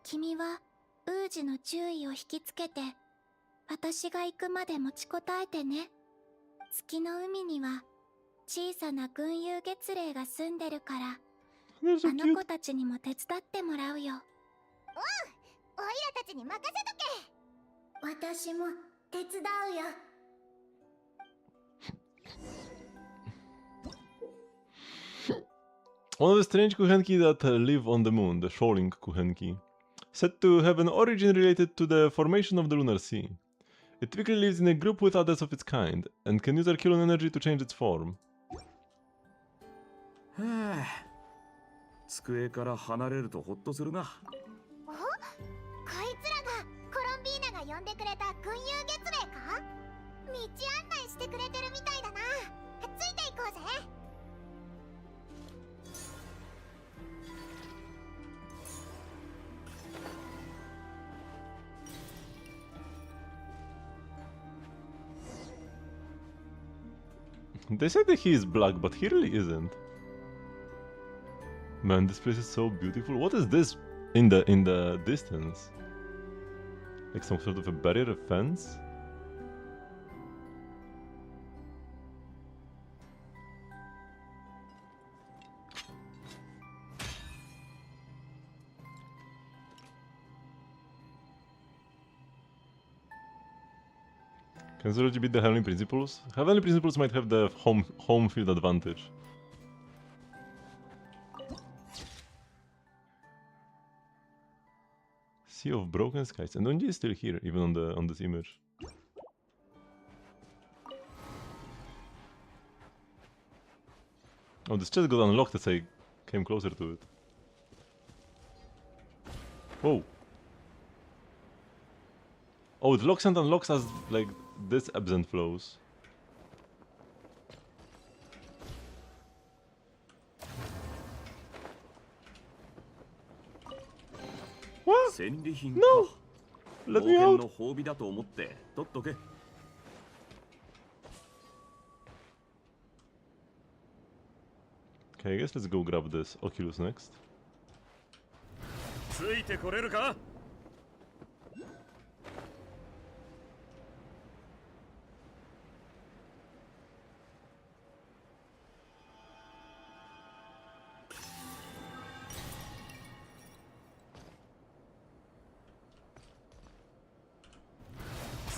君はウージの注意を引きつけて、私が行くまで持ちこたえてね。月の海には小さな群遊月霊が住んでるから、あの子たちにも手伝ってもらうよ。うん、オイラたちに任せとけ。私も手伝うよ。
One of the strange Kuhenki that live on the moon, the Shoring Kuhenki, said to have an origin related to the formation of the lunar sea. It typically lives in a group with others of its kind, and can use Archelon energy to change its form.
机から離れるとホッとするな。
お、こいつらがコロンビーナが呼んでくれた群遊月霊か？道案内してくれてるみたいだな。ついていこうぜ。
They said that he is black, but he really isn't. Man, this place is so beautiful. What is this in the distance? Like some sort of a barrier, a fence? Can Zoology beat the Heavenly Principles? Heavenly Principles might have the home field advantage. Sea of Broken Skies. And Onji is still here, even on this image. Oh, this chest got unlocked as I came closer to it. Whoa. Oh, it locks and unlocks as, like, this ebbs and flows. What? No! Let me out! Okay, I guess let's go grab this Oculus next.
ついてこれるか?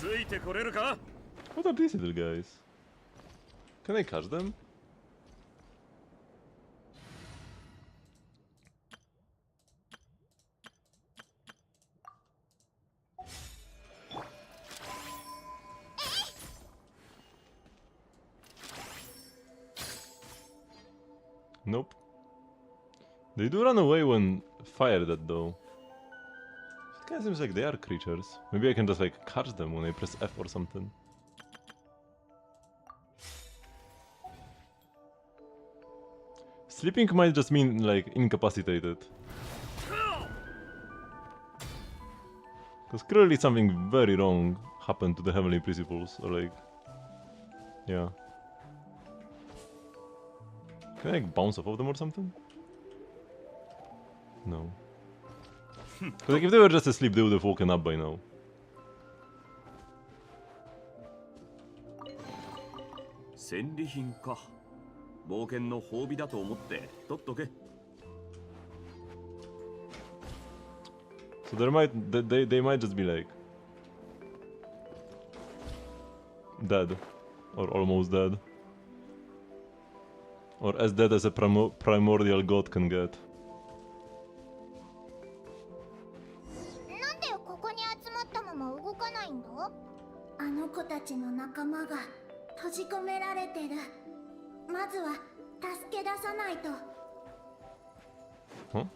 ついてこれるか？
What are these little guys? Can I catch them? Nope. They do run away when fired at though. It kinda seems like they are creatures. Maybe I can just like catch them when I press F or something. Sleeping might just mean like incapacitated. Because clearly something very wrong happened to the Heavenly Principles, or like... Yeah. Can I like bounce off of them or something? No. 'Cause like if they were just asleep, they would have woken up by now.
戦利品か。冒険の褒美だと思って取っとけ。
So there might... They might just be like... dead. Or almost dead. Or as dead as a primordial god can get.
なんでここに集まったまま動かないんだ？
あの子たちの仲間が閉じ込められてる。まずは助け出さないと。
Huh?
ん？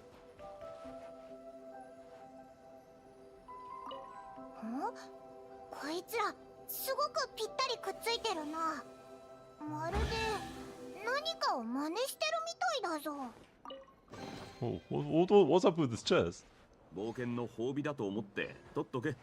こいつらすごくぴったりくっついてるな。まるで何かを真似してるみたいだぞ。
Oh, what's up with this chest?
冒険の褒美だと思って取っとけ。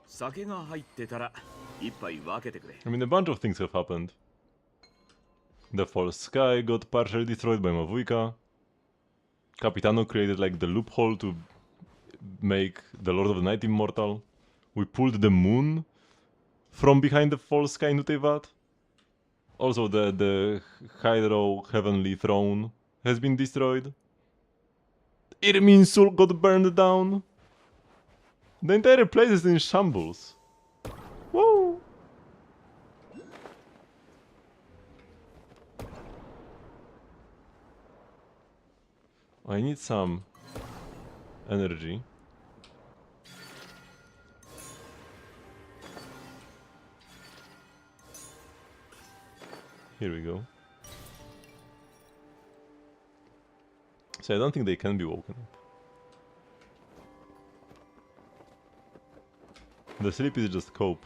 酒が入ってたら一杯分けてくれ。
I mean, a bunch of things have happened. The false sky got partially destroyed by Mavuika. Capitano created like the loophole to make the Lord of the Night immortal. We pulled the moon from behind the false sky into Tevat. Also, the Hydro Heavenly Throne has been destroyed. Irmin's soul got burned down. The entire place is in shambles. Whoa! I need some energy. Here we go. So I don't think they can be woken up. The sleep is just cope.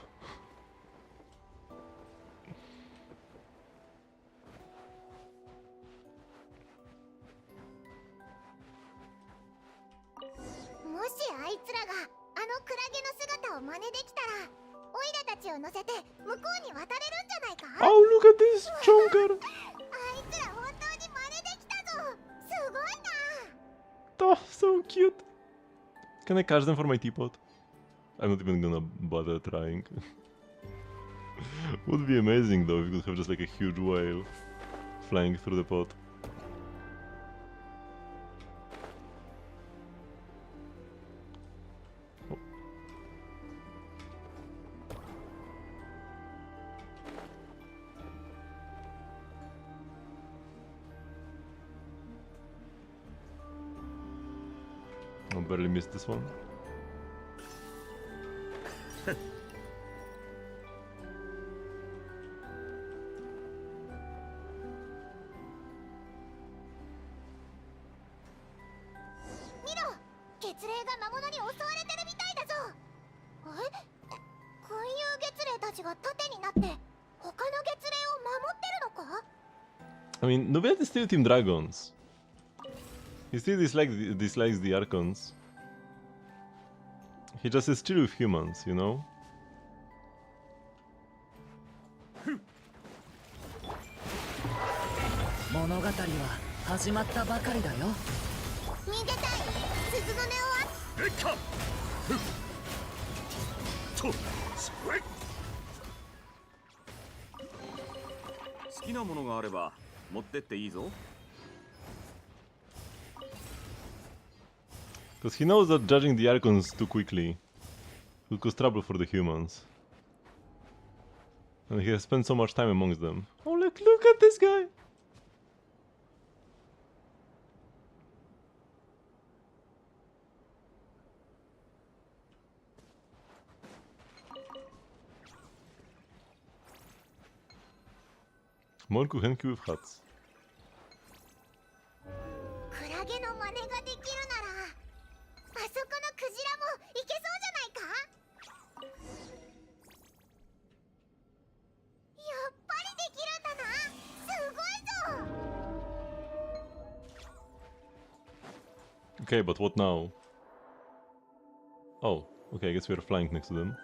もしあいつらがあのクラゲの姿を真似できたら、オイラたちを乗せて向こうに渡れるんじゃないか？
Oh, look at this chonker!
あいつら本当に真似できたぞ。すごいな。
Oh, so cute! Can I catch them for my teapot? I'm not even gonna bother trying. Would be amazing though if we could have just like a huge whale flying through the pot. Oh. I barely missed this one. I mean, Nobet is still Team Dragons. He still dislikes the Archons. He just is chill with humans, you know?
物語は始まったばかりだよ。
逃げたい鈴の音
レッカふっとそれ好きなものがあれば持ってっていいぞ。
Because he knows that judging the Archons too quickly will cause trouble for the humans. And he has spent so much time amongst them. Oh, look at this guy! More kuchenki with huts.
クラゲの真似ができるならあそこのクジラもいけそうじゃないか。やっぱりできるんだな。すごいぞ。
Okay, but what now? Oh, okay, I guess we are flying next to them.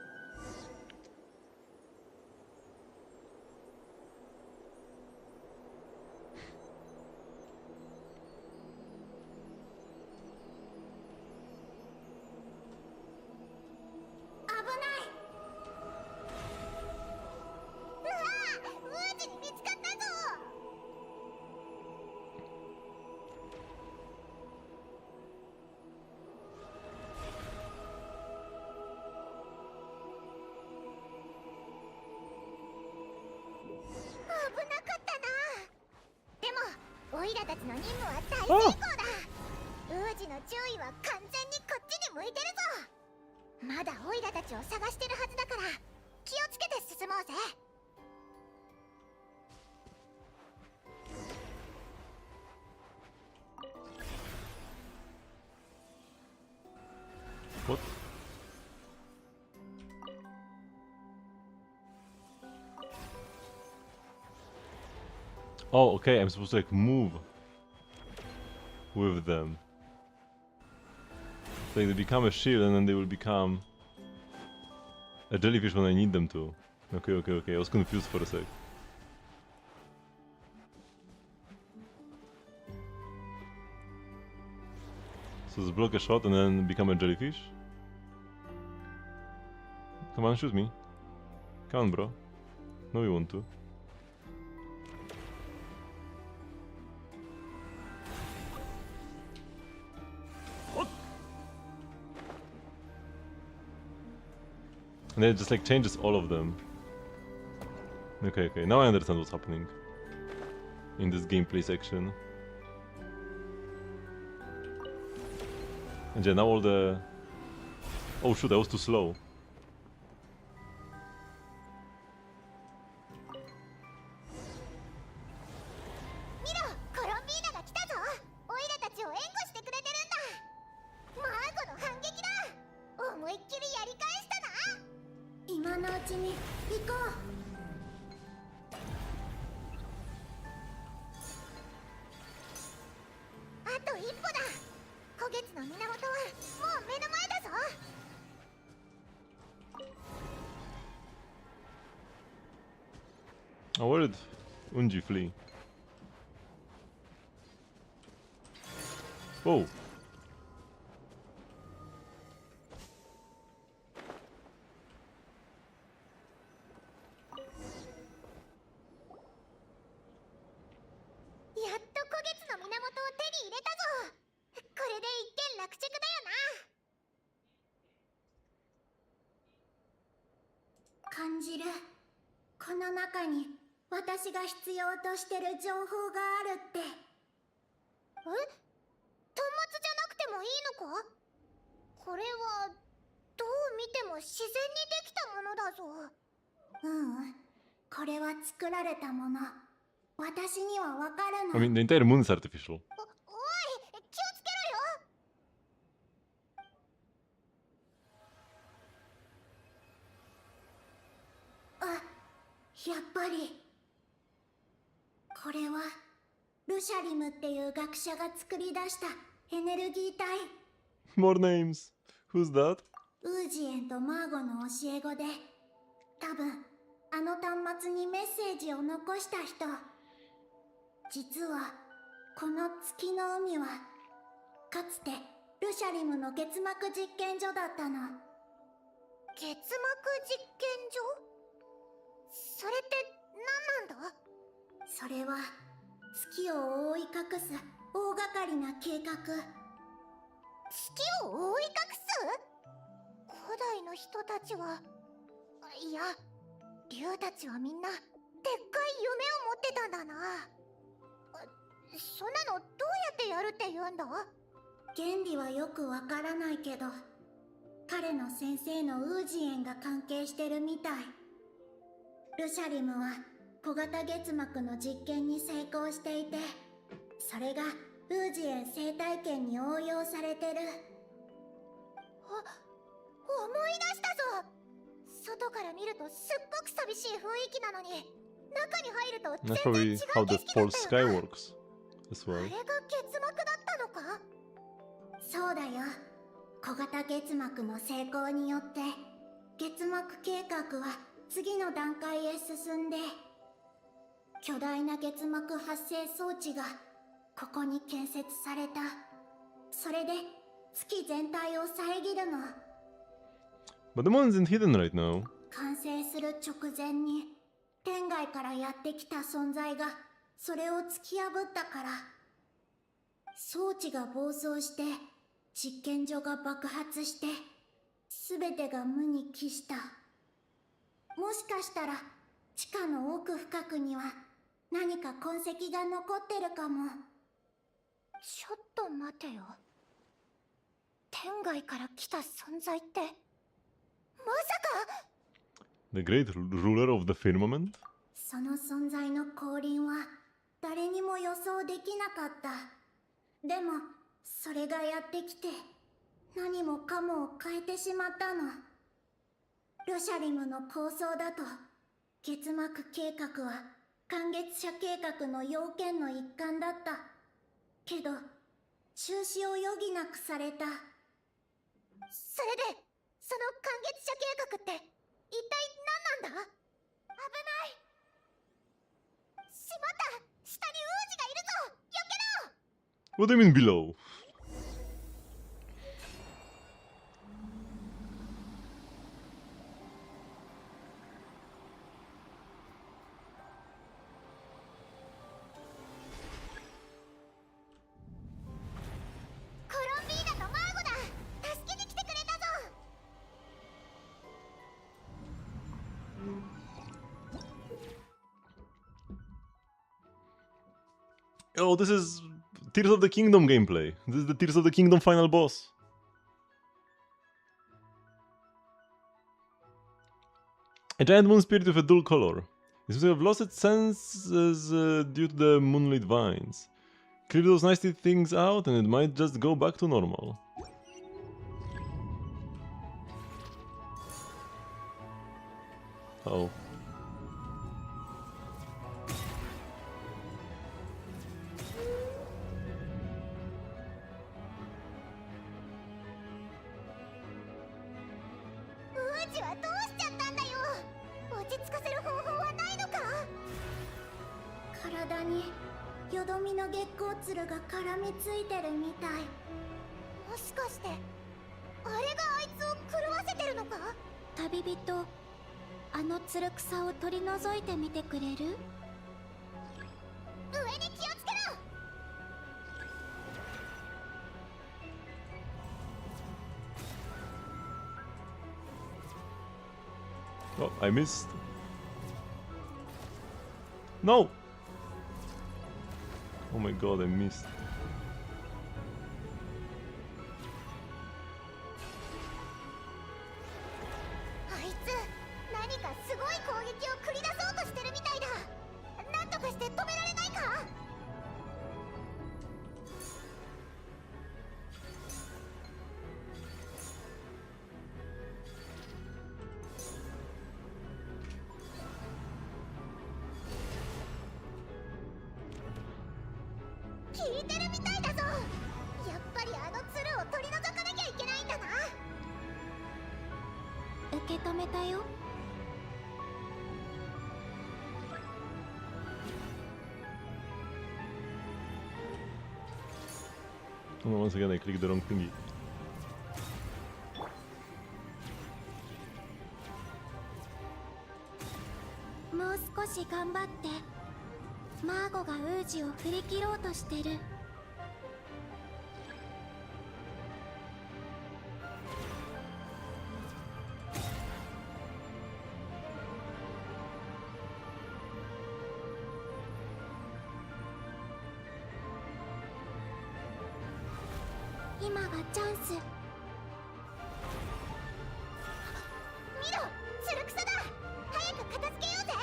オイラたちの任務は大成功だ。ウージの注意は完全にこっちに向いてるぞ。まだオイラたちを探してるはずだから気をつけて進もうぜ。
What? Oh, okay, I'm supposed to like move with them. Like they become a shield and then they will become a jellyfish when I need them to. Okay, I was confused for a sec. So just block a shot and then become a jellyfish? Come on, shoot me. Come on, bro. No, you want to. And then it just like changes all of them. Okay, now I understand what's happening in this gameplay section. And yeah, now all the... Oh shoot, I was too slow. Oh, where did Unji flee? Whoa!
"感じる。この中に私が必要としてる情報があるって。
端末じゃなくてもいいのか？これはどう見ても自然にできたものだぞ。
これは作られたもの。私にはわかるの。
I mean, the entire moon is artificial.
おい、気をつけろよ。
やっぱりこれはルシャリムっていう学者が作り出したエネルギー体。
More names. Who's that?
ウージエンとマーゴの教え子で、多分あの端末にメッセージを残した人。実はこの月の海はかつてルシャリムの月膜実験所だったの。
月膜実験所？それって何なんだ？
それは月を覆い隠す大掛かりな計画。
月を覆い隠す？古代の人たちは、いや、竜たちはみんなでっかい夢を持ってたんだな。そんなのどうやってやるって言うんだ？
原理はよくわからないけど、彼の先生のウージエンが関係してるみたい。ルシャリムは小型月膜の実験に成功していて、それがウージエン生態圏に応用されてる。
思い出したぞ。外から見るとすっごく寂しい雰囲気なのに、中に入ると
That's
全然
probably
違う
how
景
the
色だ
false
っ
sky
たよな。
works as
あ
well.
れが月膜だったのか？
そうだよ。小型月膜の成功によって月膜計画は次の段階へ進んで、巨大な月膜発生装置がここに建設された。それで月全体を遮るの。
But the moon isn't hidden right now.
完成する直前に天外からやってきた存在がそれを突き破ったから、装置が暴走して実験所が爆発して全てが無に帰した。もしかしたら地下の奥深くには何か痕跡が残ってるかも。
ちょっと待てよ。天外から来た存在ってまさか。
The great ruler of the firmament?
その存在の降臨は誰にも予想できなかった。でもそれがやってきて何もかもを変えてしまったの。ルシャリムの構想だと月膜計画は環月社計画の要件の一環だった。けど中止を余儀なくされた。
それでその環月社計画って一体何なんだ？危ない。しまった。下にウージがいるぞ。避けろ。
What do you mean below? Oh, this is Tears of the Kingdom gameplay. This is the Tears of the Kingdom final boss. A giant moon spirit with a dull color. It seems to have lost its senses due to the moonlit vines. Clear those nasty things out and it might just go back to normal. Oh. Oh, I missed. No! Oh my god, I missed. Oh, once again I clicked the wrong thingy.
少し頑張って。マーゴがウージを振り切ろうとしてる。今がチャンス。
見ろ、つる草だ。早く片付けようぜ。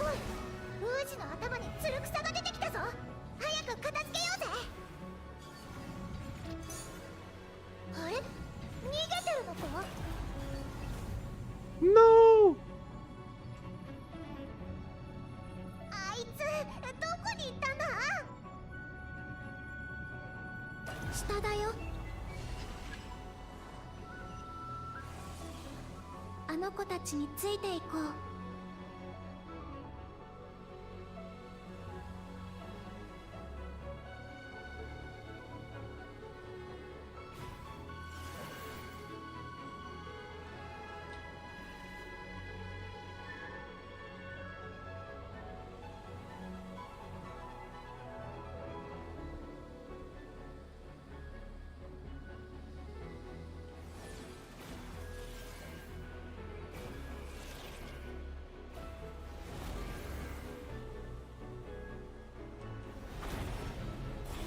おい、ウージの頭につる草が出てきたぞ。早く片付けようぜ。あれ、逃げてるのか。
No!
あいつどこに行ったんだ。
下だよ。あの子たちについていこう。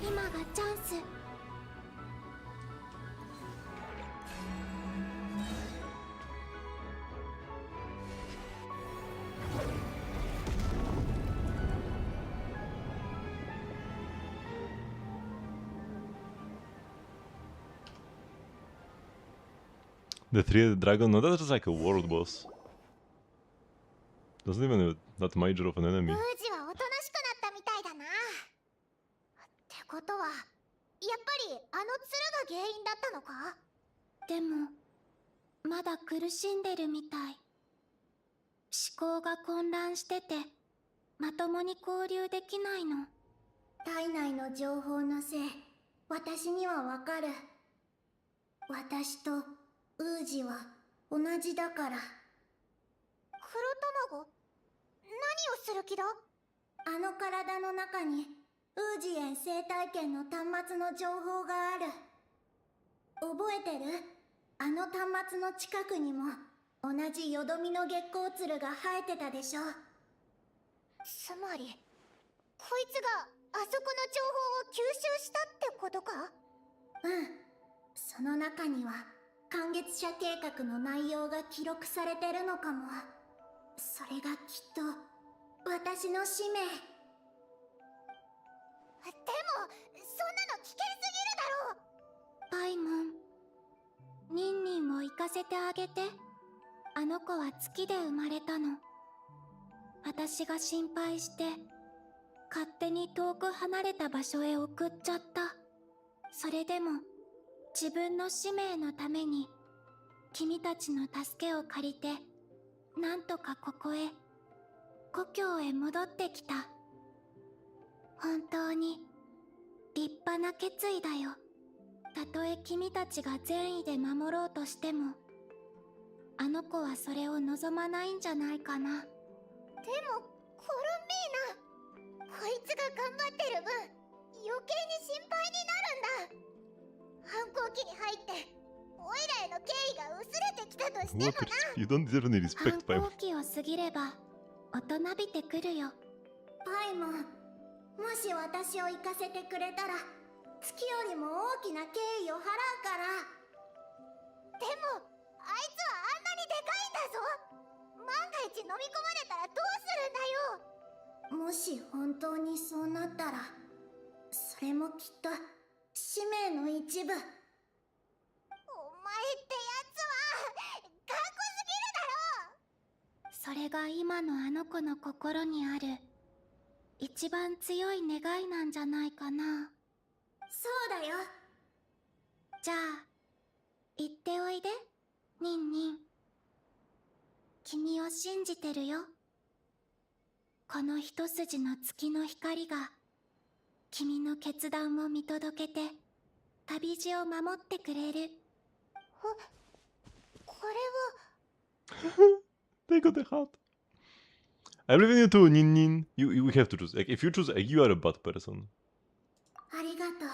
今がチャンス。
The three-headed dragon? No, that's just like a world boss. Doesn't even have that major of an
ウ
enemy.
ージはおとなしくなったみたいだな。ってことは、やっぱりあの鶴が原因だったのか。
でもまだ苦しんでるみたい。思考が混乱しててまともに交流できないの。体内の情報のせい、私にはわかる。私とウージは同じだから。
黒卵、何をする気だ。
あの体の中にウージエン生態圏の端末の情報がある。覚えてる？あの端末の近くにも同じよどみの月光鶴が生えてたでしょ。
つまりこいつがあそこの情報を吸収したってことか。
うん、その中には観月者計画の内容が記録されてるのかも。それがきっと私の使命。
でもそんなの危険すぎるだろう。
パイモン、ニンニンを行かせてあげて。あの子は月で生まれたの。私が心配して勝手に遠く離れた場所へ送っちゃった。それでも自分の使命のために君たちの助けを借りてなんとかここへ、故郷へ戻ってきた。本当に立派な決意だよ。たとえ君たちが善意で守ろうとしても、あの子はそれを望まないんじゃないかな。
でもコロンビーナ、こいつが頑張ってる分余計に心配になるんだ。反抗期に入ってオイラへの敬意が薄れてきたとしても
What?
な。
You don't deserve any
反
respect, Paimon.
抗期を過ぎれば大人びてくるよ。パイモン、もし私を行かせてくれたら月よりも大きな敬意を払うから。
でもあいつはあんなにでかいんだぞ。万が一飲み込まれたらどうするんだよ。
もし本当にそうなったら、それもきっと使命の一部。
お前ってやつはかっこすぎるだろ。
それが今のあの子の心にある一番強い願いなんじゃないかな。そうだよ。じゃあ行っておいで、ニンニン。君を信じてるよ。この一筋の月の光が君の決断を見届けて旅路を守ってくれる。
これは
They got the heart. I believe in you too, Nin Nin. You have to choose. Like, if you choose egg, you are a bad person.
ありがとう。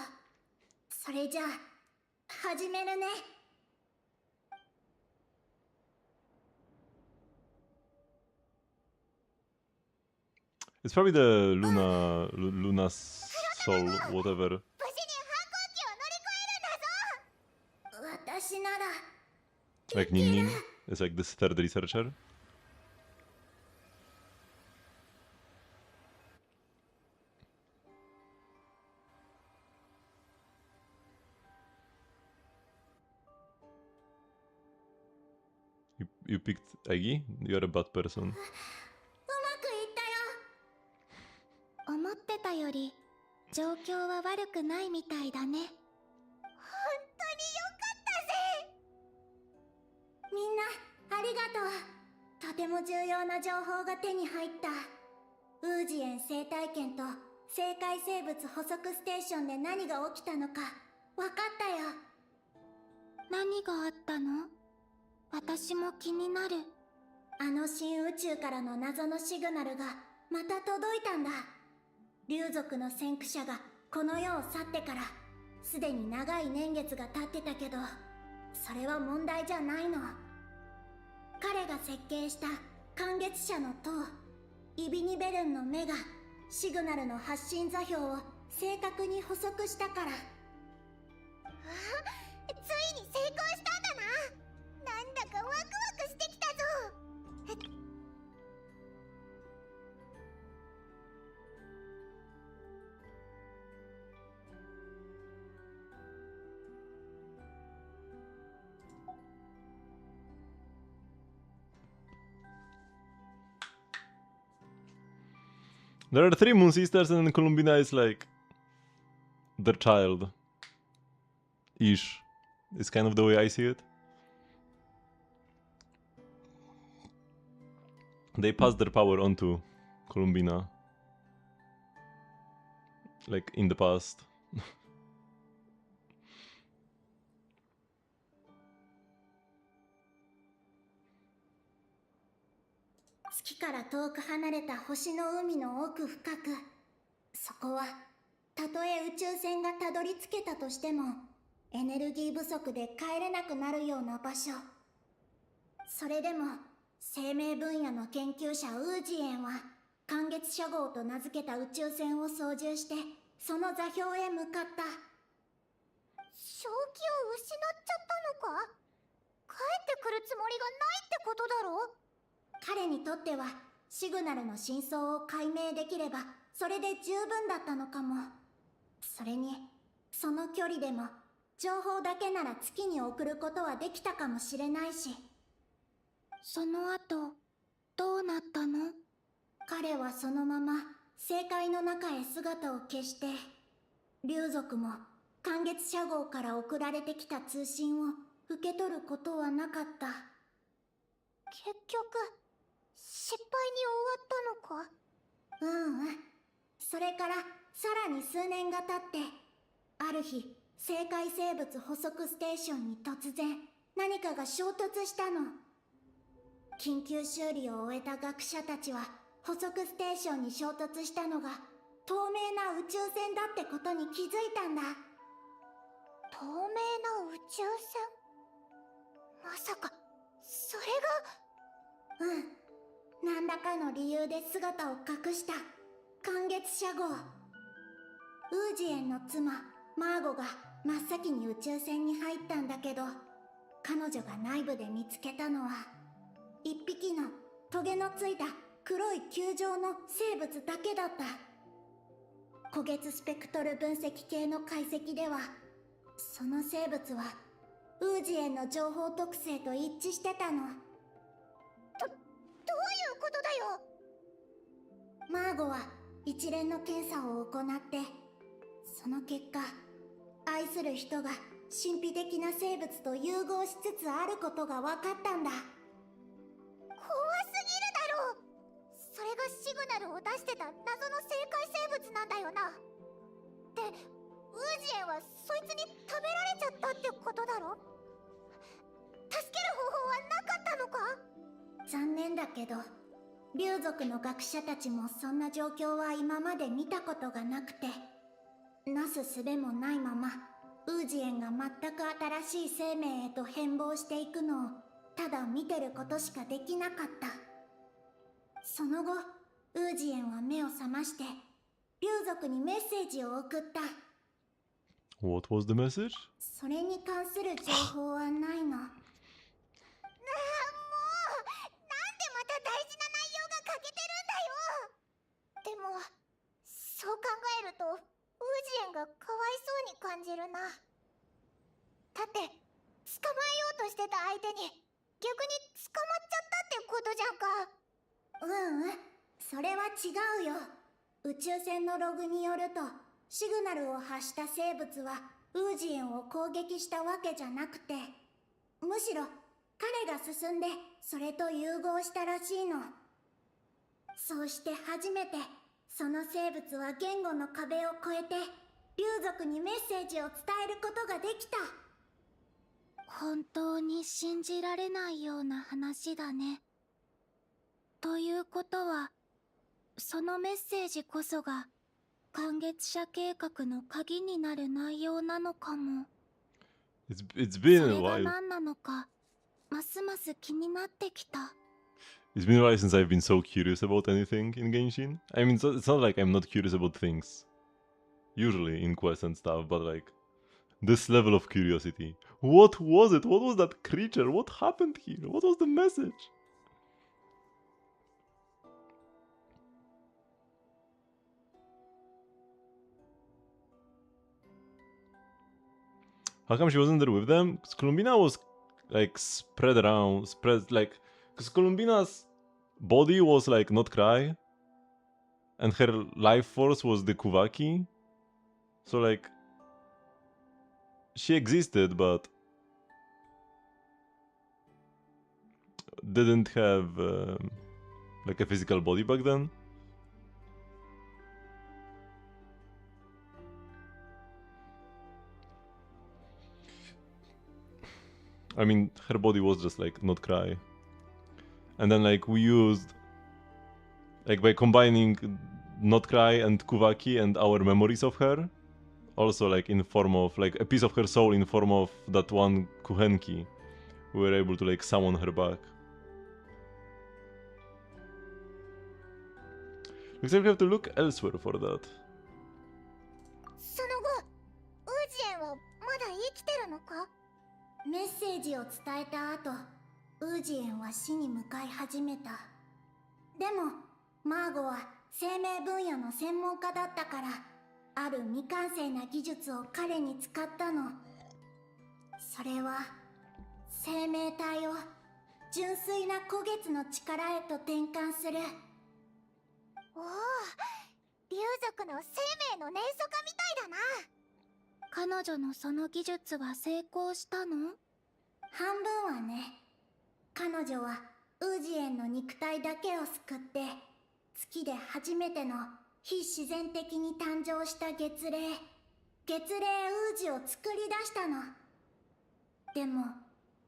それじゃあ始めるね。
It's probably the Luna soul, whatever.
無事に反抗期を乗り越えるんだぞ。
私なら
Like Nin Nin is like this third researcher. You picked Eggy? You are a bad person.
うまくいったよ。思ってたより状況は悪くないみたいだね。
本当によかったぜ。
みんなありがとう。とても重要な情報が手に入った。ウージエン生態圏と生界生物捕捉ステーションで何が起きたのか分かったよ。何があったの？私も気になる。あの新宇宙からの謎のシグナルがまた届いたんだ。竜族の先駆者がこの世を去ってからすでに長い年月が経ってたけど、それは問題じゃないの。彼が設計した感月者の塔、イビニベルンの目がシグナルの発信座標を正確に捕捉したから。
ついに成功したんだな。なんだかワクワクしてきたぞ。
There are three Moon Sisters and Columbina is like their child. Ish. Is kind of the way I see it. They pass their power on to Columbina. Like in the past.
月から遠く離れた星の海の奥深く、そこはたとえ宇宙船がたどり着けたとしてもエネルギー不足で帰れなくなるような場所。それでも生命分野の研究者ウージエンは感月者号と名付けた宇宙船を操縦してその座標へ向かった。
正気を失っちゃったのか。帰ってくるつもりがないってことだろ。
彼にとってはシグナルの真相を解明できればそれで十分だったのかも。それにその距離でも情報だけなら月に送ることはできたかもしれないし。その後どうなったの？彼はそのまま星海の中へ姿を消して、竜族も感月者号から送られてきた通信を受け取ることはなかった。
結局失敗に終わったのか。
それからさらに数年が経って、ある日生界生物捕捉ステーションに突然何かが衝突したの。緊急修理を終えた学者たちは捕捉ステーションに衝突したのが透明な宇宙船だってことに気づいたんだ。
透明な宇宙船。まさかそれが。
何らかの理由で姿を隠した感月者号。ウージエンの妻マーゴが真っ先に宇宙船に入ったんだけど、彼女が内部で見つけたのは一匹のトゲのついた黒い球状の生物だけだった。古月スペクトル分析系の解析では、その生物はウージエンの情報特性と一致してたの。
どういうことだよ。
マーゴは一連の検査を行って、その結果愛する人が神秘的な生物と融合しつつあることが分かったんだ。
怖すぎるだろう。それがシグナルを出してた謎の生界生物なんだよな。で、ウージエンはそいつに食べられちゃったってことだろ。助ける方法はなかったのか。
残念だけど、竜族の学者たちもそんな状況は今まで見たことがなくて、なすすべもないままウージエンが全く新しい生命へと変貌していくのをただ見てることしかできなかった。その後、ウージエンは目を覚まして竜族にメッセージを送った。
What was the message?
それに関する情報はないの。
なんでまた大事な内容が欠けてるんだよ。でもそう考えるとウージエンがかわいそうに感じるな。だって捕まえようとしてた相手に逆に捕まっちゃったってことじゃんか。
それは違うよ。宇宙船のログによると、シグナルを発した生物はウージエンを攻撃したわけじゃなくて、むしろ彼が進んでそれと融合したらしいの。そうして初めてその生物は言語の壁を越えて竜族にメッセージを伝えることができた。
本当に信じられないような話だね。ということは、そのメッセージこそが観月者計画の鍵になる内容なのかも。
It's
そ
been
れ
a
が
while.
何なのか、ますます気になってきた。
It's been a while since I've been so curious about anything in Genshin. I mean, it's not like I'm not curious about things. Usually in quests and stuff, but like this level of curiosity. What was it? What was that creature? What happened here? What was the message? How come she wasn't there with them? Because Columbina was like spread around, because Columbina's body was like not Cry, and her life force was the Kuvaki. So like she existed, but didn't have like a physical body back then. I mean, her body was just like not Cry. And then like we used, like by combining not Cry and Kuvaki and our memories of her, also like in form of like a piece of her soul in form of that one Kuhenki, we were able to like summon her back. Looks like we have to look elsewhere for that.
その後ウージエンはまだ生きてるのか。
メッセージを伝えた後、ウージエンは死に向かい始めた。でもマーゴは生命分野の専門家だったから、ある未完成な技術を彼に使ったの。それは生命体を純粋な古月の力へと転換する。
おお、竜族の生命の連鎖化みたいだな。
彼女のその技術は成功したの？
半分はね。彼女はウージエンの肉体だけを救って、月で初めての非自然的に誕生した月霊ウージを作り出したの。でも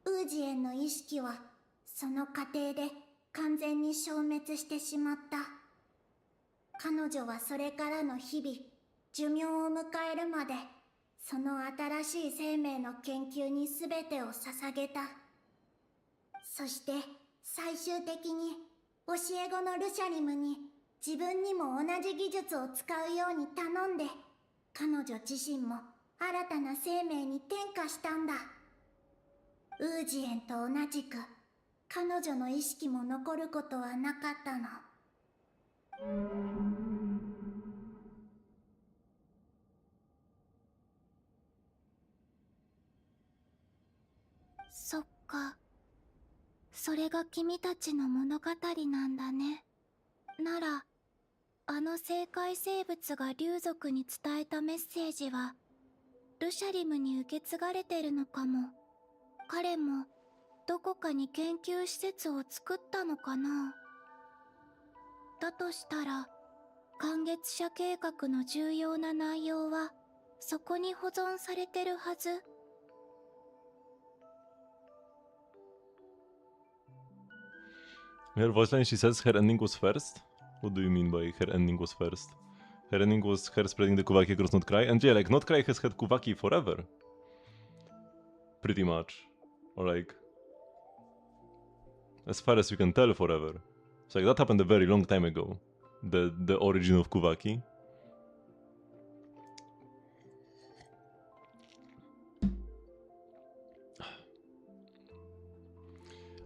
ウージエンの意識はその過程で完全に消滅してしまった。彼女はそれからの日々、寿命を迎えるまでその新しい生命の研究に全てを捧げた。そして最終的に教え子のルシャリムに自分にも同じ技術を使うように頼んで、彼女自身も新たな生命に転化したんだ。ウージエンと同じく彼女の意識も残ることはなかったの。
そっか。それが君たちの物語なんだね。なら、あの生界生物が竜族に伝えたメッセージは、ルシャリムに受け継がれてるのかも。彼も、どこかに研究施設を作ったのかな。だとしたら、観月者計画の重要な内容は、そこに保存されてるはず。
In her voice line, she says her ending was first. What do you mean by her ending was first? Her ending was her spreading the Kuvaki across Not Cry, and yeah, like Not Cry has had Kuvaki forever. Pretty much. Or like, as far as you can tell, forever. So like that happened a very long time ago. The origin of Kuvaki.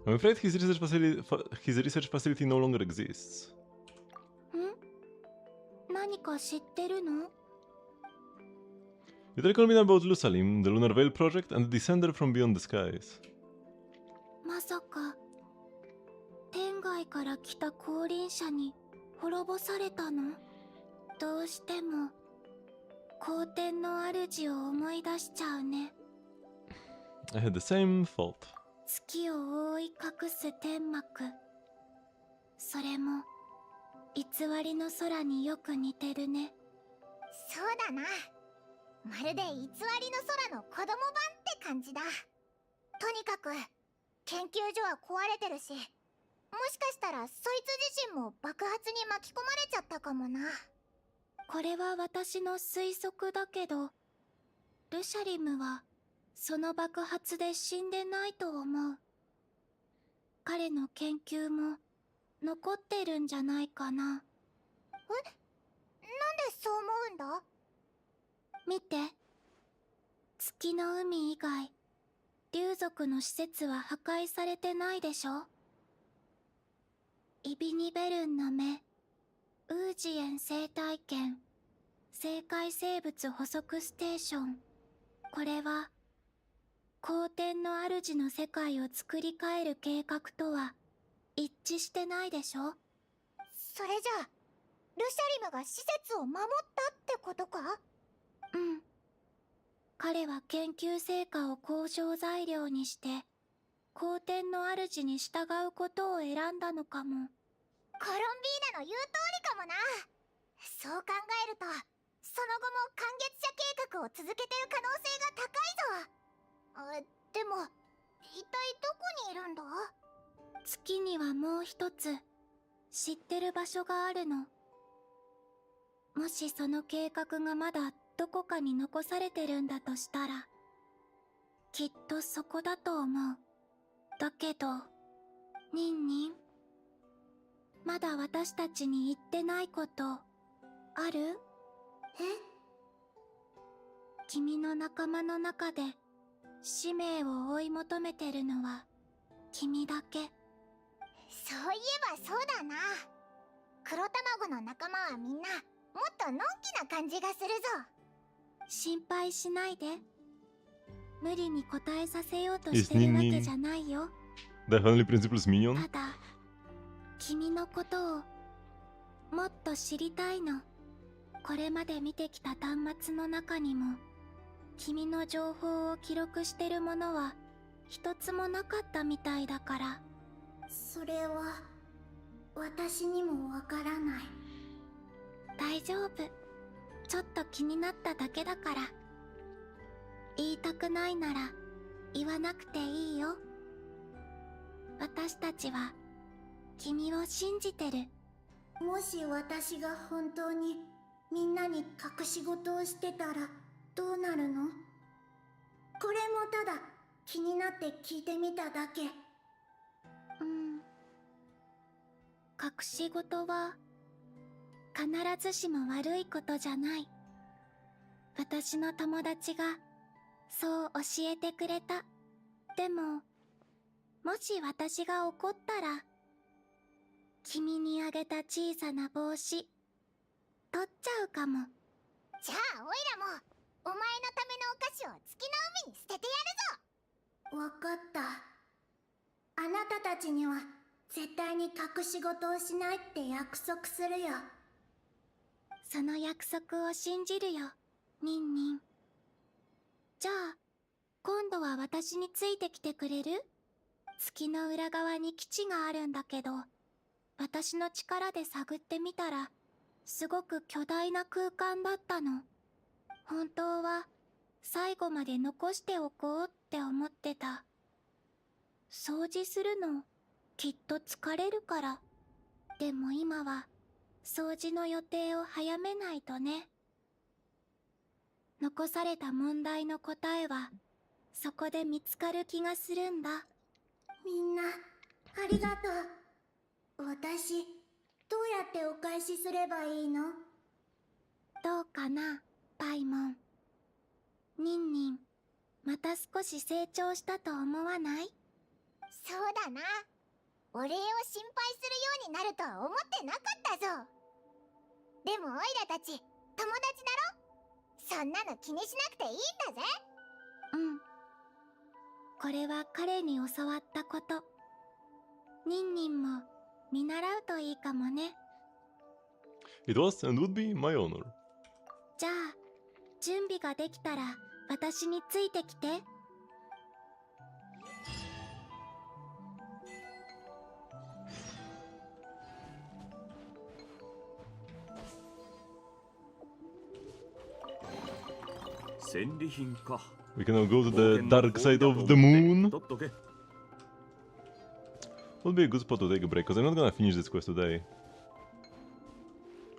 I'm afraid his research facility no longer exists.
何か知ってるの？
You tell me about Lusalim, the Lunar Veil Project, and the Descender from Beyond the Skies.
まさか、天外から来た降臨者に滅ぼされたの？どうしても、皇天の主を思い出しちゃうね。
I had the same thought.
月を覆い隠す天幕。それも、偽りの空によく似てるね。
そうだな。まるで偽りの空の子供版って感じだ。とにかく研究所は壊れてるし、もしかしたらそいつ自身も爆発に巻き込まれちゃったかもな。
これは私の推測だけど、ルシャリムはその爆発で死んでないと思う。彼の研究も残ってるんじゃないかな。
なんでそう思うんだ？
見て。月の海以外、竜族の施設は破壊されてないでしょ？イビニベルンの目、ウージエン生態圏、生界生物捕捉ステーション。これは、皇天の主の世界を作り変える計画とは一致してないでしょ？
それじゃあ、ルシャリムが施設を守ったってことか？
うん。彼は研究成果を交渉材料にして、皇天の主に従うことを選んだのかも。
コロンビーナの言う通りかもな。そう考えると、その後も観月者計画を続けてる可能性が高いぞ。でも、一体どこにいるんだ？
月にはもう一つ、知ってる場所があるの。もしその計画がまだどこかに残されてるんだとしたら、きっとそこだと思う。だけど、ニンニン、まだ私たちに言ってないこと、ある？君の仲間の中で、使命を追い求めてるのは、君だけ。
そういえばそうだな。黒卵の仲間はみんな、もっとのんきな感じがするぞ。
心配しないで。無理に答えさせようとしてるわけじゃないよ。
The Heavenly Principles Minion?
ただ、君のことをもっと知りたいの。これまで見てきた端末の中にも、君の情報を記録してるものは一つもなかったみたいだから。
それは私にもわからない。
大丈夫。ちょっと気になっただけだから。言いたくないなら言わなくていいよ。私たちは君を信じてる。
もし私が本当にみんなに隠し事をしてたらどうなるの？これもただ気になって聞いてみただけ。
うん。隠し事は必ずしも悪いことじゃない。私の友達がそう教えてくれた。でももし私が怒ったら、君にあげた小さな帽子取っちゃうかも。
じゃあオイラもお前のためのお菓子を月の海に捨ててやるぞ。
わかった。あなたたちには絶対に隠し事をしないって約束するよ。
その約束を信じるよ、ニンニン。じゃあ今度は私についてきてくれる？月の裏側に基地があるんだけど、私の力で探ってみたらすごく巨大な空間だったの。本当は最後まで残しておこうって思ってた。掃除するのきっと疲れるから。でも今は掃除の予定を早めないとね。残された問題の答えはそこで見つかる気がするんだ。
みんなありがとう。私どうやってお返しすればいいの？
どうかな、パイモン。ニンニン、また少し成長したと思わない？
そうだな。お礼を心配するようになるとは思ってなかったぞ。でもオイラたち友達だろ。そんなの気にしなくていいんだぜ。
うん。これは彼に教わったこと。ニンニンも見習うといいかもね。
It was and would be my honor.
じゃあ準備ができたら私についてきて。
戦利品か。
We can now go to the dark side of the moon.
取っとけ。
Would be a good spot to take a break, because I'm not gonna finish this quest today.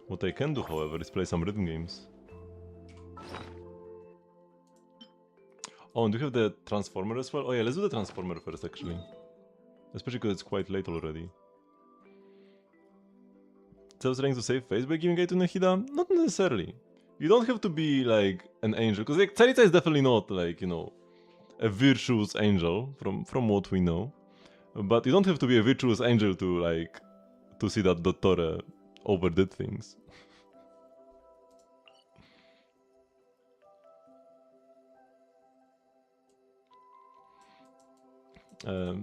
What I can do, however, is play some rhythm games. Oh, and do you have the Transformer as well? Oh yeah, let's do the Transformer first, actually. Especially because it's quite late already. So I was trying to save face by giving it to Nahida? Not necessarily. You don't have to be, like, an angel, because, like, Tsarita is definitely not, like, you know, a virtuous angel, from what we know. But you don't have to be a virtuous angel to, like, to see that Dottore overdid things.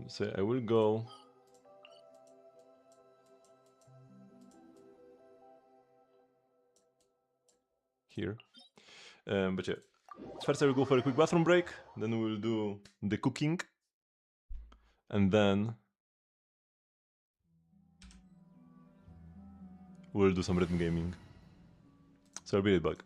So I will go here. But yeah, first I will go for a quick bathroom break, then we'll do the cooking, and then we'll do some rhythm gaming. So I'll be right back.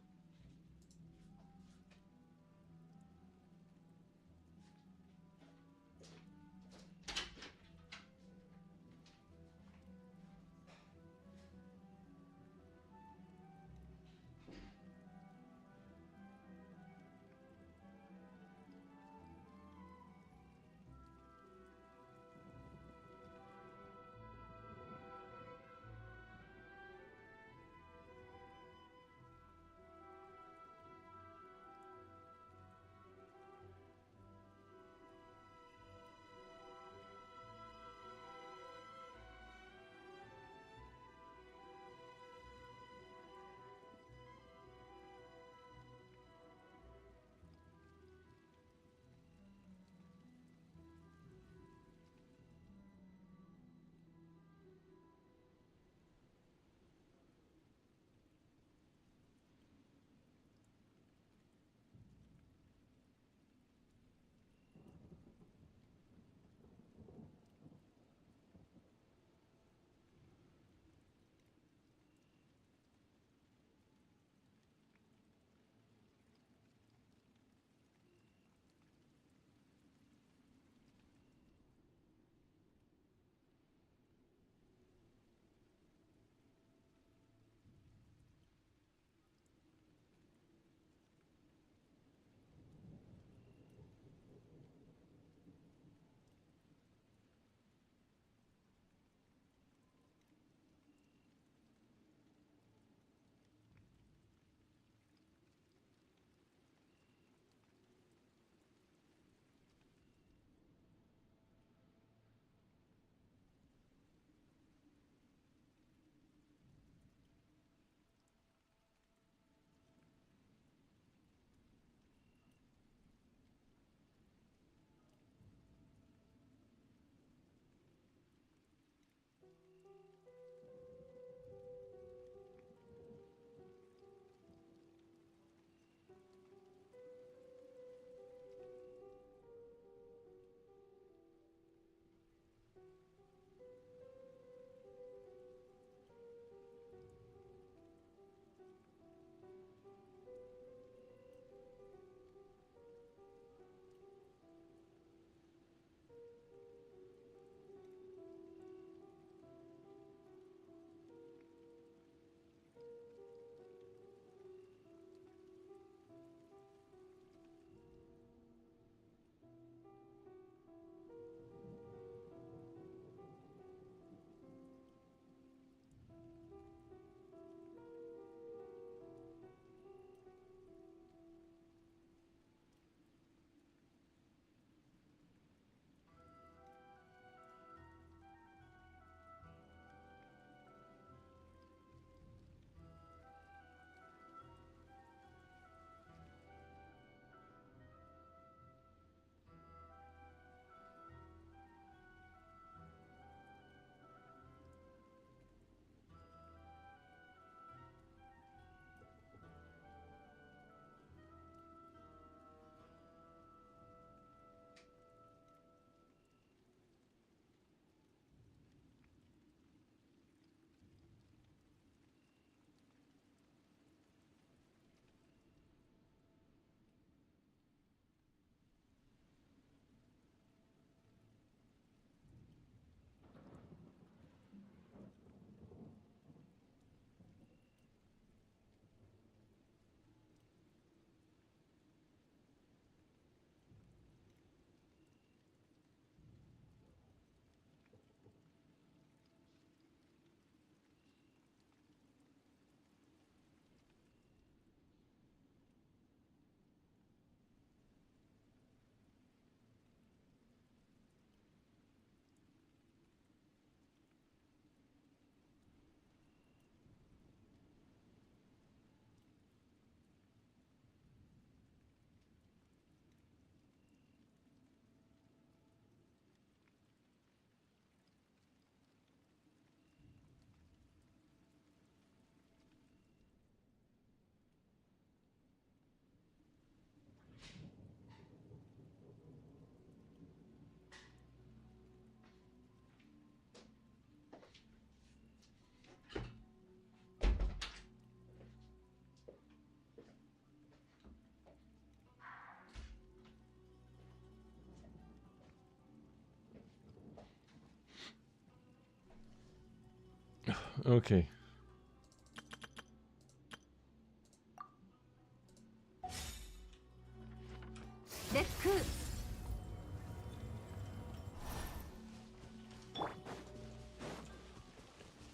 Okay.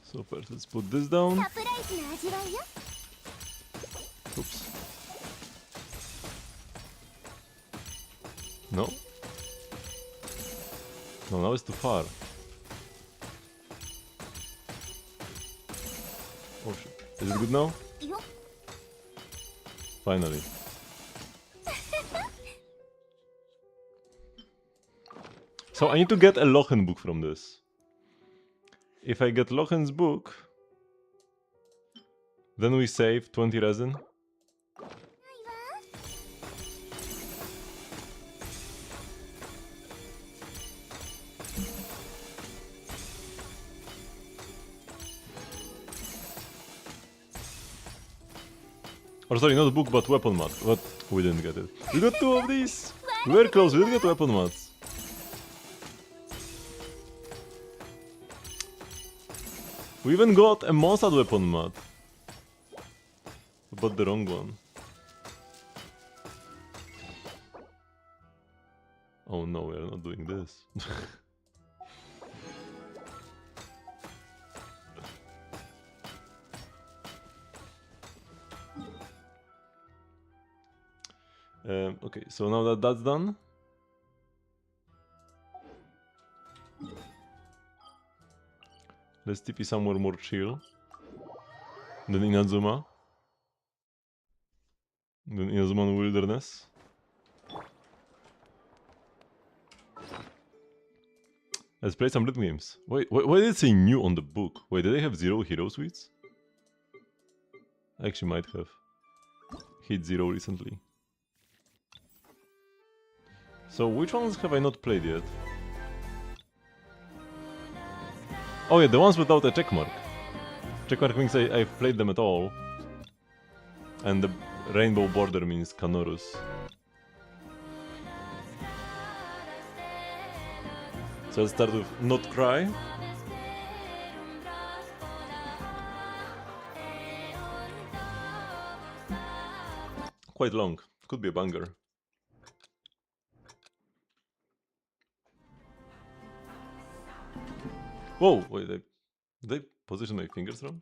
So first, let's put this down.
サプライズの味わいよ。
Oops. No? No, now it's too far. Oh shit. Is it good now?
よ
Finally. So I need to get a Lochen book from this. If I get Lochen's book, then we save 20 resin. Or sorry, not book, but weapon mat. But we didn't get it. We got 2 of these! We were close, we didn't get weapon mats. We even got a Mossad weapon mat. But the wrong one. Oh no, we are not doing this. Okay, so now that that's done. Let's TP somewhere more chill than Inazuma. Than Inazuma Wilderness. Let's play some rhythm games. Wait, why did it say new on the book? Wait, did they have 0 hero suites? I actually might have hit 0 recently. So which ones have I not played yet? Oh yeah, the ones without a checkmark. Checkmark means I've played them at all. And the rainbow border means Canorus. So let's start with Not Cry. Quite long. Could be a banger. Whoa, wait, did I position my fingers wrong?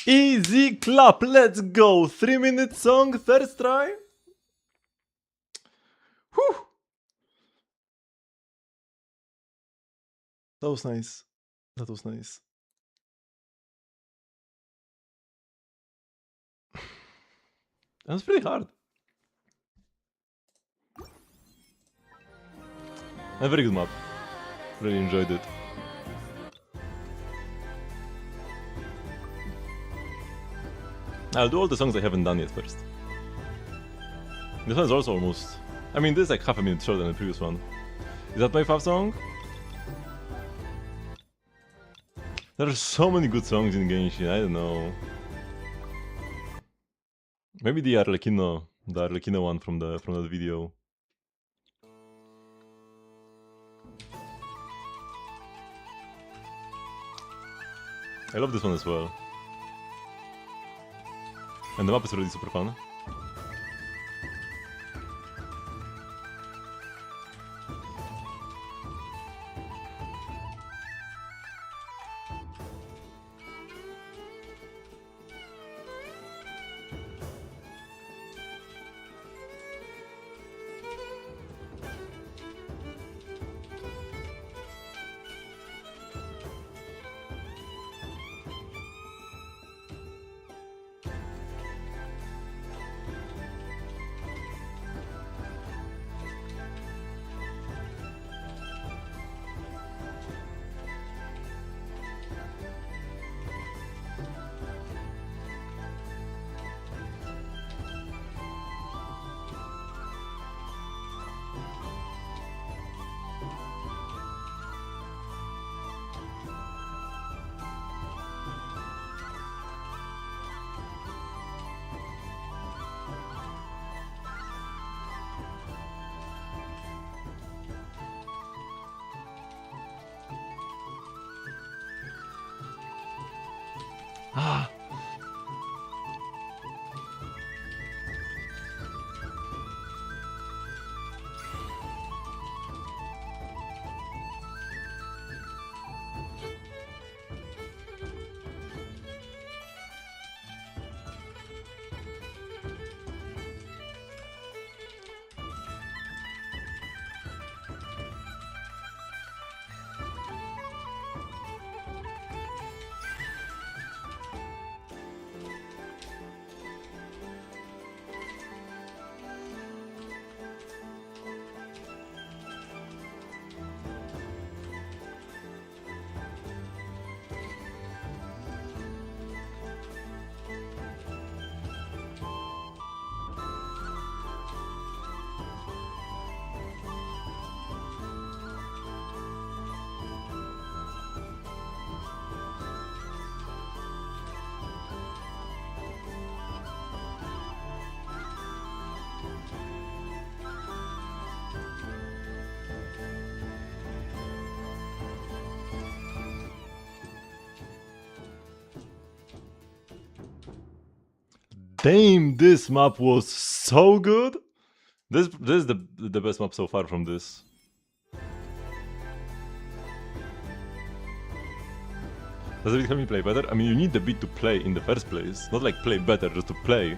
Easy clap, let's go! 3-minute song, first try. Whew! That was nice. That was nice. That was pretty hard. A very good map. Really enjoyed it. I'll do all the songs I haven't done yet first. This one is also almost... I mean, this is like half a minute shorter than the previous one. Is that my fav song? There are so many good songs in Genshin, I don't know. Maybe the Arlecchino one from that video. I love this one as well. And the map is already super fun. Ah! Damn, this map was so good! This is the best map so far from this. Does the beat help me play better? I mean, you need the beat to play in the first place, not like play better, just to play.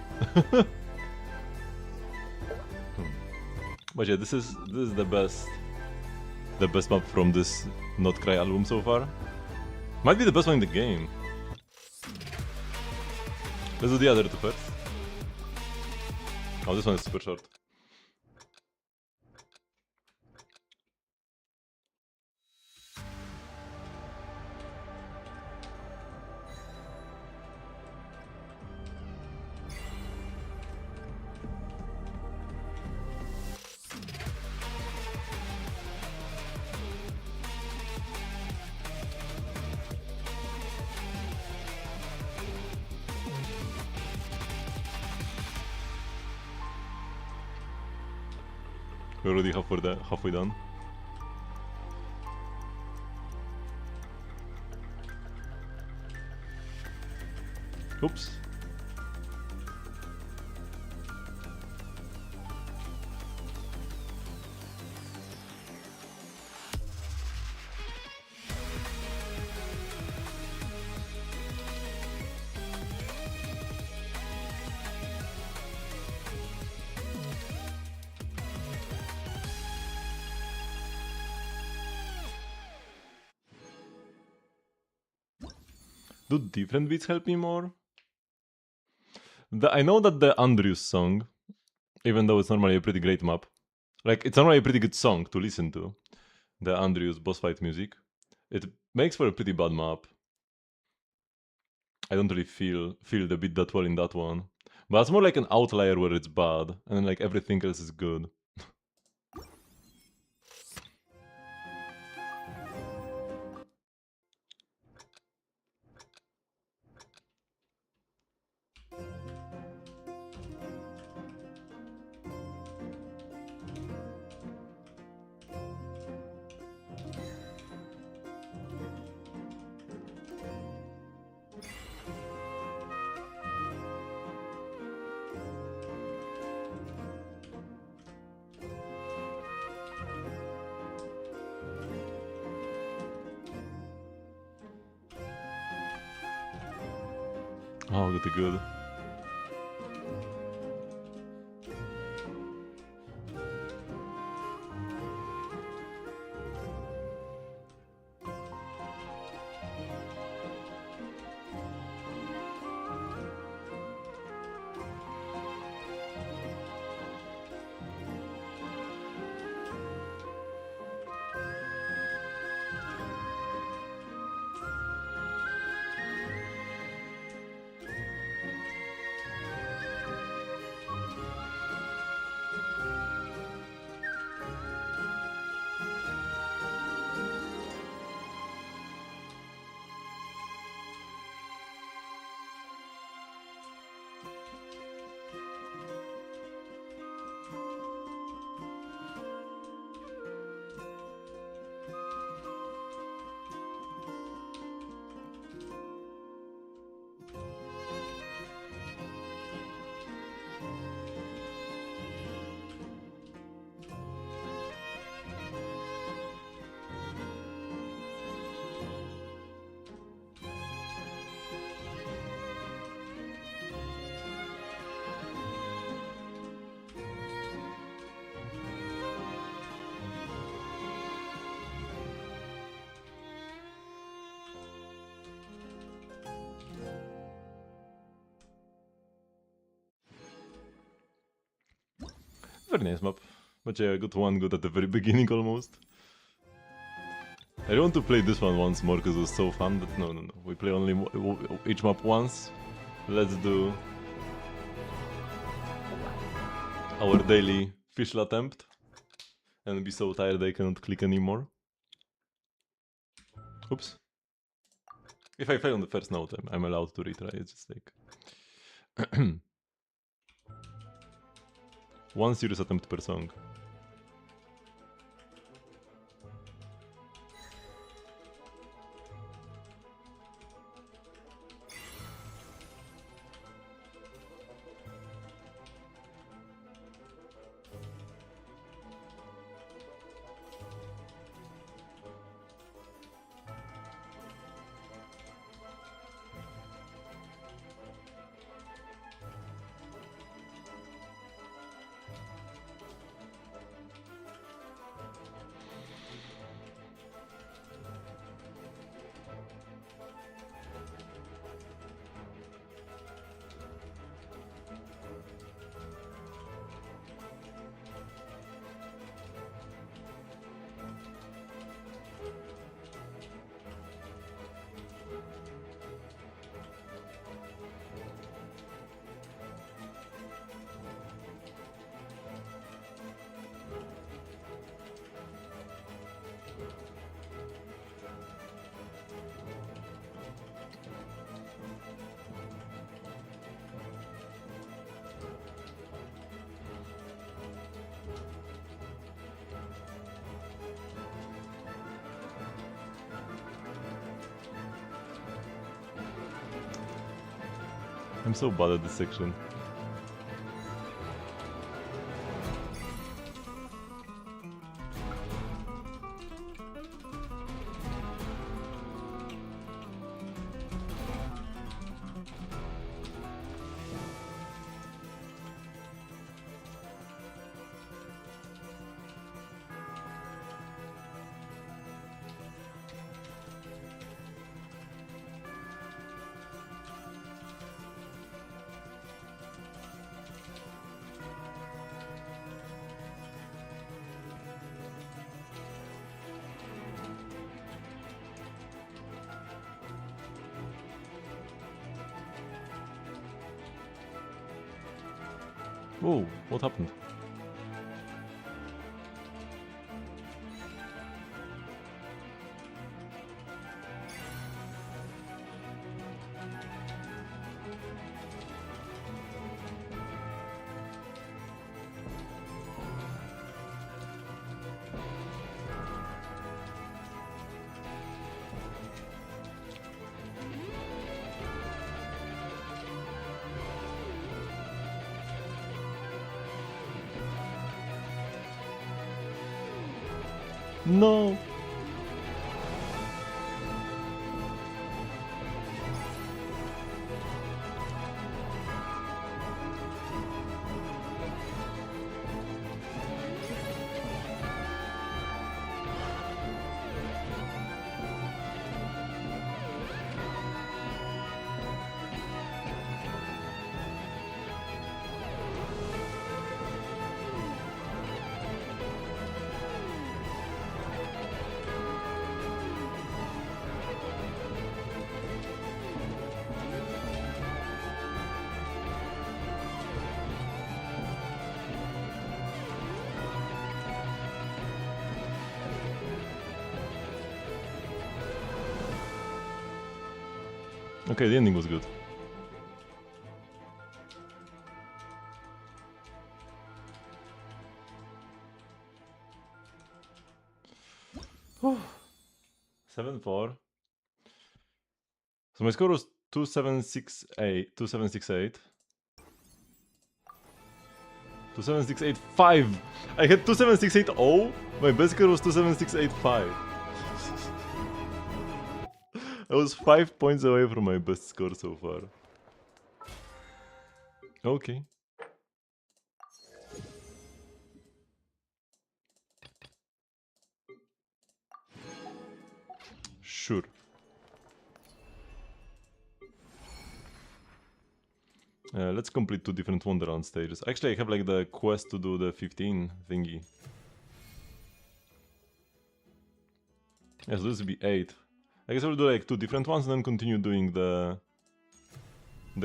But yeah, this is the best map from this Not Cry album so far. Might be the best one in the game. Let's do the other two first. Oh, this one is super short. We're already halfway done. Oops. Do different beats help me more? I know that the Andrews song, even though it's normally a pretty great map, like it's normally a pretty good song to listen to, the Andrews boss fight music, it makes for a pretty bad map. I don't really feel the beat that well in that one. But it's more like an outlier where it's bad, and then like everything else is good. Oh, pretty good. Very nice map. But yeah, I got one good at the very beginning almost. I want to play this one once more because it was so fun, but no. We play only each map once. Let's do our daily official attempt. And be so tired I cannot click anymore. Oops. If I fail on the first note, I'm allowed to retry. It's just like... one serious attempt per song. I'm so bad at this section. Whoa, what happened? No! Okay, the ending was good. Whew. 7-4. So my score was 2768. 2768. 27685. I had 27680. My best score was 27685. I was 5 points away from my best score so far. Okay. Sure. Let's complete 2 different Wonderland stages. Actually, I have like the quest to do the 15 thingy. Yes, this will be 8. I guess I will do like 2 different ones and then continue doing the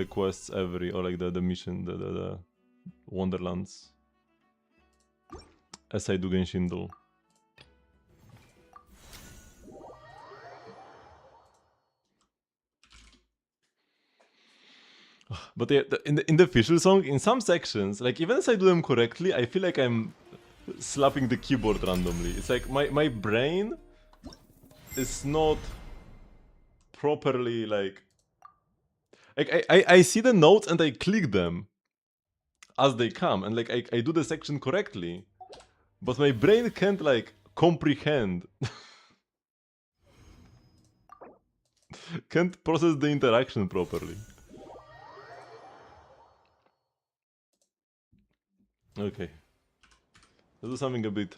quests every, or like the mission, the Wonderlands. As I do Genshin though. But yeah, in the official song, in some sections, like even as I do them correctly, I feel like I'm slapping the keyboard randomly. It's like my brain is not properly like I see the notes and I click them as they come, and like I do the section correctly, but my brain can't like comprehend, can't process the interaction properly. Okay, let's do something a bit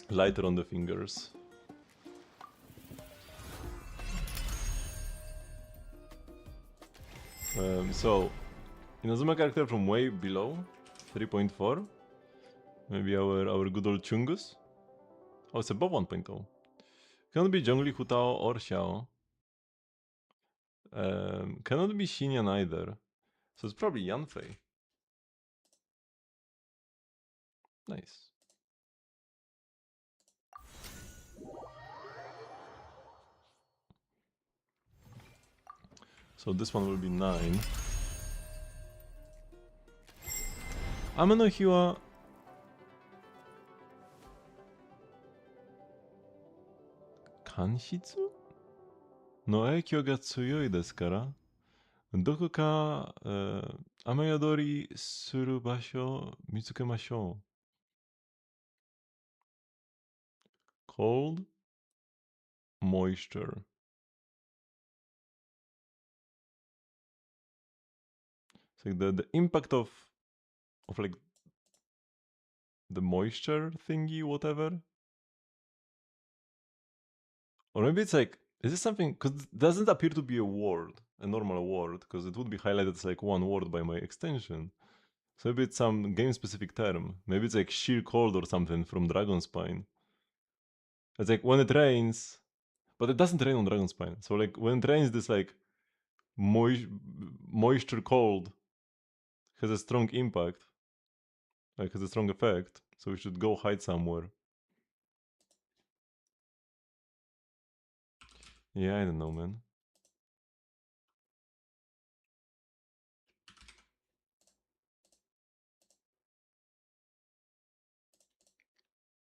lighter on the fingers. So, Inazuma character from way below, 3.4. Maybe our good old Chungus. Oh, it's above 1.0. Cannot be Zhongli, Hutao, or Xiao. Cannot be Xinyan either. So it's probably Yanfei. Nice. So this one will be 9. Ame no hi wa... Kanshitsu? No eikyou ga tsuyoi desu kara, doko ka ameyadori suru basho mitsukemashou. Cold, moisture. It's like the impact of like the moisture thingy, whatever. Or maybe it's like, is this something, because it doesn't appear to be a word, a normal word, because it would be highlighted as like one word by my extension. So maybe it's some game-specific term. Maybe it's like sheer cold or something from Dragonspine. It's like when it rains, but it doesn't rain on Dragonspine. So like when it rains, this like moisture cold has a strong impact. Like, has a strong effect. So we should go hide somewhere. Yeah, I don't know, man.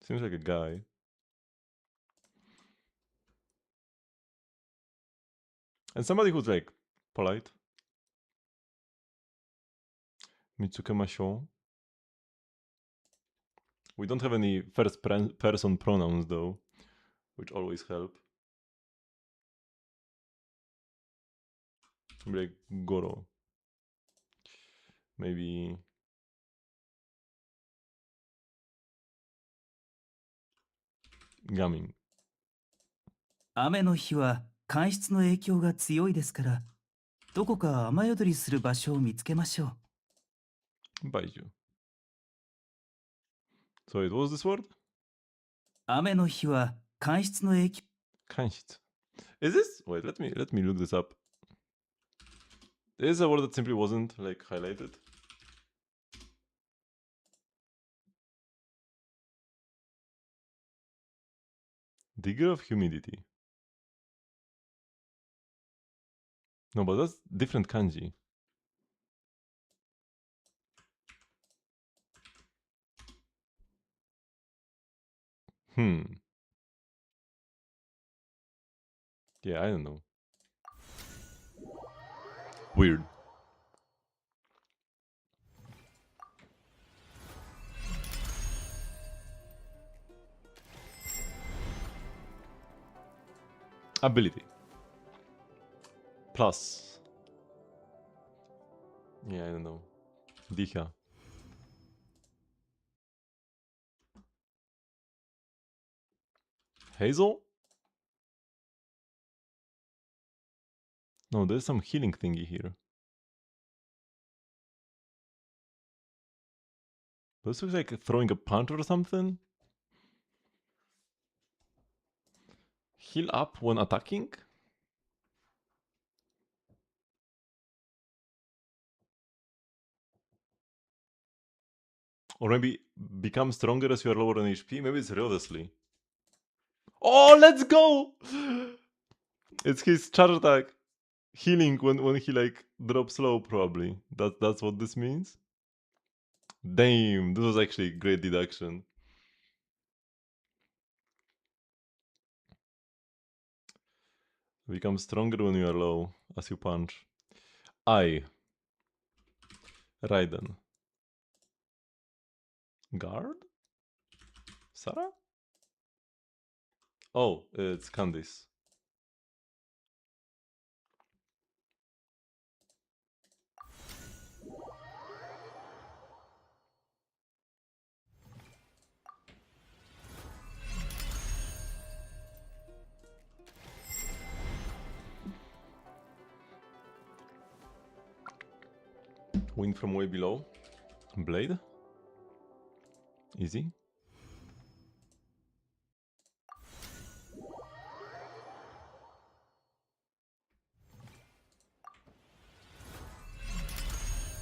Seems like a guy. And somebody who's like polite. Mitsuke Masho. We don't have any first person pronouns though, which always help. Maybe like Goro. Maybe Gamin.
雨の日は間室の影響が強いですから、どこか雨宿りする場所を見つけましょう。
Baiju. So it was this word?
雨の日は間室の影響
Kanshitsu. Is this? Wait, let me look this up. This is a word that simply wasn't like highlighted. Digger of humidity. No, but that's different kanji. Yeah, I don't know. Weird. Ability. Plus. Yeah, I don't know. Dicha. Hazel? No, there's some healing thingy here. This looks like throwing a punch or something. Heal up when attacking? Or maybe become stronger as you are lower on HP? Maybe it's Rhodesly. Oh, let's go! It's his charge attack. Healing when he like drops low, probably. That's what this means? Damn, this was actually a great deduction. Become stronger when you are low, as you punch. I. Raiden. Guard? Sarah? Oh, it's Candice. Win from way below. Blade? Easy.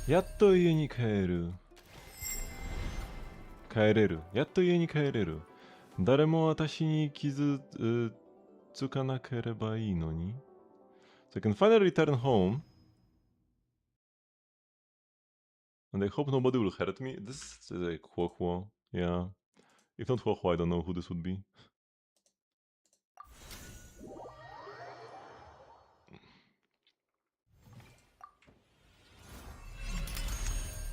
Yatto ie ni kaeru. Kaereru. Yatto ie ni kaereru. Dare mo watashi ni kizu tsukanakeba ii no ni. So I can finally return home. And I hope nobody will hurt me. This is like Huohuo. Yeah. If not Huohuo, I don't know who this would be.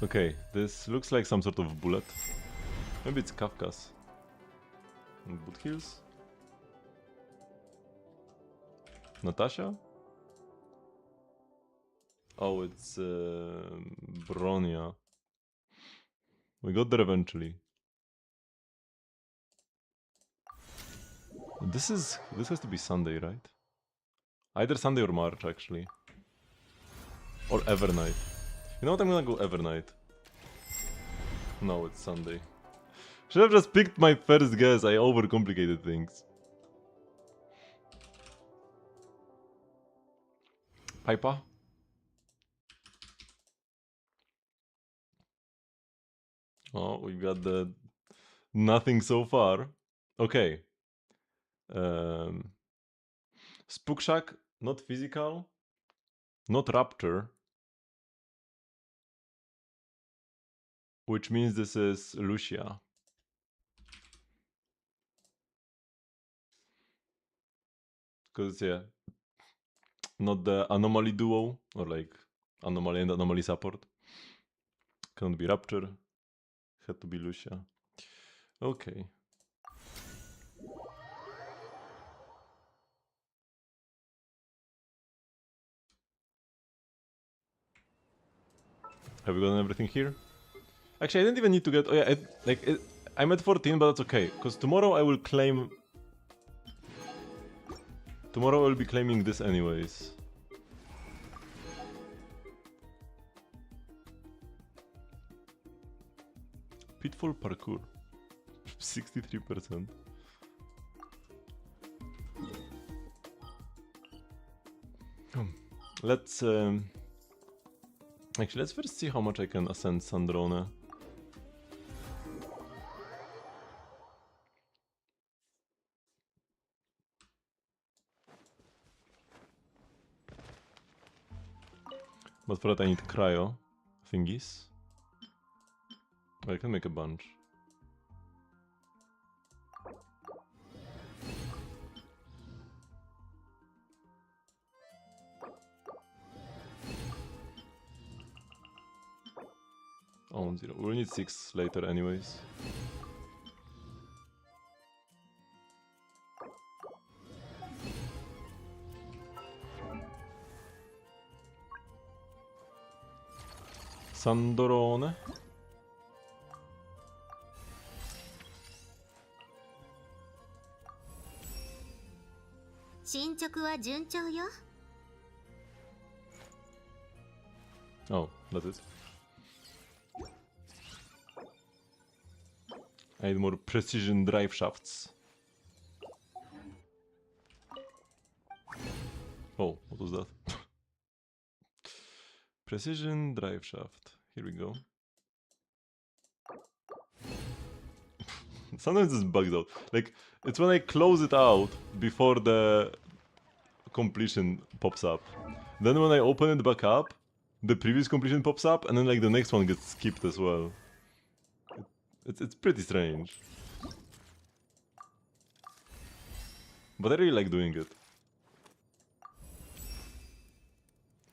Okay, this looks like some sort of bullet. Maybe it's Kafka's. And boot heals? Natasha? Oh, it's Bronya. We got there eventually. This has to be Sunday, right? Either Sunday or March, actually. Or Evernight. You know what? I'm gonna go Evernight. No, it's Sunday. Should have just picked my first guess. I overcomplicated things. Piper? Oh, we got the nothing so far. Okay. Spookshack, not physical, not raptor, which means this is Lucia. Because yeah, not the anomaly duo or like anomaly and anomaly support. Cannot be raptor. Had to be Lucia. Okay. Have we gotten everything here? Actually, I didn't even need to get. Oh yeah, I'm at 14, but that's okay. Because tomorrow I will claim. Tomorrow I will be claiming this anyways. Pitfall parkour. 63%. Let's actually let's first see how much I can ascend Sandrone. But for that I need cryo thingies. I can make a bunch. Oh, 0. We'll need 6 later anyways. Sandrone. Oh, that's it. I need more precision drive shafts. Oh, what was that? Precision drive shaft. Here we go. Sometimes it's bugged out. Like, it's when I close it out before the completion pops up. Then when I open it back up, the previous completion pops up, and then like the next one gets skipped as well. It's pretty strange. But I really like doing it.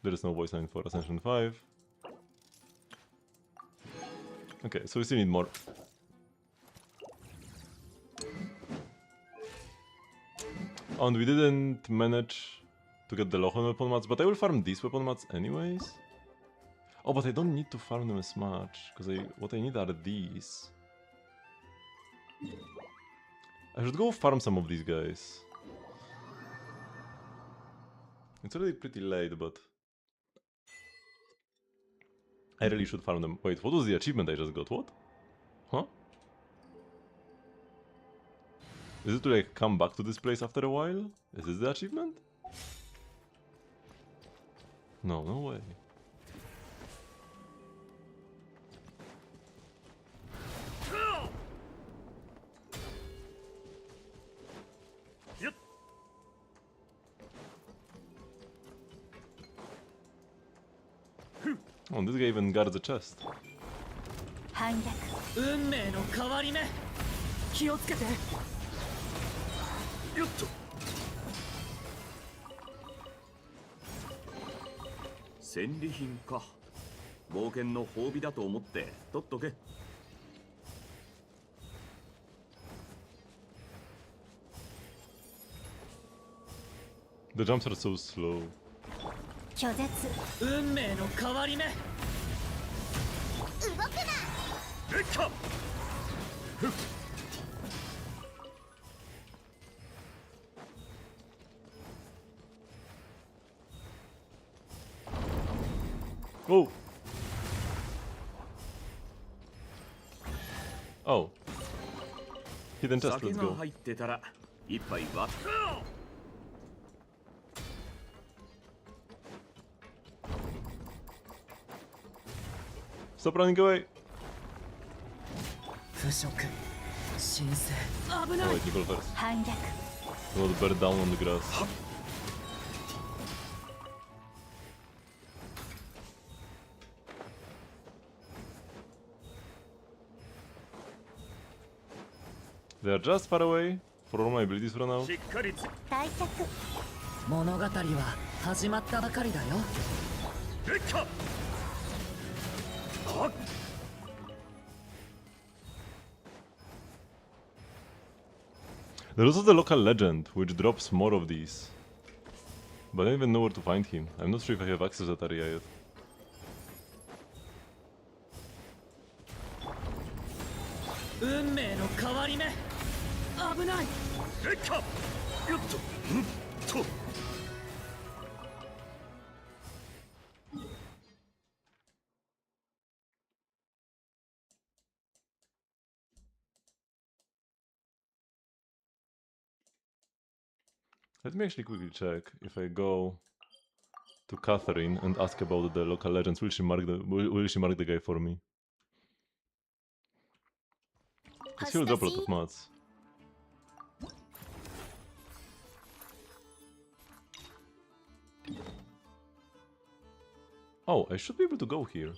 There is no voice line for Ascension 5. Okay, so we still need more. And we didn't manage to get the Lochen weapon mats, but I will farm these weapon mats anyways. Oh, but I don't need to farm them as much, because what I need are these. I should go farm some of these guys. It's already pretty late, but I really should farm them. Wait, what was the achievement I just got? What? Huh? Is it to like come back to this place after a while? Is this the achievement? No, no way. Oh, this guy even guards a chest.
運命の変わり目気をつけて
よっと戦利品か冒険の褒美だと思って取っとけ
The jumps are so slow.
拒絶
運命の変わり目
動くな
レッカ
Oh! Oh. Hidden chest,
酒
let's
が
go.
入ってたら一杯割っ
Stop running away!
腐食神聖危
Oh
ない
wait, Nicole first.
反逆
He was burned down on the grass. They are just far away. For all my abilities run out.
しっかりつ
退却
物語は始まったばかりだよ
でっかはっ
There's also the local legend, which drops more of these. But I don't even know where to find him. I'm not sure if I have access to that area yet.
運命の変わり目危ない
でっかよっとんと
Let me actually quickly check if I go to Catherine and ask about the local legends. Will she mark the guy for me? Because he'll drop a lot of mats. Oh, I should be able to go here.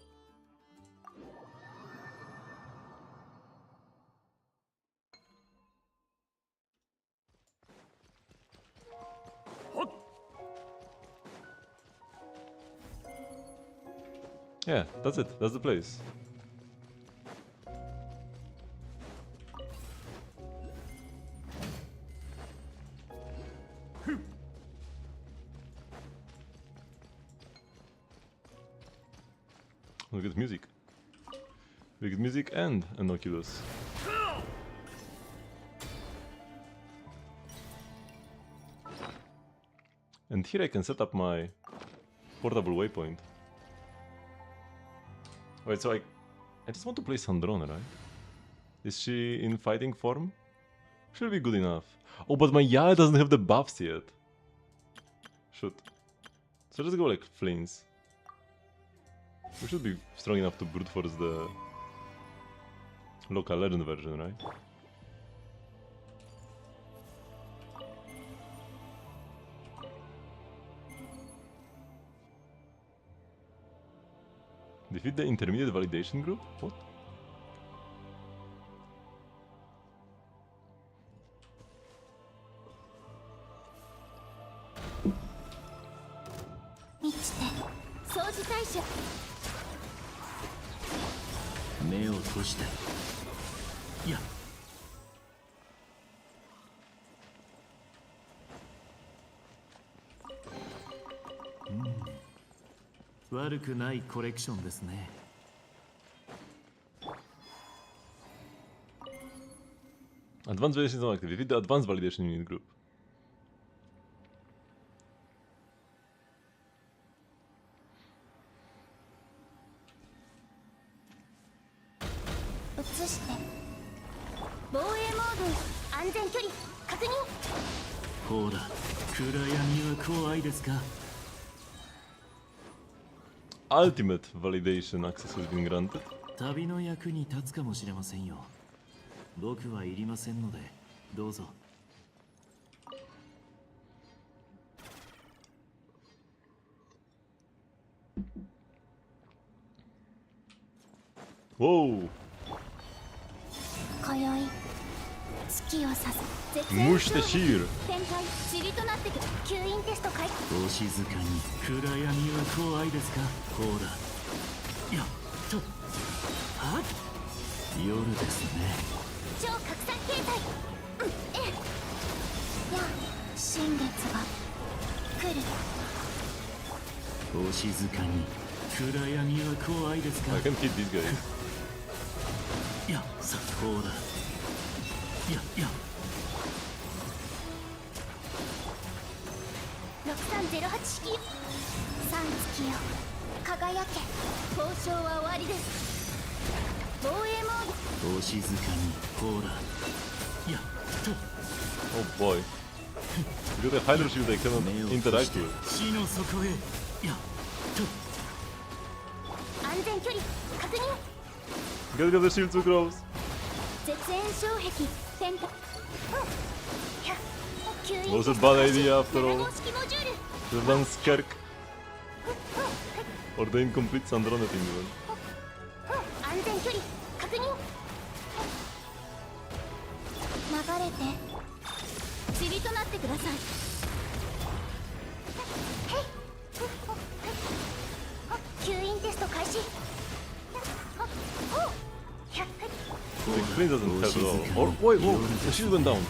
Yeah, that's it. That's the place. Look at music. We get music and an Oculus. And here I can set up my portable waypoint. Wait, so I just want to play Sandrone, right? Is she in fighting form? Should be good enough. Oh, but my Yaya doesn't have the buffs yet. Should. So let's go like Flames. We should be strong enough to brute force the local legend version, right? Defeat the intermediate validation group? What?
Mixte.
目を閉じていや悪くないコレクションですね。
Advanced validation is not active. Defeat the advanced validation unit group. Ultimate validation access has been granted.
旅の役に立つかもしれませんよ。僕はいりませんので、どうぞ。
Whoa!
今宵月を指す絶
Mush the sheer!
天体塵となってく吸引テスト開始
お静かに暗闇は怖いですかほらやっとはっ夜ですね
超拡散形態ええや新月が来る
お静かに暗闇は怖いですか
I can hit these guys.
やさほらや
6308式三月よ輝け交渉は終わりです防衛モード
お静かにほらやっと
Oh boy. You got a higher shield I cannot
目を
interact
閉じて
with.
死の底へやっと
安全距離確認
Get the shield too close.
絶縁障壁ペンタ吸引
Was a bad idea after
7
all.
号式モジュール
The Skark. Or the incomplete Sandrone thing even.
安全距離確認流れて塵となってください吸引テスト開始
The screen doesn't help at all. Or wait, whoa, the shield went down.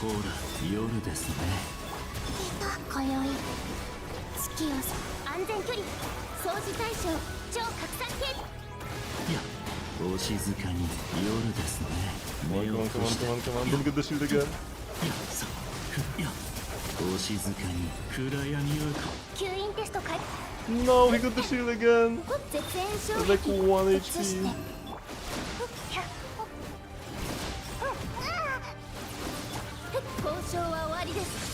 ほら夜ですね。
今宵月を安全距離掃除対象超拡散系
いやお静かに夜ですね。
Come on,
目
come
を
on,
閉
come on,
して
come on, come on. Don't get the shield again.
いやそういやお静かに暗闇は
吸引テスト開
No, he got the shield again.
絶縁障
It's like
壁
1
移して
HP.
交渉は終わりです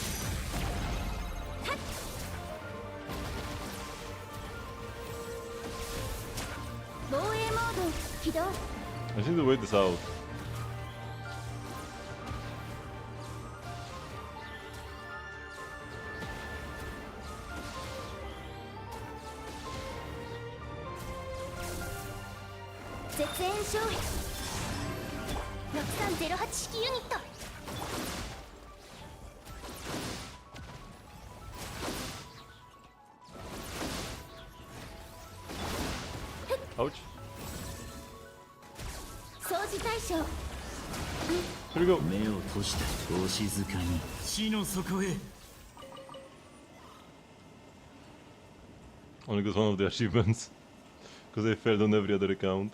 防衛モード起動
I need to wait this out.
絶縁障壁6308式ユニット
Ouch.
掃除対象
Here we go.
目を閉じてお静かに死の底へ
Only got one of the achievements. Because I failed on every other account.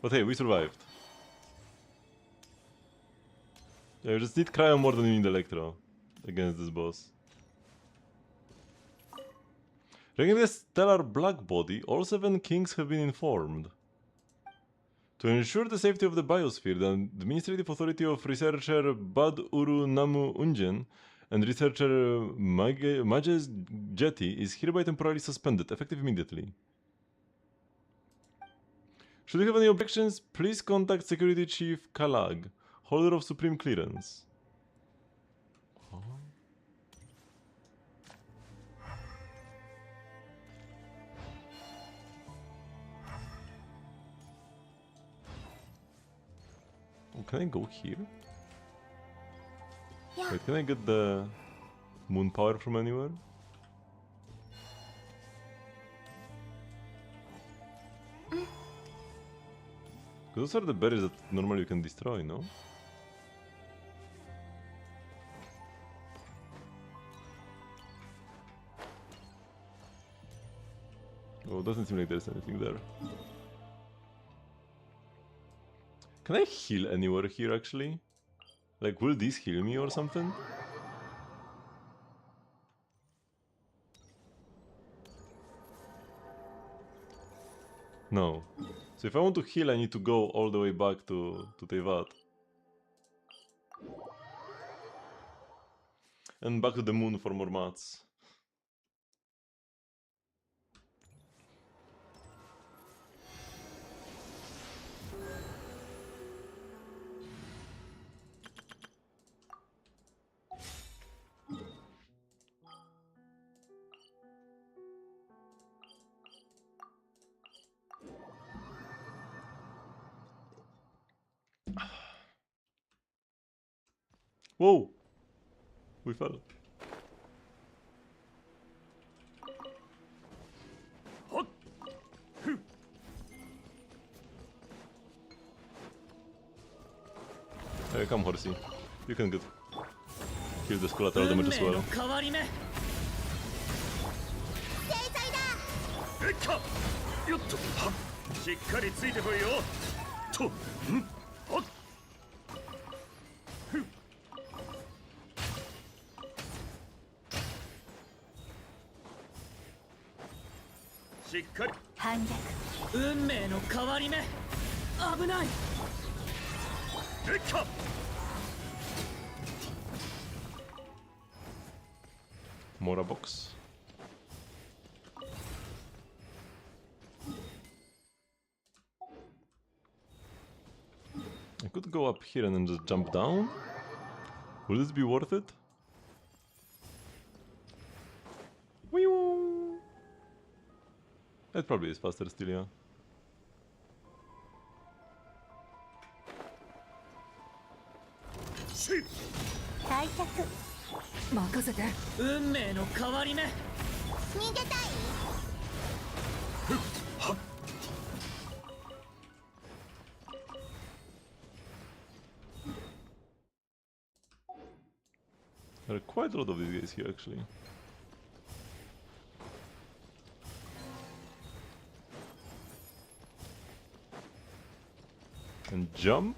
But hey, we survived. Yeah, you just need Cryo more than you need Electro against this boss. Regarding the stellar black body, all 7 kings have been informed. To ensure the safety of the biosphere, the administrative authority of researcher Bad Uru Namu Unjen and researcher Majes Jetty is hereby temporarily suspended, effective immediately. Should you have any objections, please contact Security Chief Kalag, holder of Supreme Clearance. Oh, can I go here?
Yeah.
Wait, can I get the moon power from anywhere? Those are the berries that normally you can destroy, no? Oh, doesn't seem like there's anything there. Can I heal anywhere here, actually? Like, will this heal me or something? No. So if I want to heal, I need to go all the way back to Teyvat. And back to the moon for more mats. Whoa! We fell. Hey, come, horsey. You can get kill this collateral damage as well.
変わり目えっかよっとはっしっかりついてこいよとんはっふっしっかり
反逆
運命の変わり目危ないえっか
Mora box. could go up here and then just jump down. Will this be worth it? Whee-oo! It probably is faster still, yeah.
退却。
任せて。運命の変わり目。
逃げたい？
There are quite a lot of these guys here, actually. And jump.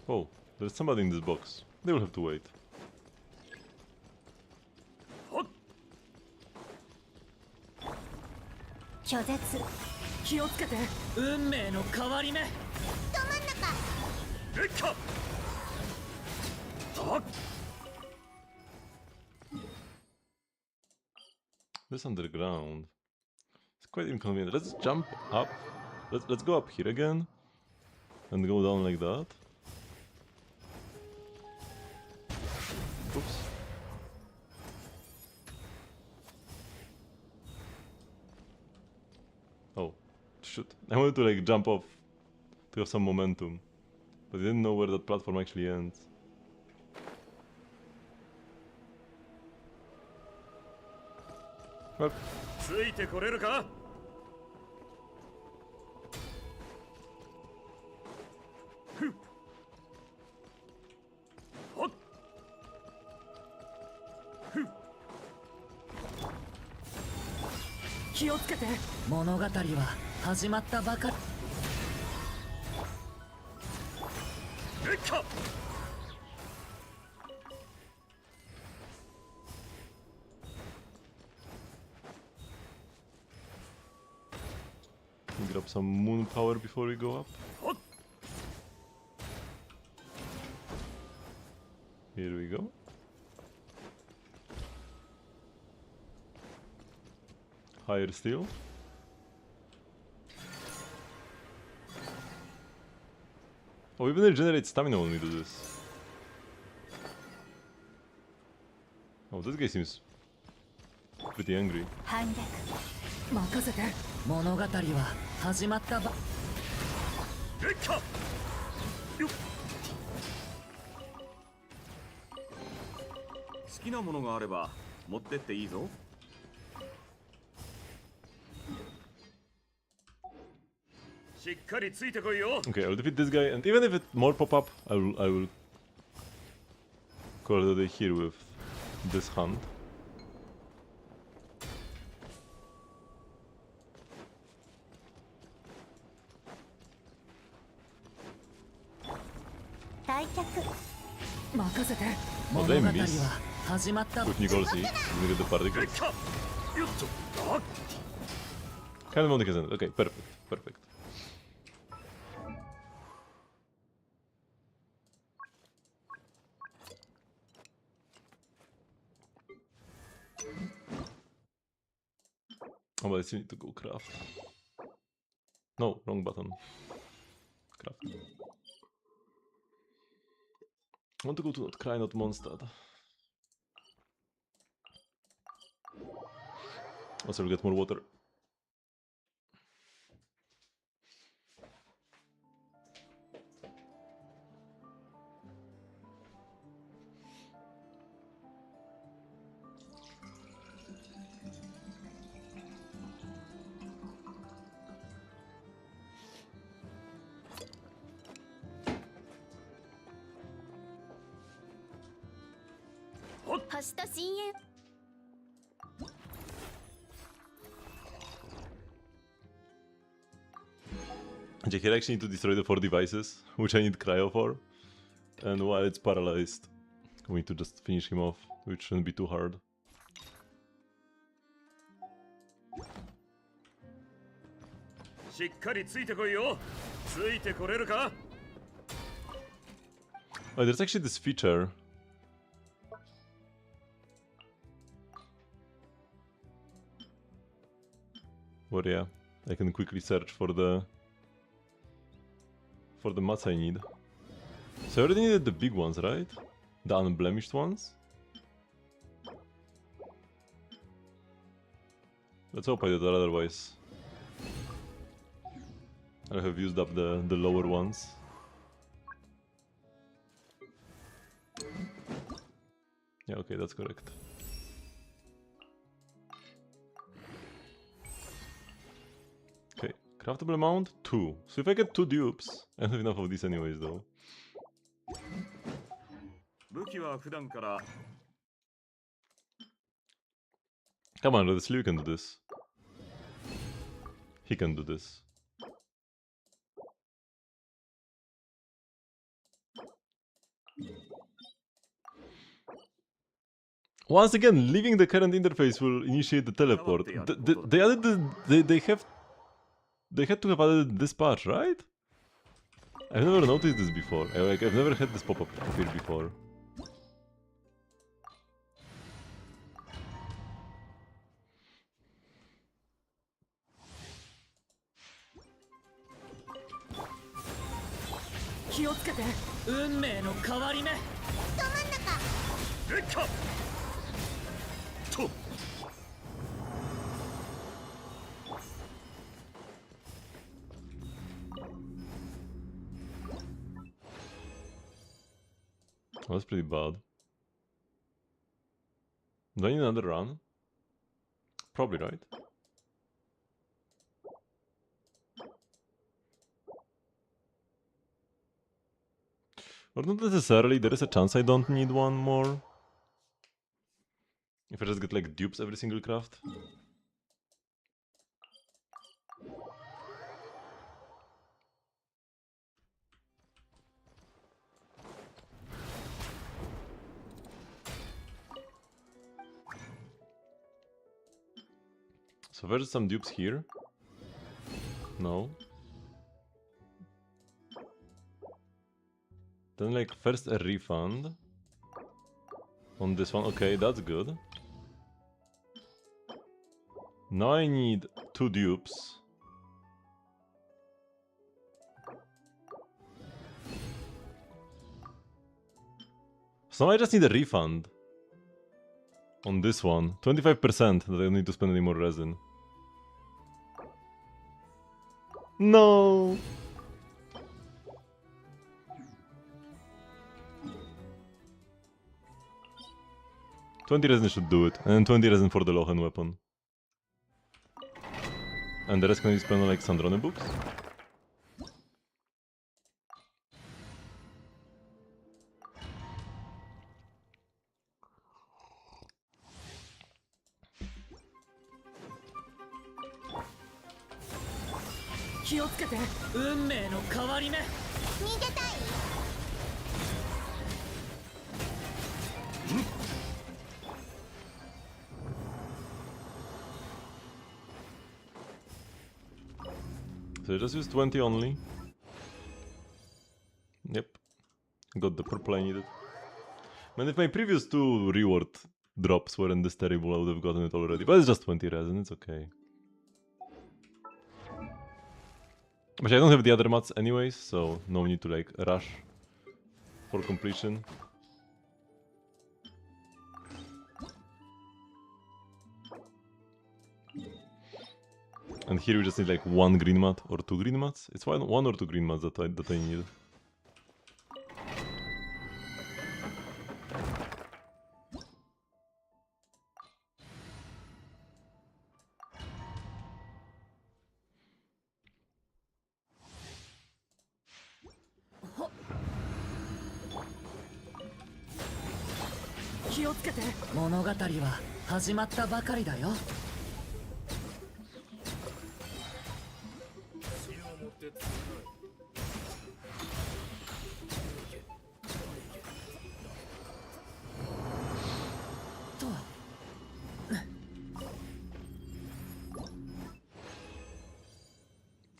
Oh, there's somebody in this box. They will have to wait.
Chozetsu.
気をつけて。運命の変わり目。
ど真ん中。
レッカー
This underground. It's quite inconvenient. Let's jump up. Let's go up here again. And go down like that. Oops. Oh, shoot. I wanted to like jump off to have some momentum. But I didn't know where that platform actually ends. Well,
ついてこれるか
気をつけて。物語は始まったばかり。
レッカー
grab some moon power before we go up. Here we go. Higher still. Oh, even it generates stamina when we do this. Oh, this guy seems pretty angry.
反逆。
任せて。物語は始まったば。
レッカーよっ好きなものがあれば持ってっていいぞしっかりついてこいよ
Okay, I'll defeat this guy, and even if it more pop up, I will call it a day here with this hunt. Oh, they miss. With Nikolsi, we get the particles.
レッカーよっとあ
Kind of only has ended. Okay, perfect, perfect. Oh, but I still need to go craft. No, wrong button. Craft. I want to go to not Cry, not Mondstadt. Also, we'll get more water. Okay, here I actually need to destroy the 4 devices, which I need cryo for. And while it's paralyzed, we need to just finish him off, which shouldn't be too hard. Oh, there's actually this feature. Where, yeah, I can quickly search for the mats I need. So I already needed the big ones, right? The unblemished ones? Let's hope I did that, otherwise I have used up the lower ones. Yeah, okay, that's correct. Okay, craftable amount 2. So if I get 2 dupes, I don't have enough of these anyways though.
武器は普段から
Come on, let's see, we can do this. He can do this. Once again, leaving the current interface will initiate the teleport. They added they had to have added this part, right? I've never noticed this before. I've never had this pop-up appear before. That's pretty bad. Do I need another run? Probably, right? Or not necessarily, there is a chance I don't need one more. If I just get like dupes every single craft. So there's some dupes here. No. Then like first a refund on this one. Okay, that's good. Now I need 2 dupes. So now I just need a refund on this one. 25% that I don't need to spend any more resin. No! $20 resin should do it, and then 20 resin for the Lohen weapon. And the rest can be spent on like Sandrone books? So I just used 20 only. Yep. Got the purple I needed. Man, if my previous 2 reward drops weren't this terrible, I would have gotten it already. But it's just 20 resin, it's okay. But I don't have the other mats anyways, so no need to like rush for completion. And here we just need like 1 green mat or 2 green mats. It's one or 2 green mats that I need.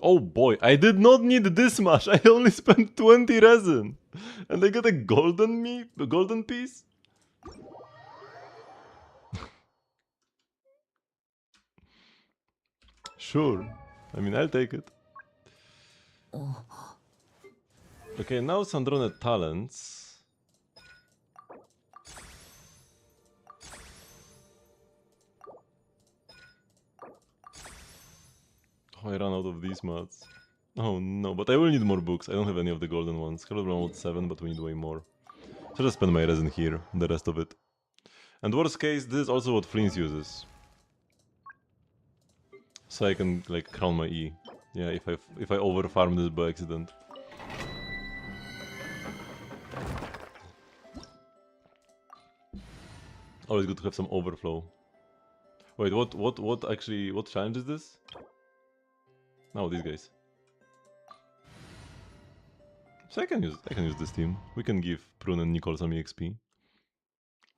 Oh boy, I did not need this much. I only spent 20 resin. And I got a golden piece? Sure. I mean, I'll take it. Okay, now Sandrone talents. Oh, I ran out of these mods. Oh no, but I will need more books. I don't have any of the golden ones. Caliber mode 7, but we need way more. So just spend my resin here, the rest of it. And worst case, this is also what Flint uses. So I can like crown my E. Yeah, if I overfarm this by accident. Always good to have some overflow. Wait, what challenge is this? No, these guys. So I can use this team. We can give Prune and Nicole some EXP.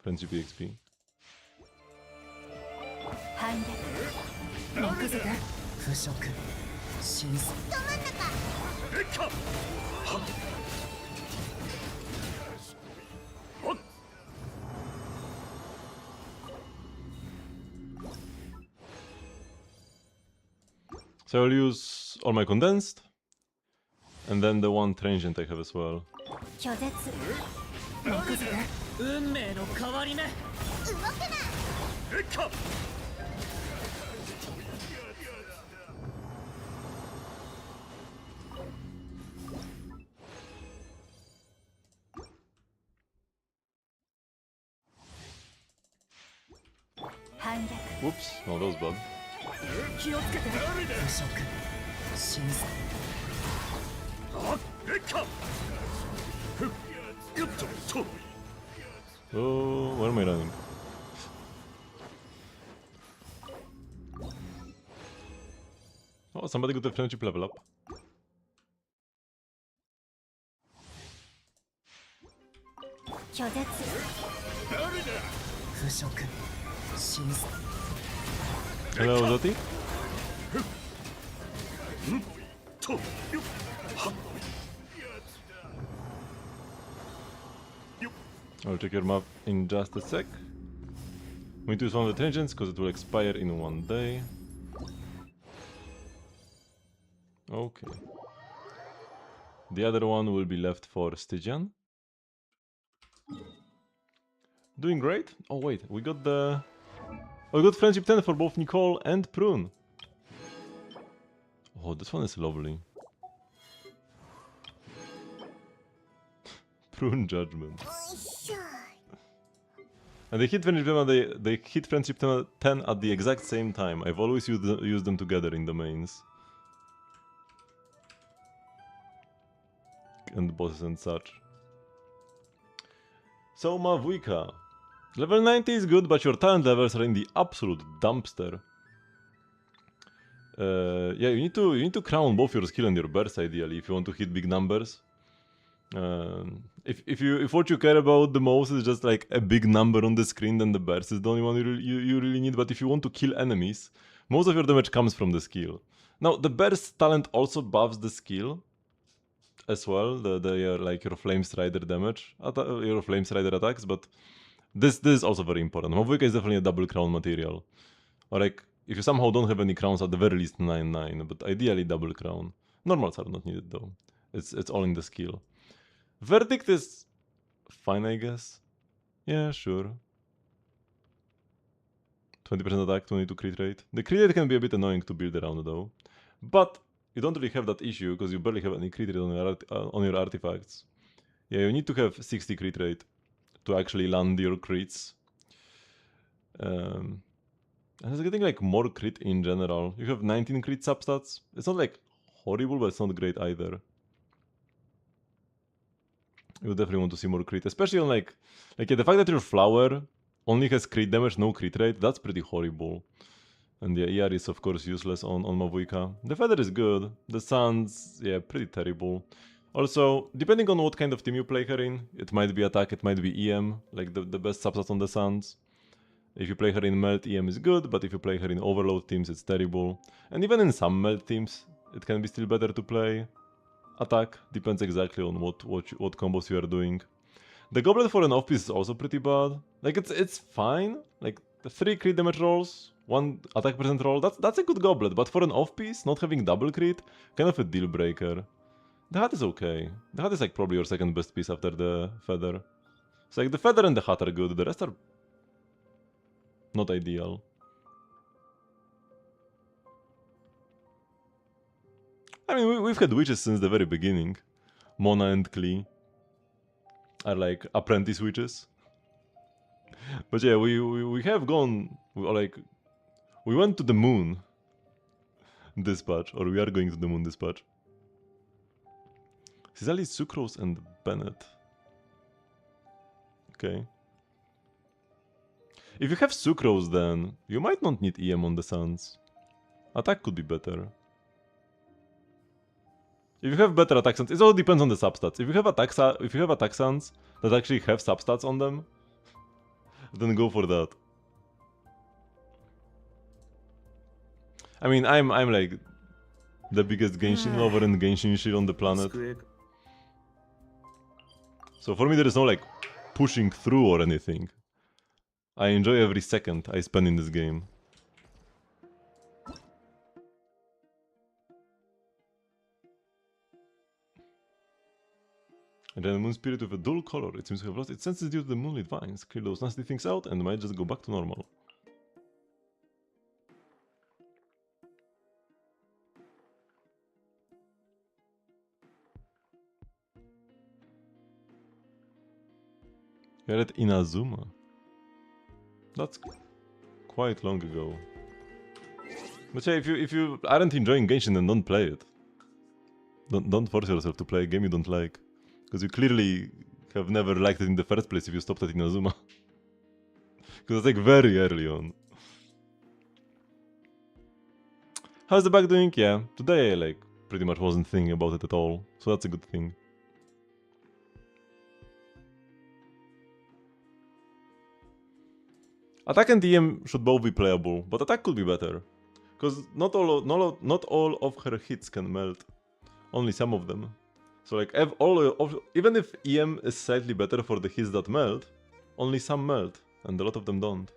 Friendship EXP.
反逆任せて腐食神聖
レッカはっはっ
So I'll use all my condensed. And then the one transient I have as well.
拒絶
任せて運命の変わり目
レッカ
反逆
Whoops, no, that was bad.
気をつけて腐食神聖
レッカふっよっと
Oh, where am I running? Oh, somebody got the friendship level up. Hello, Zoti?
とよっはっ
I'll check your map in just a sec. We need to use one of the transients because it will expire in 1 day. Okay. The other one will be left for Stygian. Doing great. Oh wait, we got the... Oh, we got Friendship 10 for both Nicole and Prune. Oh, this one is lovely. Prune Judgment. And they hit Friendship 10 at the exact same time. I've always used them together in the mains. And bosses and such. So Mavuika. Level 90 is good, but your talent levels are in the absolute dumpster. Yeah, you need to crown both your skill and your burst ideally if you want to hit big numbers. If what you care about the most is just like a big number on the screen, then the burst is the only one you really need. But if you want to kill enemies, most of your damage comes from the skill. Now the burst talent also buffs the skill as well. Like your Flame Strider damage, your Flame Strider attacks. But this is also very important. Mavuika is definitely a double crown material. Or like if you somehow don't have any crowns, at the very least 9/9, but ideally double crown. Normals are not needed though. It's all in the skill. Verdict is fine, I guess. Yeah, sure. 20% attack, 22 crit rate. The crit rate can be a bit annoying to build around though. But you don't really have that issue because you barely have any crit rate on your artifacts. Yeah, you need to have 60 crit rate to actually land your crits. And it's getting like more crit in general. You have 19 crit substats. It's not like horrible, but it's not great either. You definitely want to see more crit, especially on like yeah, the fact that your flower only has crit damage, no crit rate, that's pretty horrible. And the ER is of course useless on Mavuika. The feather is good, the suns, yeah, pretty terrible. Also, depending on what kind of team you play her in, it might be attack, it might be EM, like the best substats on the suns. If you play her in melt, EM is good, but if you play her in overload teams, it's terrible. And even in some melt teams, it can be still better to play attack. Depends exactly on what combos you are doing. The goblet for an off-piece is also pretty bad. Like it's fine. Like The 3 crit damage rolls, 1 attack percent roll, that's a good goblet, but for an off-piece, not having double crit, kind of a deal breaker. The hat is okay. The hat is like probably your second best piece after the feather. It's like the feather and the hat are good, the rest are not ideal. I mean, we've had witches since the very beginning. Mona and Klee are like apprentice witches. But yeah, we have gone, we went to the moon this patch, or we are going to the moon this patch. Cizali, Sucrose, and Bennett. Okay. If you have Sucrose, then you might not need EM on the Suns. Attack could be better. If you have better attack suns, it all depends on the substats. If you have attack suns that actually have substats on them, then go for that. I mean, I'm like the biggest Genshin lover and Genshin shit on the planet. So for me, there is no like pushing through or anything. I enjoy every second I spend in this game. And then the moon spirit with a dull color. It seems to have lost its senses due to the moonlit vines. Clear those nasty things out and might just go back to normal. You're at Inazuma. That's quite long ago. But yeah, if you aren't enjoying Genshin, then don't play it. Don't force yourself to play a game you don't like. Because you clearly have never liked it in the first place if you stopped at Inazuma. Because it's like very early on. How's the bug doing? Yeah, today I like pretty much wasn't thinking about it at all. So that's a good thing. Attack and EM should both be playable, but attack could be better. Because not all of her hits can melt. Only some of them. So like even if EM is slightly better for the hits that melt, only some melt, and a lot of them don't.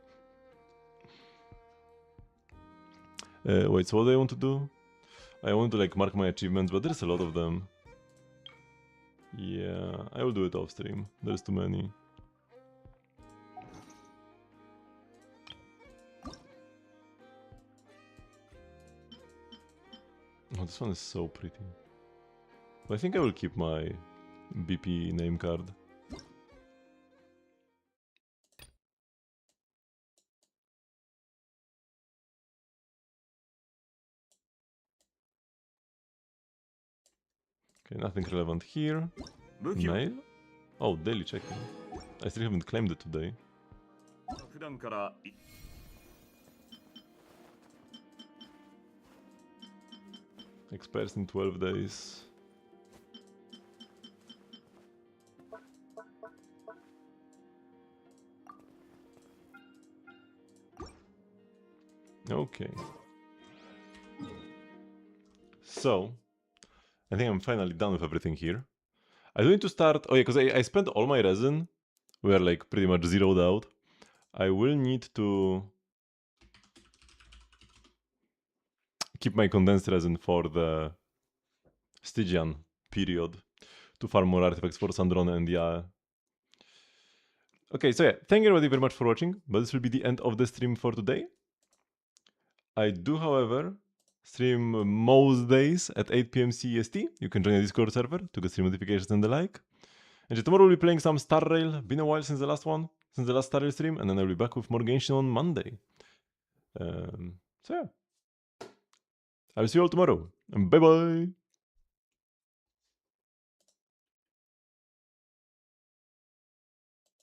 Wait, so what do I want to do? I want to like mark my achievements, but there's a lot of them. Yeah, I will do it off stream. There's too many. Oh, this one is so pretty. But I think I will keep my BP name card. Okay, nothing relevant here. Mail? Oh, daily checking. I still haven't claimed it today. Expires in 12 days. Okay. So, I think I'm finally done with everything here. I do need to start... Oh yeah, because I spent all my resin. We are like pretty much zeroed out. I will need to keep my condensed resin for the Stygian period to farm more artifacts for Sandrone and yeah. Okay, so yeah, thank you everybody very much for watching, but this will be the end of the stream for today. I do, however, stream most days at 8 PM CEST. You can join the Discord server to get stream notifications and the like. And tomorrow we'll be playing some Star Rail. Been a while since the last Star Rail stream, and then I'll be back with more Genshin on Monday. So yeah. I'll see you all tomorrow. And bye bye!